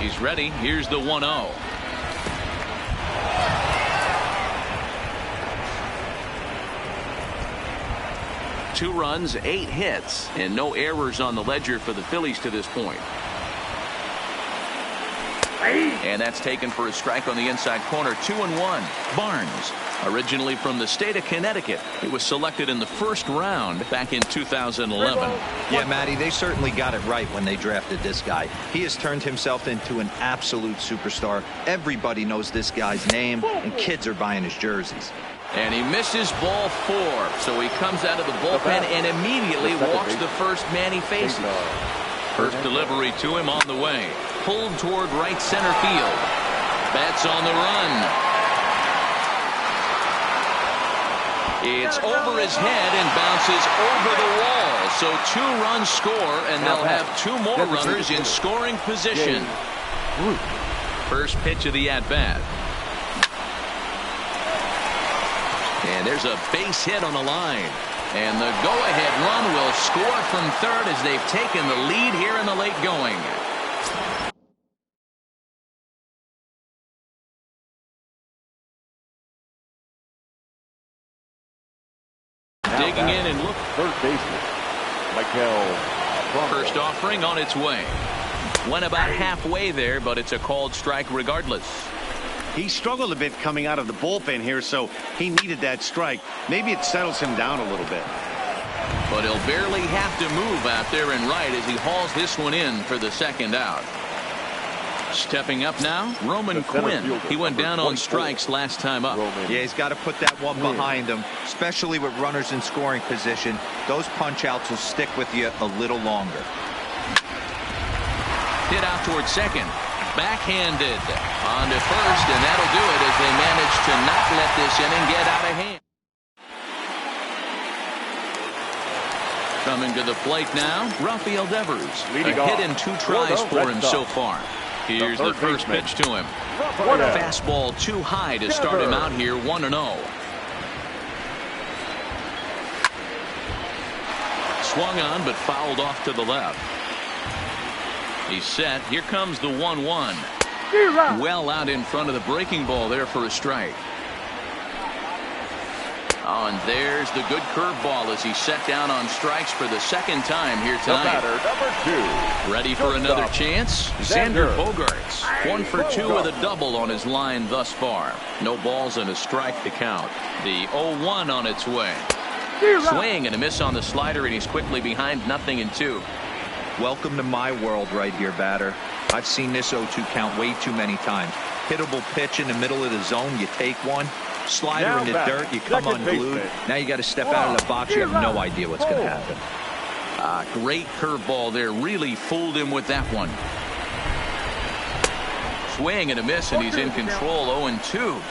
Speaker 1: He's ready. Here's the 1-0. Two runs, 8 hits, and no errors on the ledger for the Phillies to this point. And that's taken for a strike on the inside corner. 2-1. Barnes, originally from the state of Connecticut. He was selected in the first round back in 2011.
Speaker 2: Yeah, Matty, they certainly got it right when they drafted this guy. He has turned himself into an absolute superstar. Everybody knows this guy's name, and kids are buying his jerseys.
Speaker 1: And he misses ball 4. So he comes out of the bullpen and immediately walks the first man he faces. First delivery to him on the way. Pulled toward right center field. Bats on the run. It's over his head and bounces over the wall. So 2 runs score, and they'll have 2 more runners in scoring position. First pitch of the at-bat. And there's a base hit on the line. And the go-ahead run will score from third as they've taken the lead here in the late going. Digging in and look.
Speaker 6: Third baseman, Michael.
Speaker 1: First offering on its way. Went about halfway there, but it's a called strike regardless.
Speaker 4: He struggled a bit coming out of the bullpen here, so he needed that strike. Maybe it settles him down a little bit.
Speaker 1: But he'll barely have to move out there and right as he hauls this one in for the second out. Stepping up now, Roman Quinn. He went down on strikes last time up.
Speaker 2: Yeah, he's got to put that one behind him, especially with runners in scoring position. Those punch-outs will stick with you a little longer.
Speaker 1: Hit out towards second. Backhanded on to first, and that'll do it as they manage to not let this inning get out of hand. Coming to the plate now, Rafael Devers. A hit in 2 tries for him so far. Here's the first pitch to him. Fastball too high to start him out here, 1-0. Swung on but fouled off to the left. He's set. Here comes the 1-1. Well out in front of the breaking ball there for a strike. Oh, and there's the good curveball as he's set down on strikes for the second time here
Speaker 6: The
Speaker 1: tonight.
Speaker 6: batter, number 2.
Speaker 1: Ready for another chance? Xander Bogaerts. 1 for 2 with a double on his line thus far. No balls and a strike to count. The 0-1 on its way. Swing and a miss on the slider, and he's quickly behind 0-2.
Speaker 2: Welcome to my world right here, batter. I've seen this 0-2 count way too many times. Hittable pitch in the middle of the zone, you take one. Slider
Speaker 6: Now
Speaker 2: in the
Speaker 6: back,
Speaker 2: dirt, you come
Speaker 6: second
Speaker 2: unglued.
Speaker 6: baseman.
Speaker 2: Now you got to step out of the box. You have no idea what's going to happen.
Speaker 1: Great curveball there. Really fooled him with that one. Swing and a miss, and he's in control. 0-2.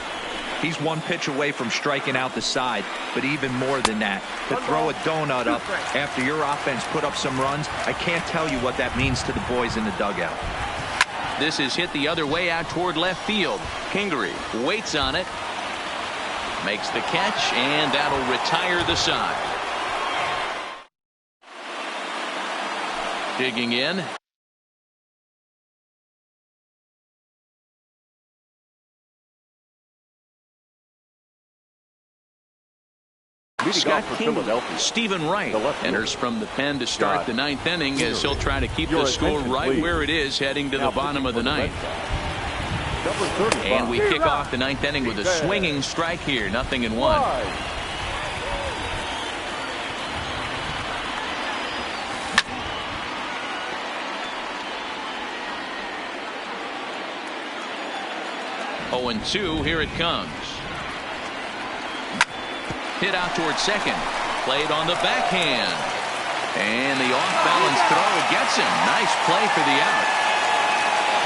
Speaker 2: He's one pitch away from striking out the side, but even more than that, to throw a donut up after your offense put up some runs, I can't tell you what that means to the boys in the dugout.
Speaker 1: This is hit the other way out toward left field. Kingery waits on it. Makes the catch, and that'll retire the side. Digging in. Scott King, Stephen Wright enters from the pen to start the 9th inning as he'll try to keep the score right where it is heading to the bottom of the 9th. And we kick off the 9th inning with a swinging strike here. 0-1. Oh, and 2, here it comes. Hit out towards second. Played on the backhand. And the off-balance throw gets him. Nice play for the out.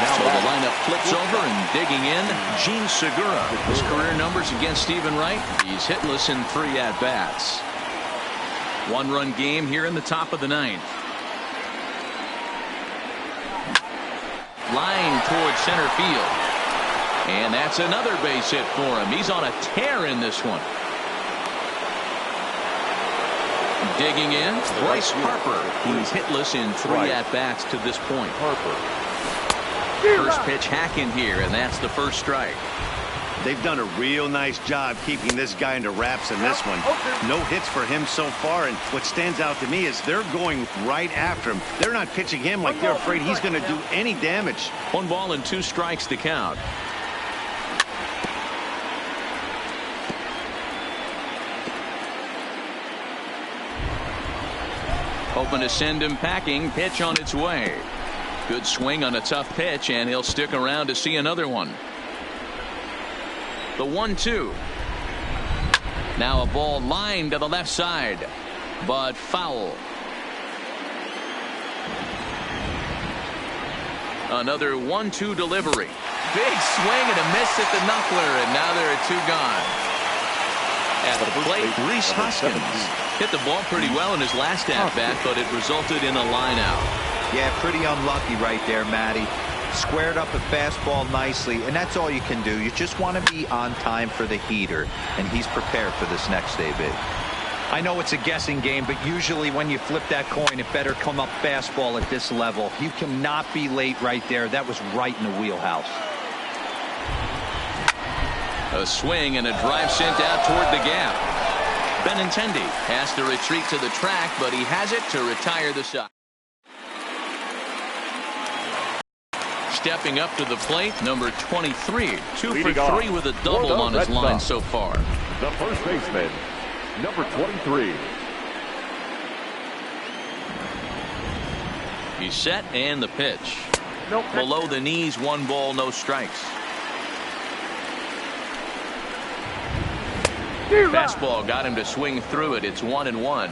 Speaker 1: So the lineup flips over, and digging in, Gene Segura. His career numbers against Stephen Wright. He's hitless in 3 at-bats. 1-run game here in the top of the 9th. Line towards center field. And that's another base hit for him. He's on a tear in this one. Digging in, Bryce Harper. He's hitless in 3 at-bats to this point. First pitch hack in here, and that's the first strike.
Speaker 4: They've done a real nice job keeping this guy into wraps in this one. No hits for him so far, and what stands out to me is they're going right after him. They're not pitching him like they're afraid he's going to do any damage.
Speaker 1: 1 ball and 2 strikes to count. Hoping to send him packing. Pitch on its way. Good swing on a tough pitch, and he'll stick around to see another one. The 1-2. Now a ball lined to the left side, but foul. Another 1-2 delivery. Big swing and a miss at the knuckler, and now there are 2 gone. At the plate, Rhys Hoskins hit the ball pretty well in his last at-bat, but it resulted in a line out.
Speaker 2: Yeah, pretty unlucky right there, Matty. Squared up a fastball nicely, and that's all you can do. You just want to be on time for the heater, and he's prepared for this next AB. I know it's a guessing game, but usually when you flip that coin, it better come up fastball at this level. You cannot be late right there. That was right in the wheelhouse.
Speaker 1: A swing and a drive sent out toward the gap. Benintendi has to retreat to the track, but he has it to retire the side. Stepping up to the plate, number 23. 2 for 3 with a double on his line so far.
Speaker 6: The first baseman, number 23.
Speaker 1: He's set, and the pitch. Below the knees, 1 ball, no strikes. Fastball got him to swing through it. It's 1-1.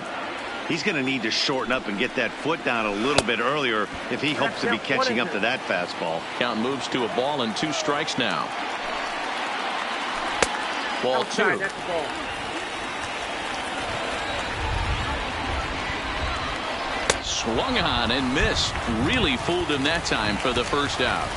Speaker 4: He's going to need to shorten up and get that foot down a little bit earlier if he hopes to be catching up to that fastball.
Speaker 1: Count moves to a ball and 2 strikes now. Ball 2. Swung on and missed. Really fooled him that time for the first out.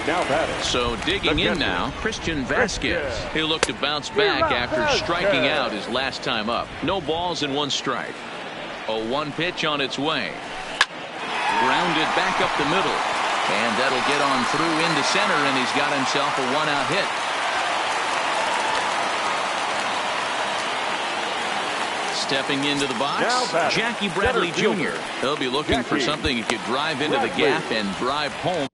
Speaker 6: Now batting.
Speaker 1: So digging in now, Christian Vasquez. He'll look to bounce back after striking out his last time up. No balls and 1 strike. A 1 pitch on its way. Grounded back up the middle. And that'll get on through into center, and he's got himself a 1-out hit. Stepping into the box,
Speaker 6: Now batting,
Speaker 1: Jackie Bradley
Speaker 6: center
Speaker 1: Jr.
Speaker 6: fielder,
Speaker 1: He'll be looking for
Speaker 6: Jackie
Speaker 1: something he could drive into the
Speaker 6: Bradley.
Speaker 1: gap and drive home.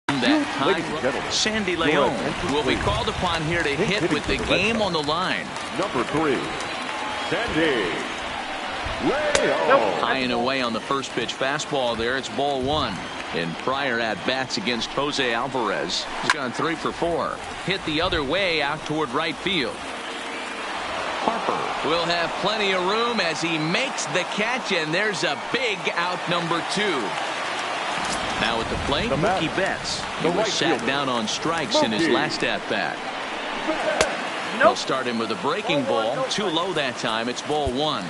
Speaker 1: That
Speaker 6: Ladies
Speaker 1: time,
Speaker 6: and gentlemen,
Speaker 1: Sandy
Speaker 6: your
Speaker 1: Leon
Speaker 6: attention,
Speaker 1: will be
Speaker 6: please.
Speaker 1: called upon here to hit
Speaker 6: Hitting
Speaker 1: with the
Speaker 6: for the Red
Speaker 1: game
Speaker 6: Sox.
Speaker 1: on the line.
Speaker 6: Number 3, Sandy Leon.
Speaker 1: High and away on the first pitch fastball there. It's ball 1. In prior at-bats against Jose Alvarez, he's gone 3 for 4. Hit the other way out toward right field. Harper will have plenty of room as he makes the catch, and there's a big out, number 2. Now at the plate,
Speaker 6: The bat,
Speaker 1: Mookie Betts. He
Speaker 6: the
Speaker 1: was
Speaker 6: right
Speaker 1: sat
Speaker 6: fielder,
Speaker 1: down on strikes in his
Speaker 6: Mookie.
Speaker 1: last at-bat. They'll start him with a breaking ball. Too low that time. It's ball 1.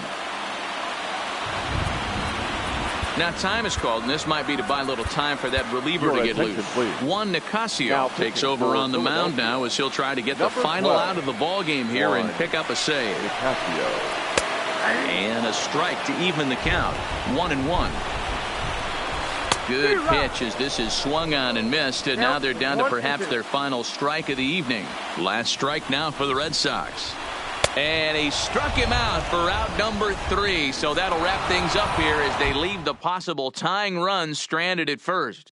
Speaker 1: Now time is called, and this might be to buy a little time for that reliever
Speaker 6: Your
Speaker 1: to get
Speaker 6: attention,
Speaker 1: loose.
Speaker 6: please.
Speaker 1: Juan
Speaker 6: Now
Speaker 1: Nicasio
Speaker 6: pitching
Speaker 1: takes over
Speaker 6: for
Speaker 1: on the mound
Speaker 6: Philadelphia.
Speaker 1: now as he'll try to get the
Speaker 6: Number
Speaker 1: final
Speaker 6: 12.
Speaker 1: out of the ball game here and
Speaker 6: Juan
Speaker 1: pick up a save.
Speaker 6: Nicasio.
Speaker 1: And a strike to even the count. 1-1. Good pitch as this is swung on and missed, and now they're down to perhaps their final strike of the evening. Last strike now for the Red Sox. And he struck him out for out number 3. So that'll wrap things up here as they leave the possible tying run stranded at first.